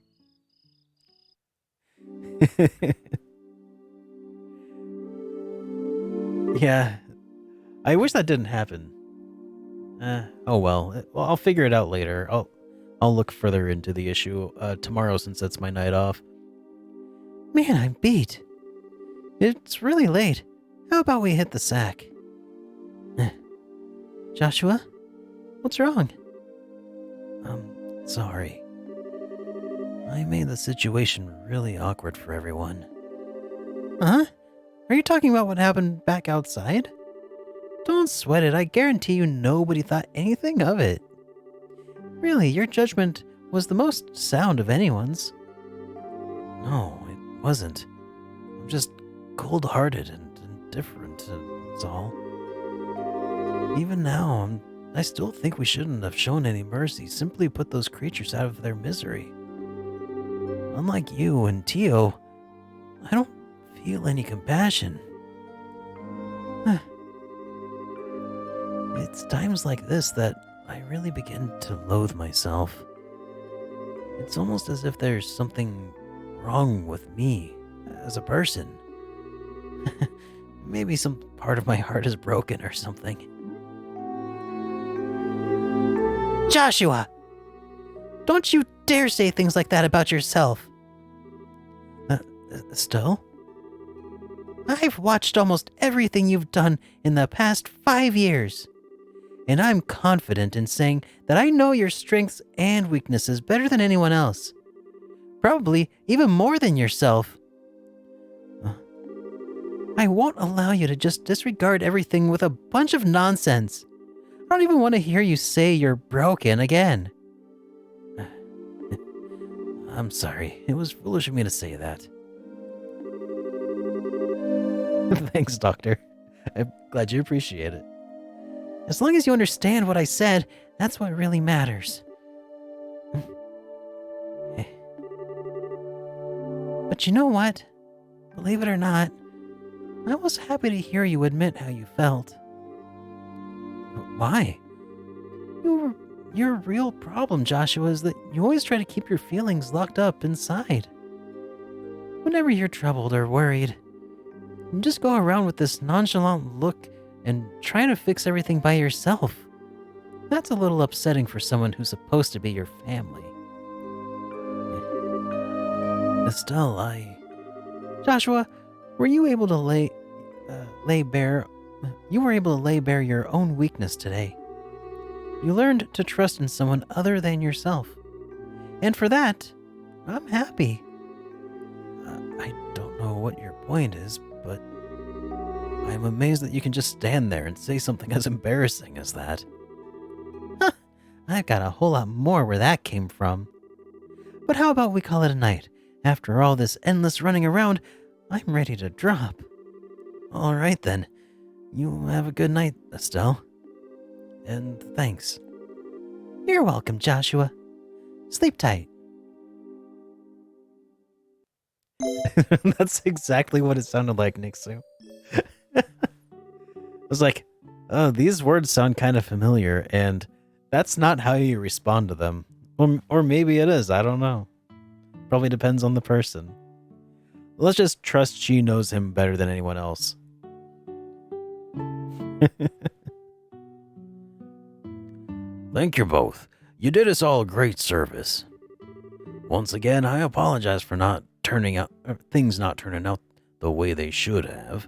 Yeah, I wish that didn't happen. Oh well. I'll figure it out later. I'll look further into the issue tomorrow since it's my night off. Man, I'm beat. It's really late. How about we hit the sack? Joshua? What's wrong? Sorry. I made the situation really awkward for everyone. Huh? Are you talking about what happened back outside? Don't sweat it. I guarantee you nobody thought anything of it. Really, your judgment was the most sound of anyone's. No, it wasn't. I'm just cold-hearted and indifferent, that's all. Even now, I still think we shouldn't have shown any mercy, simply put those creatures out of their misery. Unlike you and Tio, I don't feel any compassion. It's times like this that I really begin to loathe myself. It's almost as if there's something wrong with me as a person. Maybe some part of my heart is broken or something. Joshua! Don't you dare say things like that about yourself. Estelle? I've watched almost everything you've done in the past 5 years. And I'm confident in saying that I know your strengths and weaknesses better than anyone else. Probably even more than yourself. I won't allow you to just disregard everything with a bunch of nonsense. I don't even want to hear you say you're broken again. I'm sorry. It was foolish of me to say that. Thanks, Doctor. I'm glad you appreciate it. As long as you understand what I said, that's what really matters. But you know what? Believe it or not, I was happy to hear you admit how you felt. Why? Your real problem, Joshua, is that you always try to keep your feelings locked up inside. Whenever you're troubled or worried, you just go around with this nonchalant look and trying to fix everything by yourself. That's a little upsetting for someone who's supposed to be your family. Estelle, Joshua, were you able to lay bare your own weakness today? You learned to trust in someone other than yourself. And for that, I'm happy. I don't know what your point is, but I'm amazed that you can just stand there and say something as embarrassing as that. Huh, I've got a whole lot more where that came from. But how about we call it a night? After all this endless running around, I'm ready to drop. All right then. You have a good night, Estelle. And thanks. You're welcome, Joshua. Sleep tight. That's exactly what it sounded like, Nixu. I was like, oh, these words sound kind of familiar, and that's not how you respond to them. Or maybe it is, I don't know. Probably depends on the person. Let's just trust she knows him better than anyone else. Thank you both. You did us all a great service. Once again, I apologize for things not turning out the way they should have.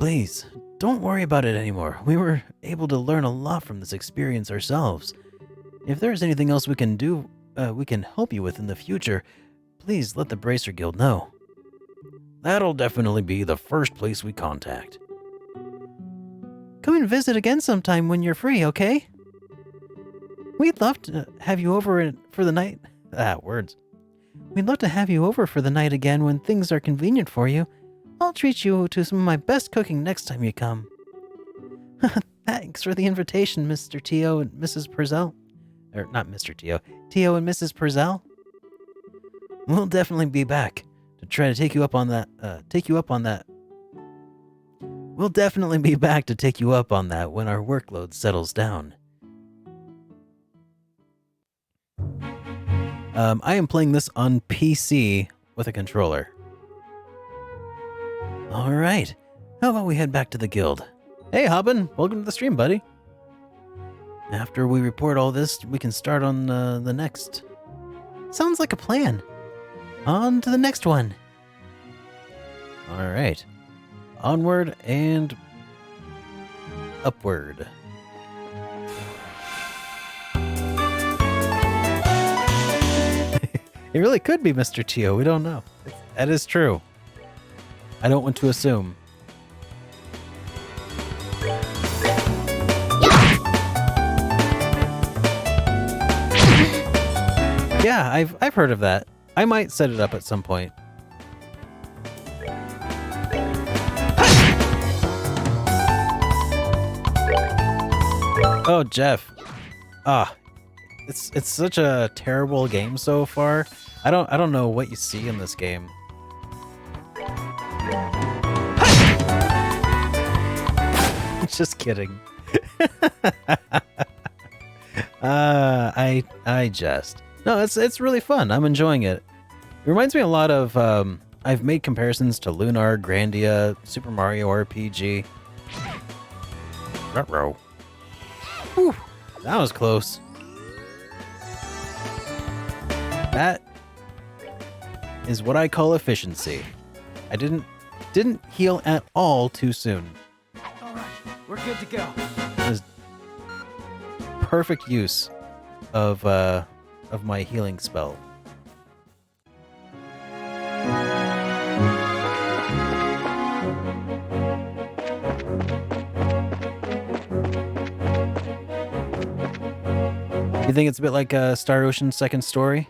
Please, don't worry about it anymore. We were able to learn a lot from this experience ourselves. If there's anything else we can do, we can help you with in the future, please let the Bracer Guild know. That'll definitely be the first place we contact. Come and visit again sometime when you're free, okay? We'd love to have you over for the night. Words. We'd love to have you over for the night again when things are convenient for you. I'll treat you to some of my best cooking next time you come. Thanks for the invitation, Mr. Tio and Mrs. Purcell. Or not Mr. Tio. Tio and Mrs. Purcell. We'll definitely be back to try to take you up on that. We'll definitely be back to take you up on that when our workload settles down. I am playing this on PC with a controller. All right. How about we head back to the guild? Hey, Hobbin. Welcome to the stream, buddy. After we report all this, we can start on the next. Sounds like a plan. On to the next one. All right. Onward and upward. It really could be Mr. Tio. We don't know. That is true. I don't want to assume. Yeah, I've heard of that. I might set it up at some point. Oh, Jeff. It's such a terrible game so far. I don't know what you see in this game. Just kidding. I jest. No, it's really fun. I'm enjoying it. It reminds me a lot of I've made comparisons to Lunar, Grandia, Super Mario RPG. Ruh-roh. Whew, that was close. is what I call efficiency. I didn't heal at all too soon. All right, we're good to go. It was perfect use of my healing spell. You think it's a bit like Star Ocean's second story?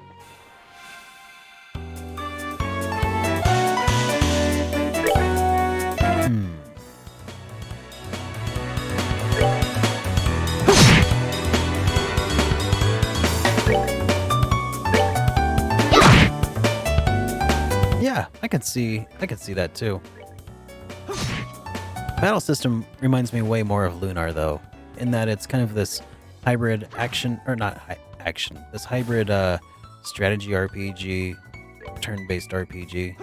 Yeah, I could see that too. Battle system reminds me way more of Lunar though, in that it's kind of this hybrid action, or not action, this hybrid strategy RPG, turn-based RPG.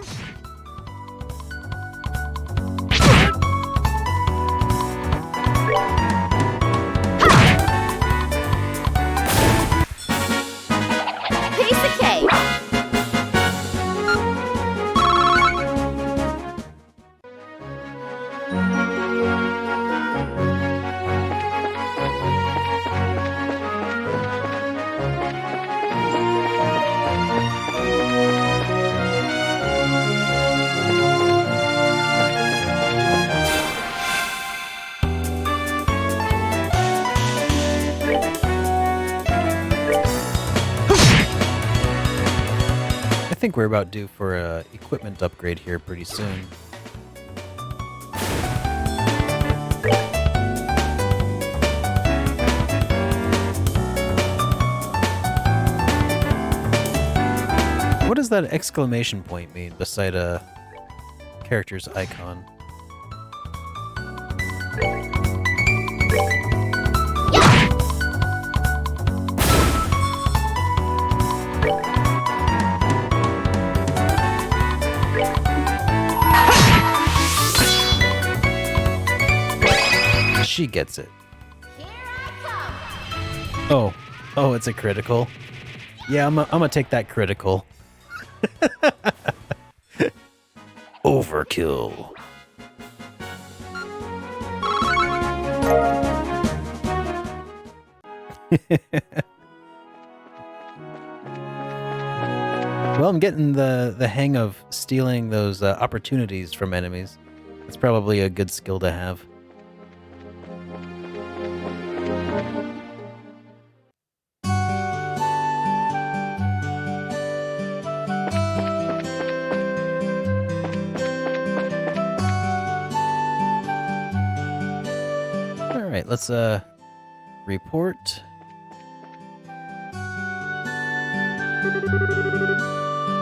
Piece of cake! I think we're about due for a equipment upgrade here pretty soon. What does that exclamation point mean beside a character's icon? She gets it. Oh, it's a critical. Yeah, I'm gonna take that critical. Overkill. Well, I'm getting the hang of stealing those opportunities from enemies. It's probably a good skill to have. All right, let's report.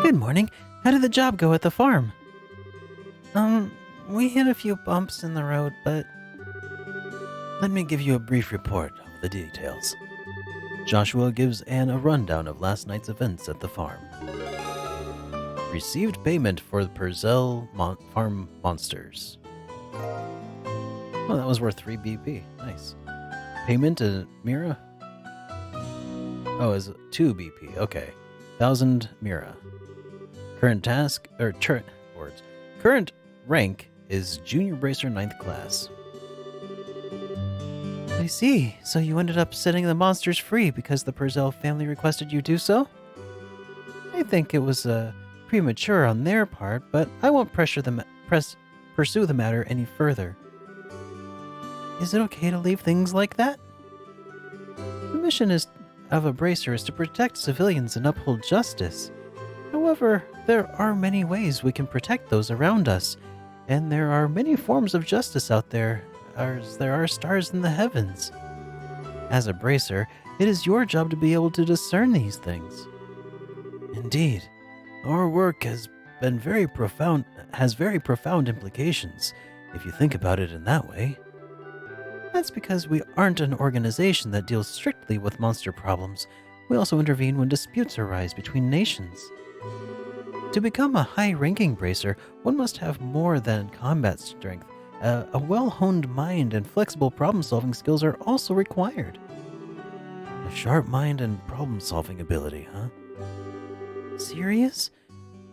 Good morning. How did the job go at the farm? We hit a few bumps in the road, but let me give you a brief report of the details. Joshua gives Anne a rundown of last night's events at the farm. Received payment for the Purcell farm monsters. Oh, that was worth 3 BP. Nice. Payment to Mira? Oh, is 2 BP. Okay. 1,000 Mira. Current task, or current rank is Junior Bracer 9th class. I see. So you ended up setting the monsters free because the Purcell family requested you do so? I think it was premature on their part, but I won't pursue the matter any further. Is it okay to leave things like that? The mission of a bracer is to protect civilians and uphold justice. However, there are many ways we can protect those around us, and there are many forms of justice out there, as there are stars in the heavens. As a bracer, it is your job to be able to discern these things. Indeed, our work has very profound implications, if you think about it in that way. That's because we aren't an organization that deals strictly with monster problems. We also intervene when disputes arise between nations. To become a high-ranking bracer, one must have more than combat strength. A well-honed mind and flexible problem-solving skills are also required. A sharp mind and problem-solving ability, huh? Serious?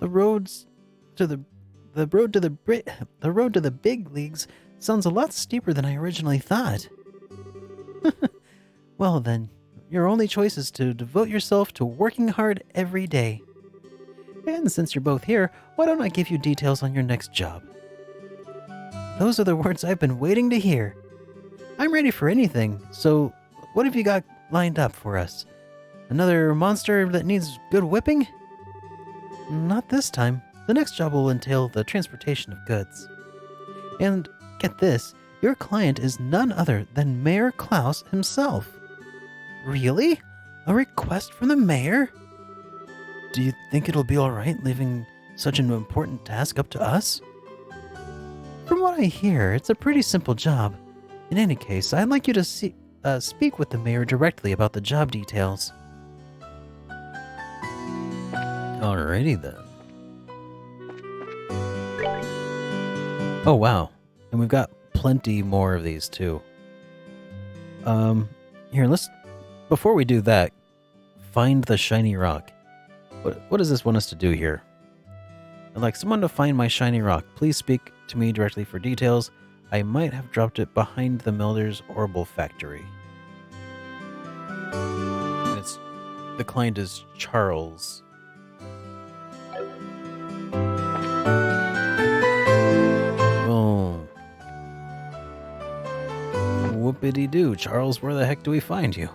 The roads to the road to the big leagues sounds a lot steeper than I originally thought. Well then, your only choice is to devote yourself to working hard every day. And since you're both here, why don't I give you details on your next job? Those are the words I've been waiting to hear. I'm ready for anything, so what have you got lined up for us? Another monster that needs good whipping? Not this time. The next job will entail the transportation of goods. And get this, your client is none other than Mayor Klaus himself. Really? A request from the mayor? Do you think it'll be alright leaving such an important task up to us? From what I hear, it's a pretty simple job. In any case, I'd like you to speak with the mayor directly about the job details. Alrighty then. Oh wow, and we've got plenty more of these too. Here, before we do that, find the shiny rock. What does this want us to do here? I'd like someone to find my shiny rock. Please speak to me directly for details. I might have dropped it behind the Milder's Orbital Factory. And the client is Charles. Oh. Whoopity-doo. Charles, where the heck do we find you?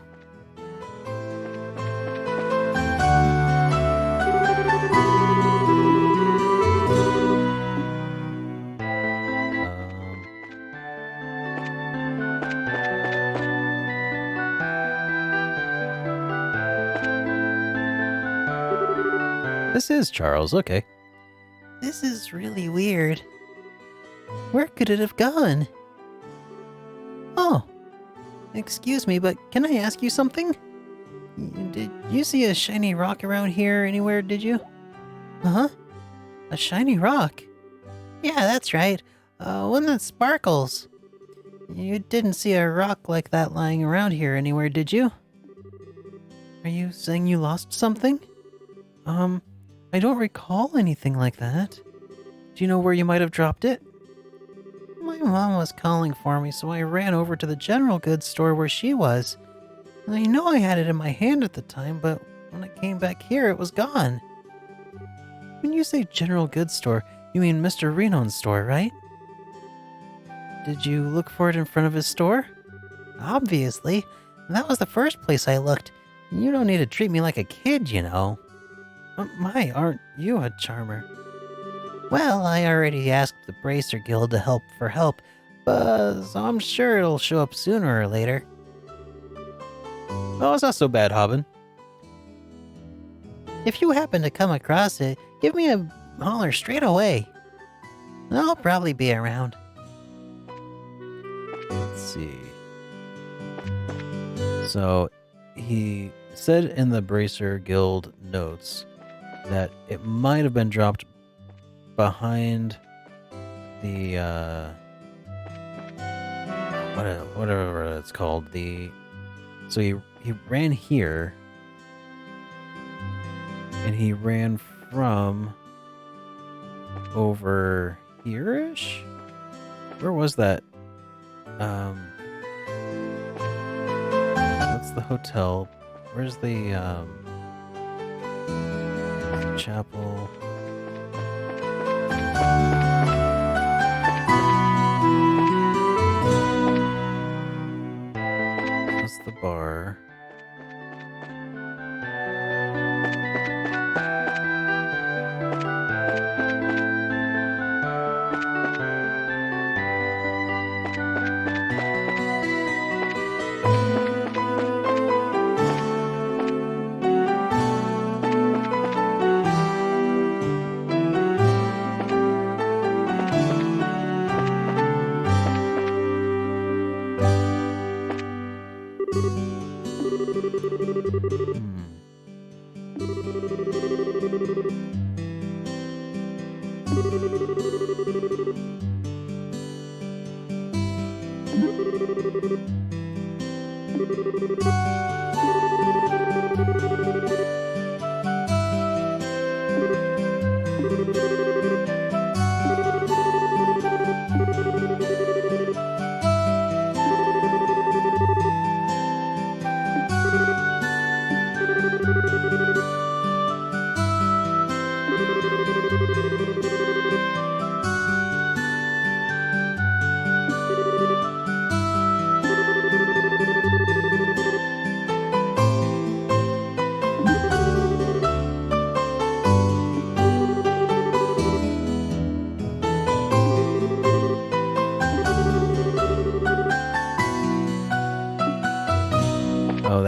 This is Charles, okay. This is really weird. Where could it have gone? Oh, excuse me, but can I ask you something? Did you see a shiny rock around here anywhere, did you? Uh-huh. A shiny rock? Yeah, that's right. One that sparkles. You didn't see a rock like that lying around here anywhere, did you? Are you saying you lost something? I don't recall anything like that. Do you know where you might have dropped it? My mom was calling for me, so I ran over to the general goods store where she was. I know I had it in my hand at the time, but when I came back here, it was gone. When you say general goods store, you mean Mr. Reno's store, right? Did you look for it in front of his store? Obviously. That was the first place I looked. You don't need to treat me like a kid, you know. My, aren't you a charmer? Well, I already asked the Bracer Guild to help, so I'm sure it'll show up sooner or later. Oh, it's not so bad, Hobbin. If you happen to come across it, give me a holler straight away. I'll probably be around. Let's see. So, he said in the Bracer Guild notes that it might have been dropped behind the, whatever it's called. So he ran here, and he ran from over here-ish? Where was that? That's the hotel. Where's the chapel? That's the bar.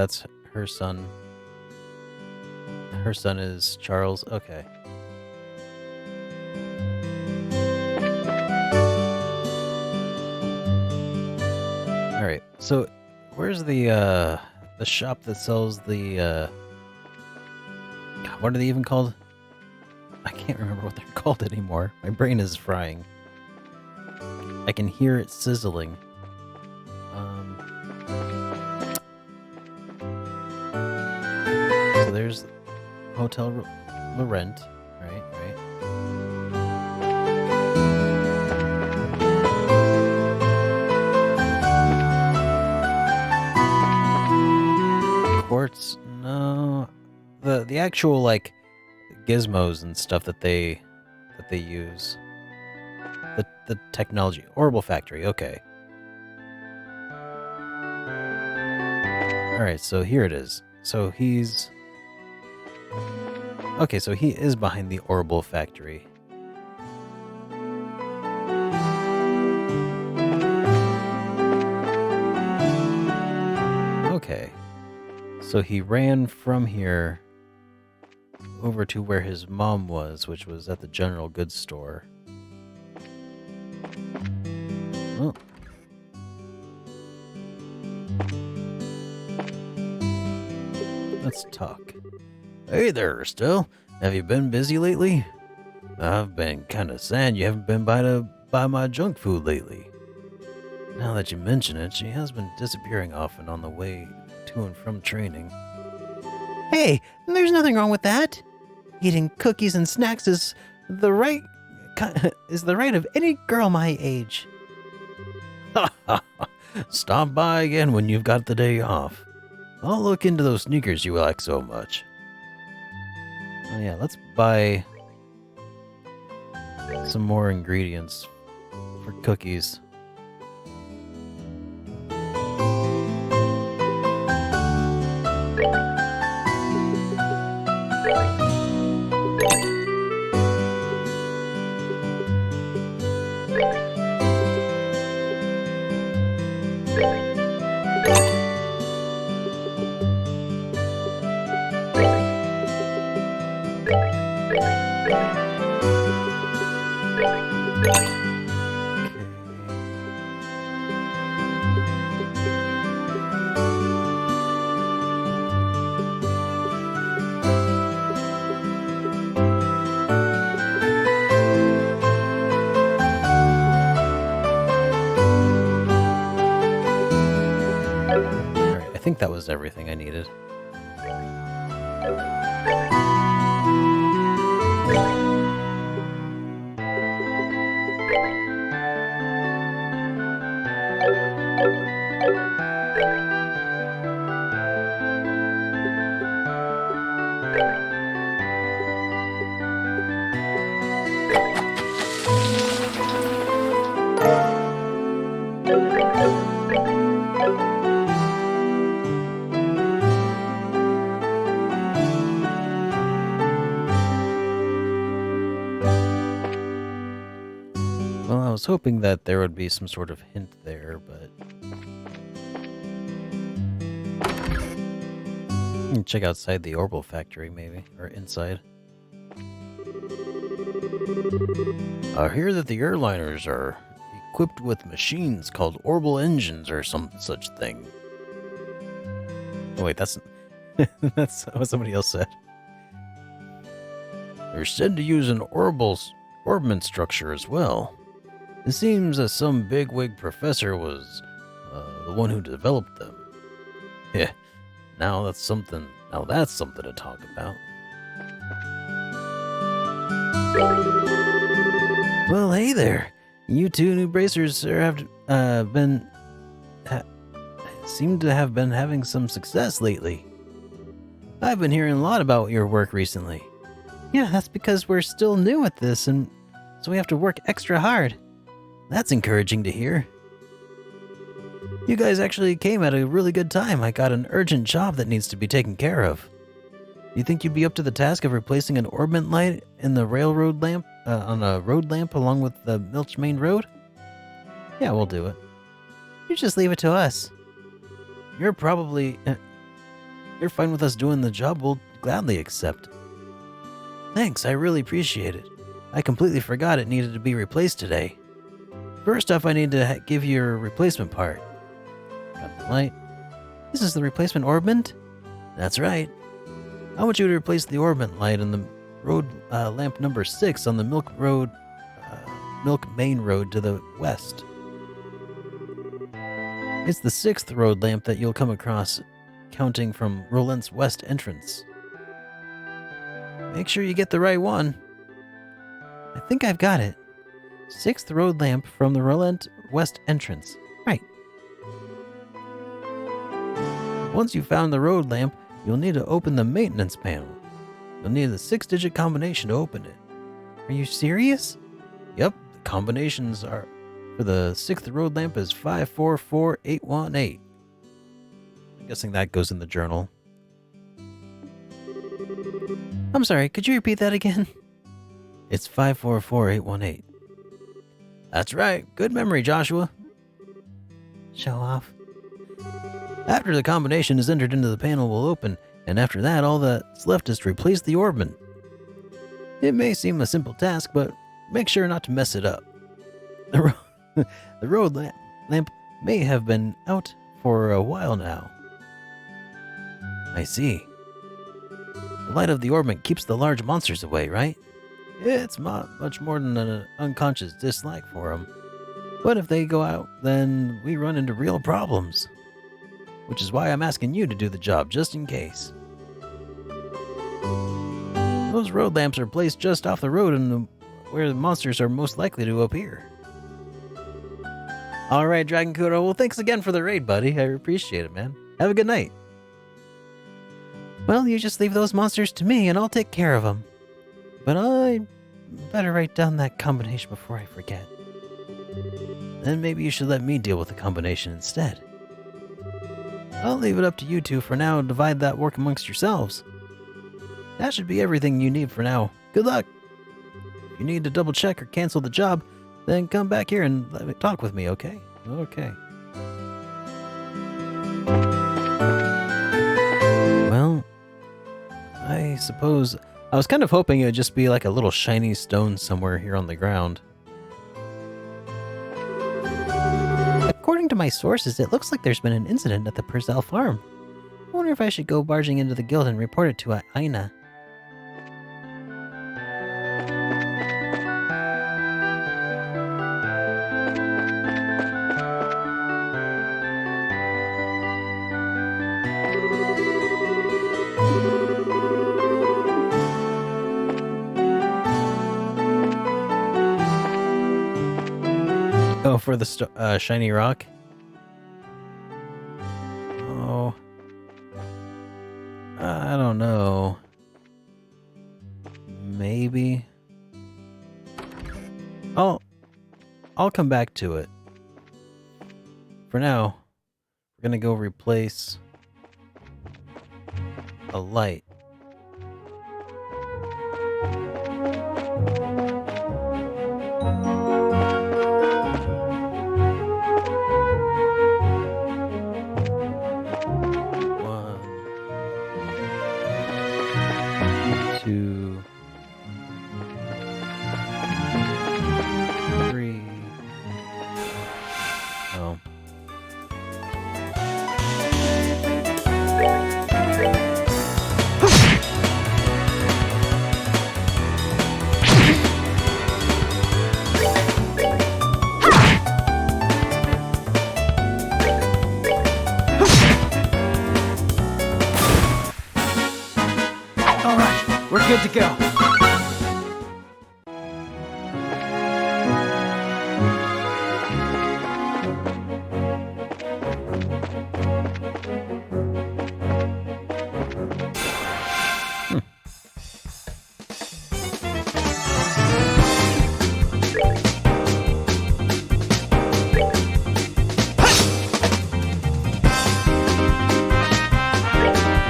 that's her son. Her son is Charles. Okay. All right. So, where's the shop that sells the God, what are they even called? I can't remember what they're called anymore. My brain is frying. I can hear it sizzling. So there's Hotel Laurent, right? Quartz? No. The actual like gizmos and stuff that they use. The technology. Orbital Factory, okay. Alright, so here it is. So he's... Okay, so he is behind the Orbital Factory. Okay. So he ran from here over to where his mom was, which was at the general goods store. Oh. Let's talk. Hey there, Estelle. Have you been busy lately? I've been kind of sad you haven't been by to buy my junk food lately. Now that you mention it, she has been disappearing often on the way to and from training. Hey, there's nothing wrong with that. Eating cookies and snacks is the right of any girl my age. Stop by again when you've got the day off. I'll look into those sneakers you like so much. Oh yeah, let's buy some more ingredients for cookies. I think that was everything I needed. Well, I was hoping that there would be some sort of hint there, but... Check outside the Orbital Factory, maybe. Or inside. I hear that the airliners are equipped with machines called orbital engines or some such thing. Oh, wait, that's... that's what somebody else said. They're said to use an orbment structure as well. It seems that some bigwig professor was the one who developed them. Yeah, now that's something to talk about. Well, hey there. You two new bracers seem to have been having some success lately. I've been hearing a lot about your work recently. Yeah, that's because we're still new at this, and so we have to work extra hard. That's encouraging to hear. You guys actually came at a really good time. I got an urgent job that needs to be taken care of. You think you'd be up to the task of replacing an orbment light in the railroad lamp, on a road lamp along with the Milch Main Road? Yeah, we'll do it. You just leave it to us. You're probably you're fine with us doing the job, we'll gladly accept. Thanks, I really appreciate it. I completely forgot it needed to be replaced today. First off, I need to give you your replacement part. Got the light. This is the replacement orbment? That's right. I want you to replace the orbment light on the road lamp number 6 on the Milk Main Road to the west. It's the 6th road lamp that you'll come across, counting from Rolent's west entrance. Make sure you get the right one. I think I've got it. 6th road lamp from the Rolent west entrance. Right. Once you've found the road lamp, you'll need to open the maintenance panel. You'll need the 6-digit combination to open it. Are you serious? Yep, the combinations are for the 6th road lamp is 544818. I'm guessing that goes in the journal. I'm sorry, could you repeat that again? It's 544818. That's right. Good memory, Joshua. Show off. After the combination is entered into the panel will open, and after that all that's left is to replace the orbment. It may seem a simple task, but make sure not to mess it up. The road lamp may have been out for a while now. I see. The light of the orbment keeps the large monsters away, right? It's not much more than an unconscious dislike for them. But if they go out, then we run into real problems. Which is why I'm asking you to do the job, just in case. Those road lamps are placed just off the road and where the monsters are most likely to appear. All right, Dragon Kudo. Well, thanks again for the raid, buddy. I appreciate it, man. Have a good night. Well, you just leave those monsters to me, and I'll take care of them. But I better write down that combination before I forget. Then maybe you should let me deal with the combination instead. I'll leave it up to you two for now and divide that work amongst yourselves. That should be everything you need for now. Good luck! If you need to double check or cancel the job, then come back here and let me talk with me, okay? Okay. Well, I suppose I was kind of hoping it would just be like a little shiny stone somewhere here on the ground. According to my sources, it looks like there's been an incident at the Purcell farm. I wonder if I should go barging into the guild and report it to Aina. Oh, for the shiny rock? Oh. I don't know. Maybe. I'll come back to it. For now, we're gonna go replace a light. Good to go.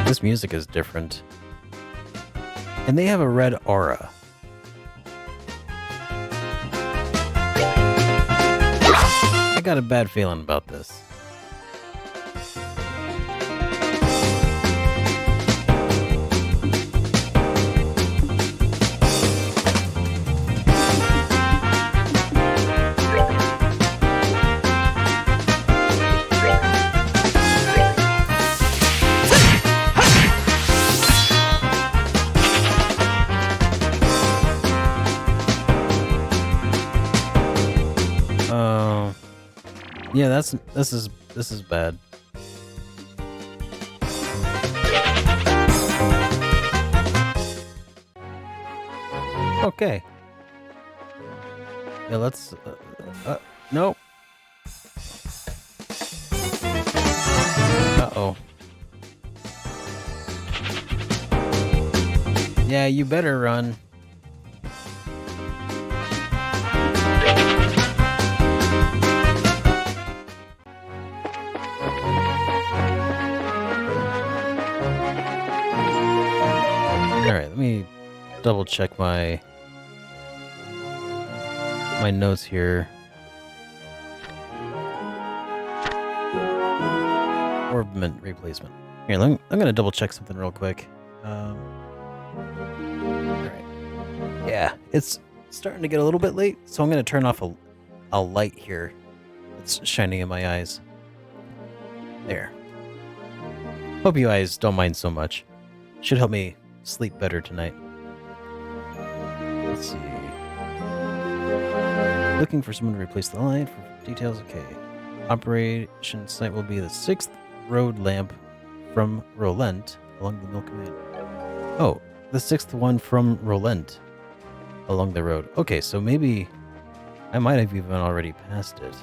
This music is different. And they have a red aura. I got a bad feeling about this. Oh. Yeah, this is bad. Okay. Yeah, let's nope. Uh-oh. Yeah, you better run. Alright, let me double check my notes here. Orbment replacement. Here, I'm gonna double check something real quick. Alright. Yeah, it's starting to get a little bit late, so I'm gonna turn off a light here. It's shining in my eyes. There. Hope you guys don't mind so much. Should help me sleep better tonight. Let's see. Looking for someone to replace the light for details. Okay. Operation site will be the 6th road lamp from Rolent along the Milky Way. Oh, the 6th one from Rolent along the road. Okay, so maybe I might have even already passed it.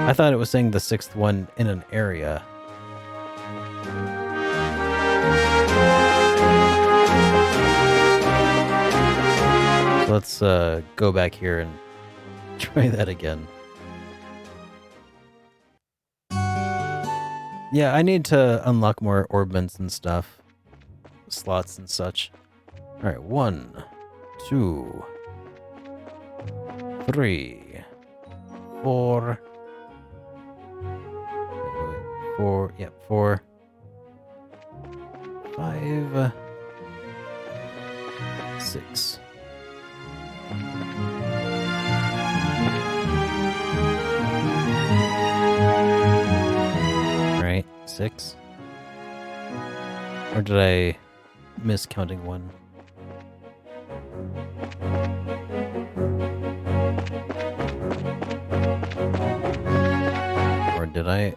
I thought it was saying the 6th one in an area. Let's go back here and try that again. Yeah, I need to unlock more orbments and stuff. Slots and such. Alright, 1, 2, 3, 4. 4, yeah, 4, 5, 6. Right, 6. Or did I miss counting one? Or did I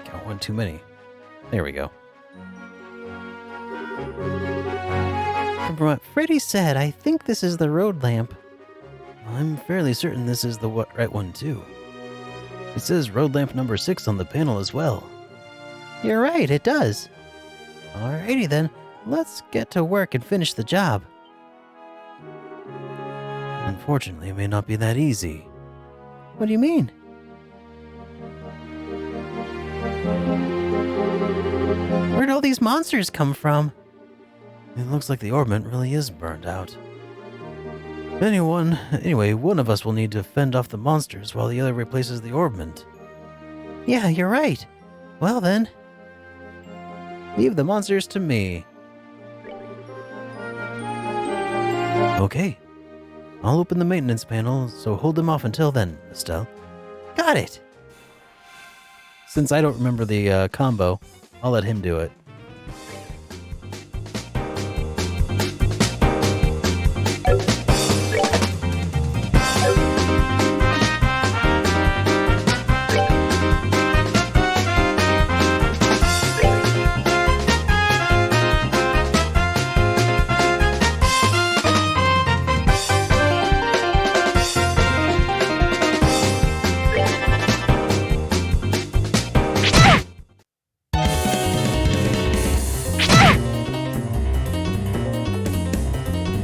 count one too many? There we go. From what Freddy said, I think this is the road lamp. I'm fairly certain this is the right one too. It says road lamp number 6 on the panel as well. You're right, it does. Alrighty then, let's get to work and finish the job. Unfortunately, it may not be that easy. What do you mean? Where'd all these monsters come from? It looks like the orbment really is burned out. Anyway, one of us will need to fend off the monsters while the other replaces the orbment. Yeah, you're right. Well then, leave the monsters to me. Okay. I'll open the maintenance panel, so hold them off until then, Estelle. Got it! Since I don't remember the combo, I'll let him do it.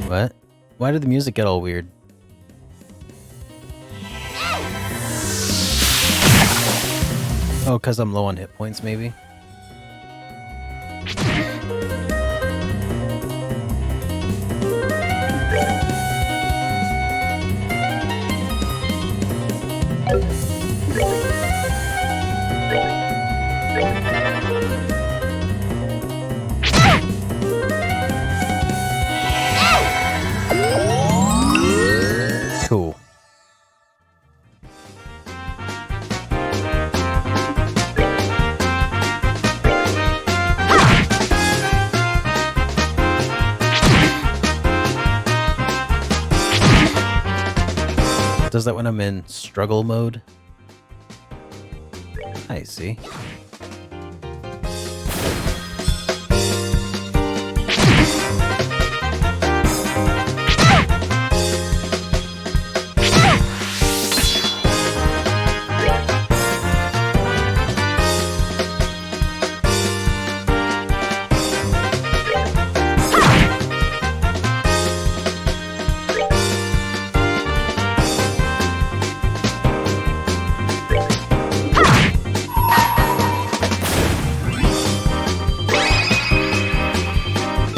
What? Why did the music get all weird? Oh, because I'm low on hit points, maybe? Cool. does that when I'm in struggle mode. I see.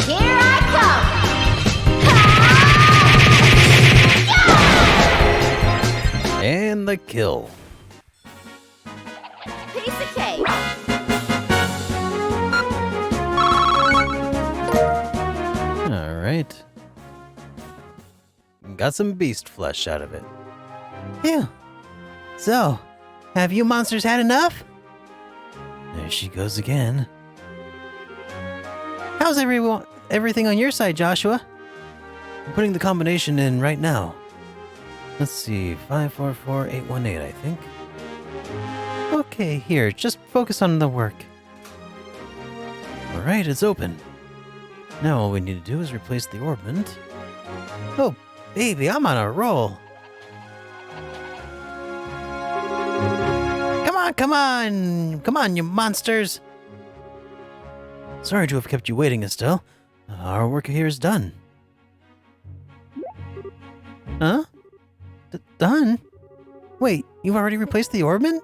Here I come! And the kill. Piece of cake! Alright. Got some beast flesh out of it. Phew. So, have you monsters had enough? There she goes again. How's everything on your side, Joshua? I'm putting the combination in right now. Let's see, 544818, I think. Okay, here, just focus on the work. Alright, it's open. Now all we need to do is replace the orbment. Oh, baby, I'm on a roll. Come on, you monsters. Sorry to have kept you waiting, Estelle. Our work here is done. Huh? Done? Wait, you've already replaced the orbment?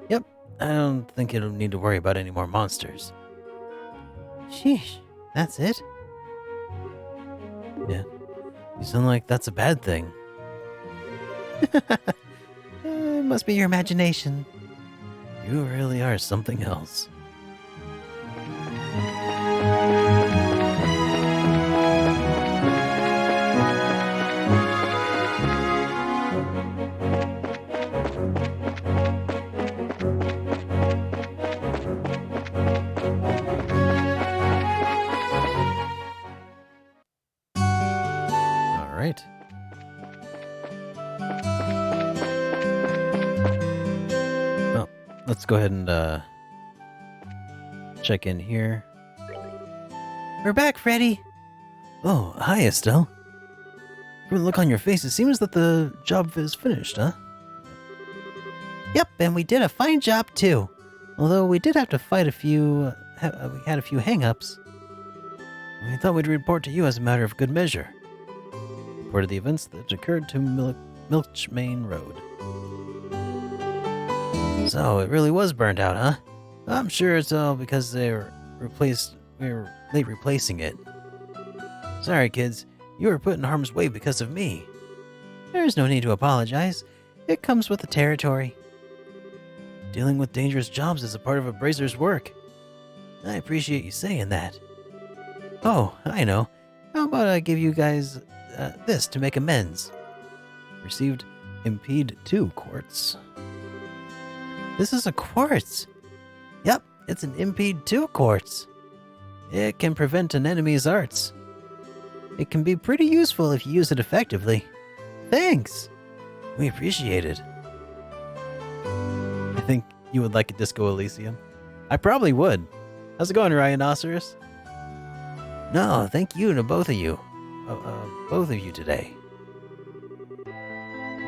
Yep, I don't think it'll need to worry about any more monsters. Sheesh, that's it? Yeah, you sound like that's a bad thing. It must be your imagination. You really are something else. Alright. Well, let's go ahead and check in here. We're back, Freddy. Oh, hi, Estelle. From the look on your face, it seems that the job is finished, huh? Yep, and we did a fine job too. Although we did have to fight a few. We had a few hang-ups. We thought we'd report to you as a matter of good measure. Reported the events that occurred to Milch Main Road. So, it really was burned out, huh? I'm sure it's all because we were late replacing it. Sorry, kids. You were put in harm's way because of me. There's no need to apologize. It comes with the territory. Dealing with dangerous jobs is a part of a brazer's work. I appreciate you saying that. Oh, I know. How about I give you guys this to make amends? Received Impede 2 quartz. This is a quartz. Yep, it's an Impede 2 quartz. It can prevent an enemy's arts. It can be pretty useful if you use it effectively. Thanks. We appreciate it. I think you would like a Disco Elysium. I probably would. How's it going, Rhinoceros? No, thank you to both of you. Both of you today.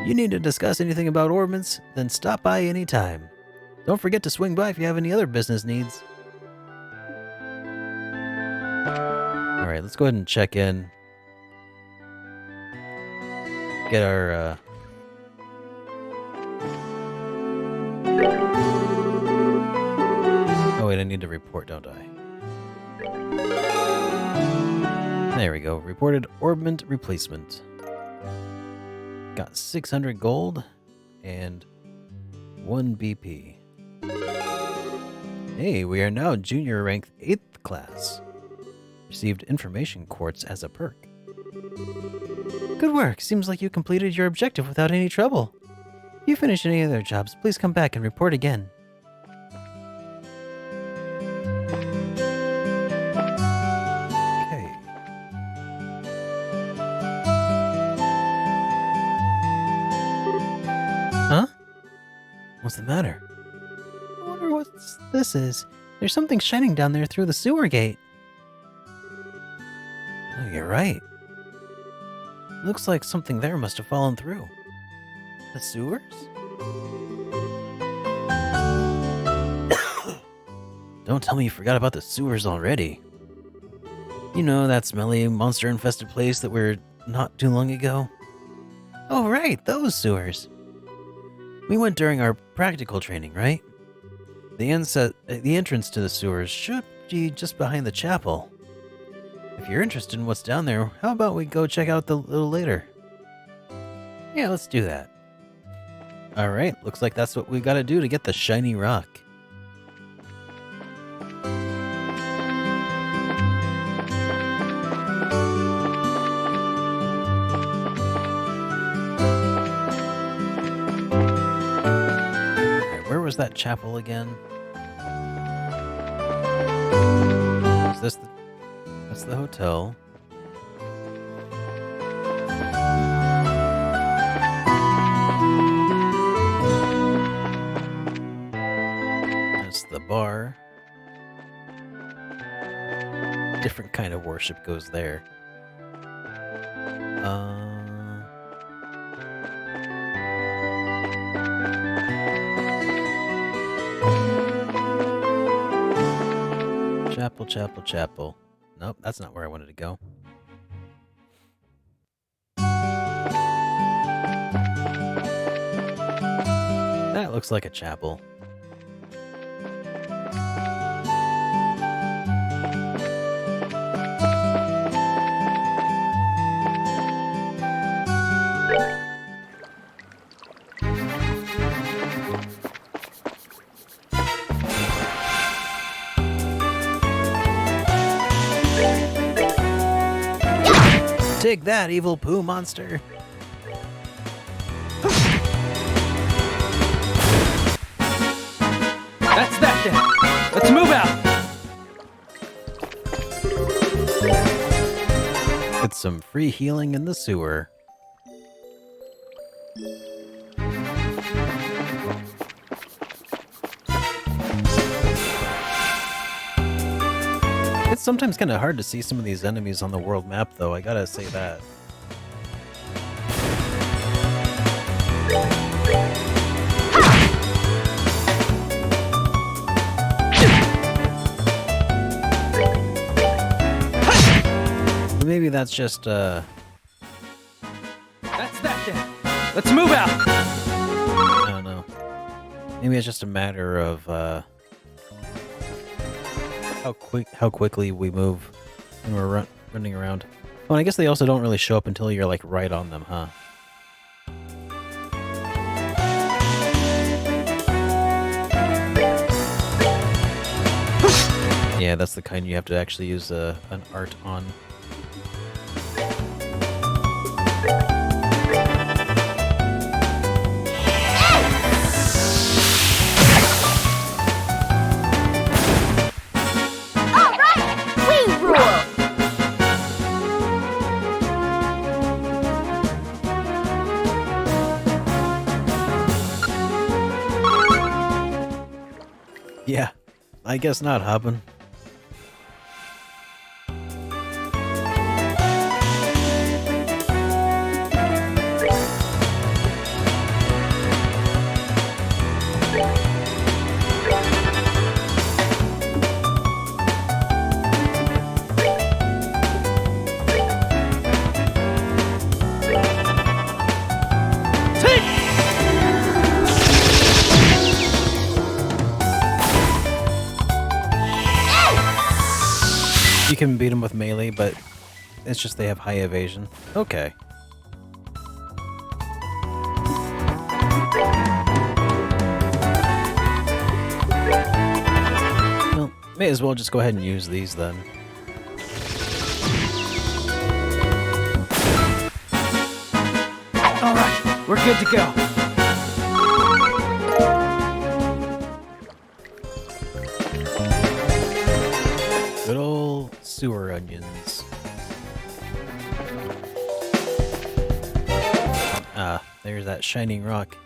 You need to discuss anything about orbits, then stop by anytime. Don't forget to swing by if you have any other business needs. Alright, let's go ahead and check in. Get our, Oh wait, I need to report, don't I? There we go. Reported orbment replacement. Got 600 gold and 1 BP. Hey, we are now junior ranked 8th class. Received information quartz as a perk. Good work. Seems like you completed your objective without any trouble. If you finish any other jobs, please come back and report again. Okay. What's the matter? I wonder what this is. There's something shining down there through the sewer gate. Oh, you're right. Looks like something there must have fallen through. The sewers? Don't tell me you forgot about the sewers already. You know that smelly, monster-infested place that we were not too long ago? Oh, right, those sewers. We went during our practical training, right? The entrance to the sewers should be just behind the chapel. If you're interested in what's down there, how about we go check out a little later? Yeah, let's do that. Alright, looks like that's what we gotta do to get the shiny rock. Alright, where was that chapel again? Is this the... That's the hotel. That's the bar. Different kind of worship goes there. Chapel, chapel, chapel. Nope, that's not where I wanted to go. That looks like a chapel. Take that, evil poo monster. That's that then. Let's move out. Get some free healing in the sewer. It's sometimes kind of hard to see some of these enemies on the world map, though, I gotta say that. Maybe that's just, That's that then. Let's move out. I don't know. Maybe it's just a matter of, how quickly we move when we're running around. Well, I guess they also don't really show up until you're, like, right on them, huh? Yeah, that's the kind you have to actually use an art on. Yeah, I guess not, Hoppin'. You can beat them with melee, but it's just they have high evasion. Okay. Well, may as well just go ahead and use these then. All right, we're good to go. Good old sewer onions. Ah, there's that shining rock.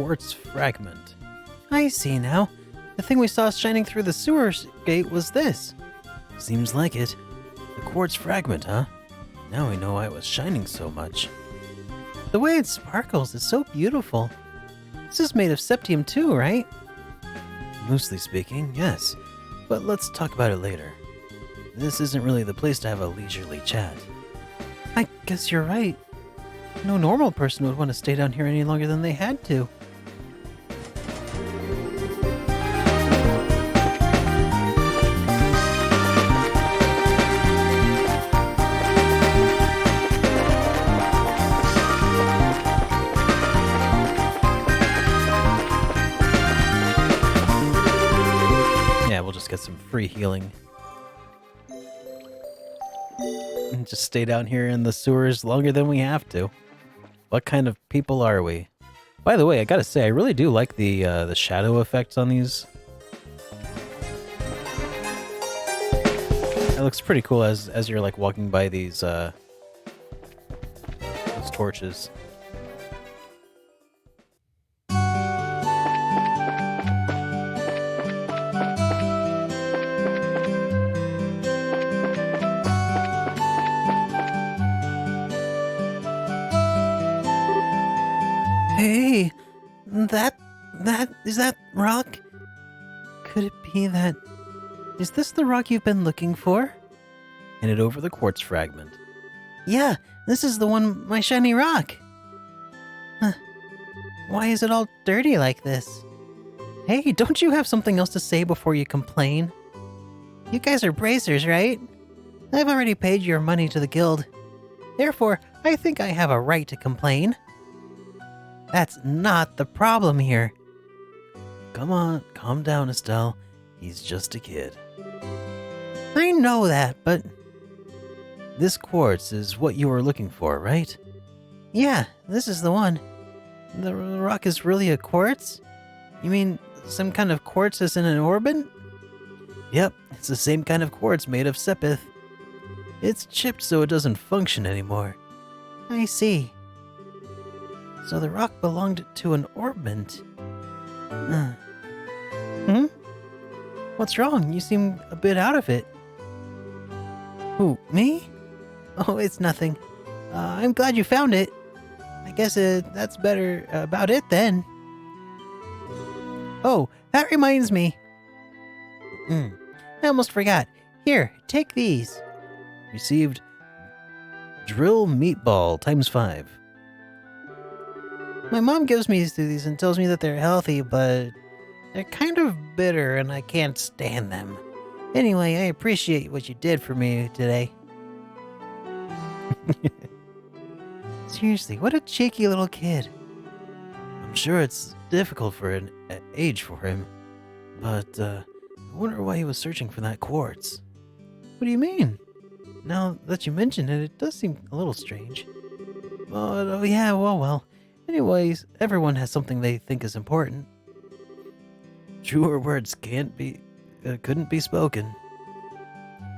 quartz fragment. I see now. The thing we saw shining through the sewer gate was this. Seems like it. The quartz fragment, huh? Now we know why it was shining so much. The way it sparkles is so beautiful. This is made of septium too, right? Loosely speaking, yes. But let's talk about it later. This isn't really the place to have a leisurely chat. I guess you're right. No normal person would want to stay down here any longer than they had to. Yeah, we'll just get some free healing. And just stay down here in the sewers longer than we have to. What kind of people are we? By the way, I gotta say, I really do like the shadow effects on these. It looks pretty cool as you're like walking by these torches. Hey, is that rock? Could it be that... Is this the rock you've been looking for? Handed over the quartz fragment. Yeah, this is the one, my shiny rock. Huh. Why is it all dirty like this? Hey, don't you have something else to say before you complain? You guys are bracers, right? I've already paid your money to the guild. Therefore, I think I have a right to complain. That's not the problem here. Come on, calm down, Estelle. He's just a kid. I know that, but... This quartz is what you were looking for, right? Yeah, this is the one. The rock is really a quartz? You mean some kind of quartz is in an orbit? Yep, it's the same kind of quartz made of sepith. It's chipped so it doesn't function anymore. I see. So the rock belonged to an orbit. Hmm? What's wrong? You seem a bit out of it. Who, me? Oh, it's nothing. I'm glad you found it. I guess that's better about it then. Oh, that reminds me. I almost forgot. Here, take these. Received drill meatball ×5. My mom gives me these and tells me that they're healthy, but they're kind of bitter and I can't stand them. Anyway, I appreciate what you did for me today. Seriously, what a cheeky little kid. I'm sure it's difficult for an age for him, but I wonder why he was searching for that quartz. What do you mean? Now that you mention it, it does seem a little strange. Oh yeah, well. Anyways, everyone has something they think is important. Truer words couldn't be spoken.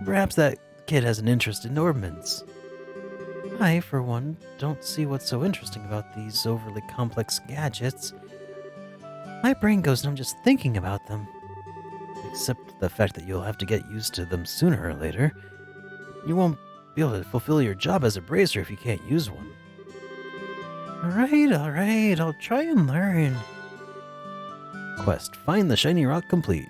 Perhaps that kid has an interest in orbments. I, for one, don't see what's so interesting about these overly complex gadgets. My brain goes numb just thinking about them. Except the fact that you'll have to get used to them sooner or later. You won't be able to fulfill your job as a bracer if you can't use one. Alright, I'll try and learn. Quest, find the shiny rock complete.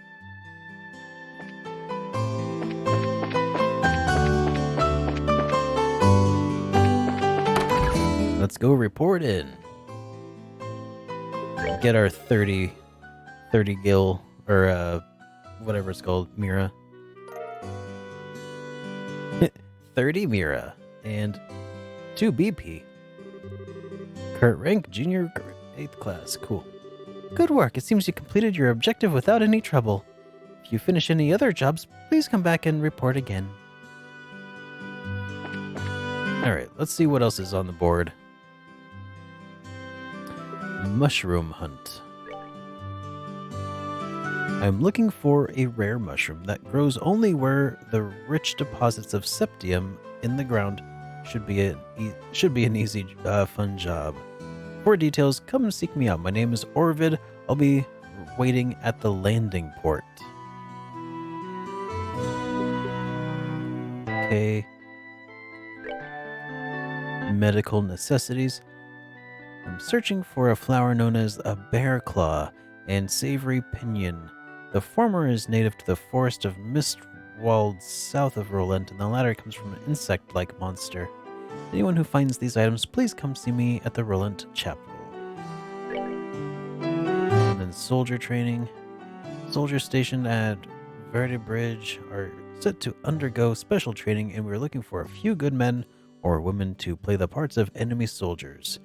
Let's go report in. Get our 30 gil, or whatever it's called, Mira. 30 Mira, and 2 BP. Current rank, junior 8th class, cool. Good work, it seems you completed your objective without any trouble. If you finish any other jobs, please come back and report again. Alright, let's see what else is on the board. Mushroom hunt. I'm looking for a rare mushroom that grows only where the rich deposits of septium in the ground should be an easy, fun job. For details, come and seek me out. My name is Orvid. I'll be waiting at the landing port. Okay. Medical necessities. I'm searching for a flower known as a bear claw and savory pinion. The former is native to the forest of Mistwald south of Rolent, and the latter comes from an insect-like monster. Anyone who finds these items, please come see me at the Rolent Chapel. And then soldier training. Soldiers stationed at Verde Bridge are set to undergo special training, and we're looking for a few good men or women to play the parts of enemy soldiers.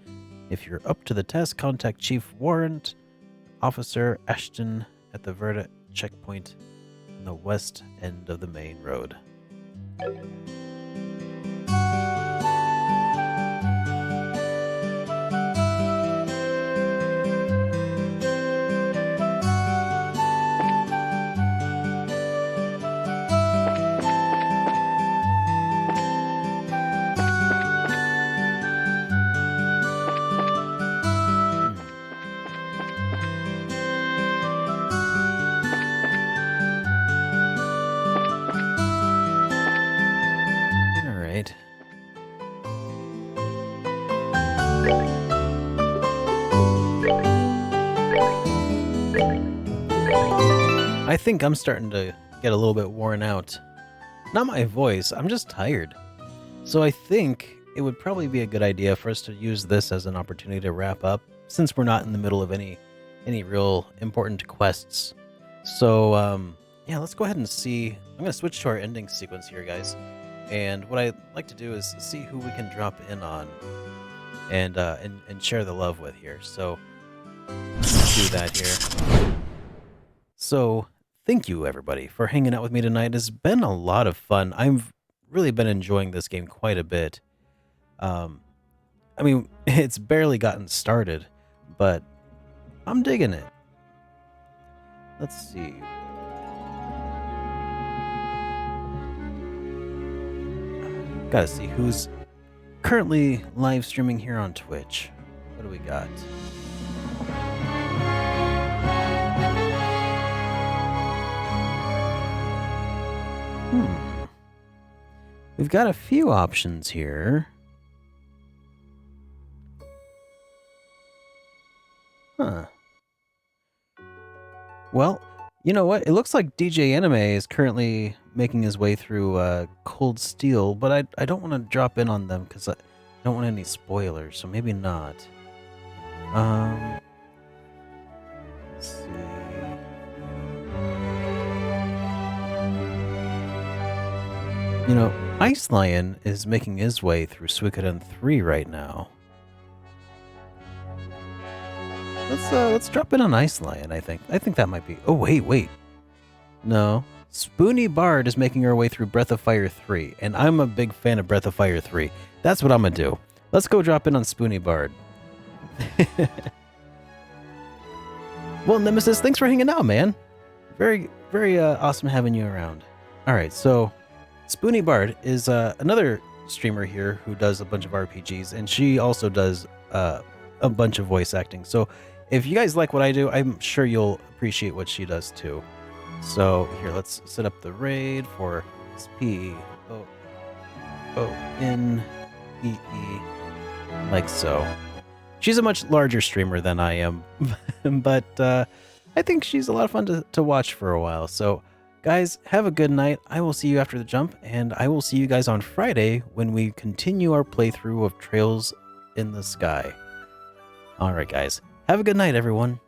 If you're up to the task, contact Chief Warrant Officer Ashton at the Verde checkpoint on the west end of the main road. I think I'm starting to get a little bit worn out. Not my voice, I'm just tired. So I think it would probably be a good idea for us to use this as an opportunity to wrap up, since we're not in the middle of any real important quests. So yeah, let's go ahead and see. I'm going to switch to our ending sequence here, guys. And what I'd like to do is see who we can drop in on and share the love with here. So let's do that here. So thank you, everybody, for hanging out with me tonight. It's been a lot of fun. I've really been enjoying this game quite a bit. I mean, it's barely gotten started, but I'm digging it. Let's see. Gotta see who's currently live streaming here on Twitch. What do we got? We've got a few options here. Huh. Well, you know what? It looks like DJ Anime is currently making his way through Cold Steel, but I don't want to drop in on them because I don't want any spoilers, so maybe not. Let's see. You know, Ice Lion is making his way through Suikoden 3 right now. Let's drop in on Ice Lion, I think. I think that might be... Oh, wait. No. Spoony Bard is making her way through Breath of Fire 3, and I'm a big fan of Breath of Fire 3. That's what I'm gonna do. Let's go drop in on Spoony Bard. Well, Nemesis, thanks for hanging out, man. Very, very awesome having you around. All right, so Spoony Bard is another streamer here who does a bunch of RPGs, and she also does a bunch of voice acting. So if you guys like what I do, I'm sure you'll appreciate what she does too. So here, let's set up the raid for SPOONEE, like so. She's a much larger streamer than I am, but I think she's a lot of fun to watch for a while. So guys, have a good night. I will see you after the jump, and I will see you guys on Friday when we continue our playthrough of Trails in the Sky. All right, guys. Have a good night, everyone.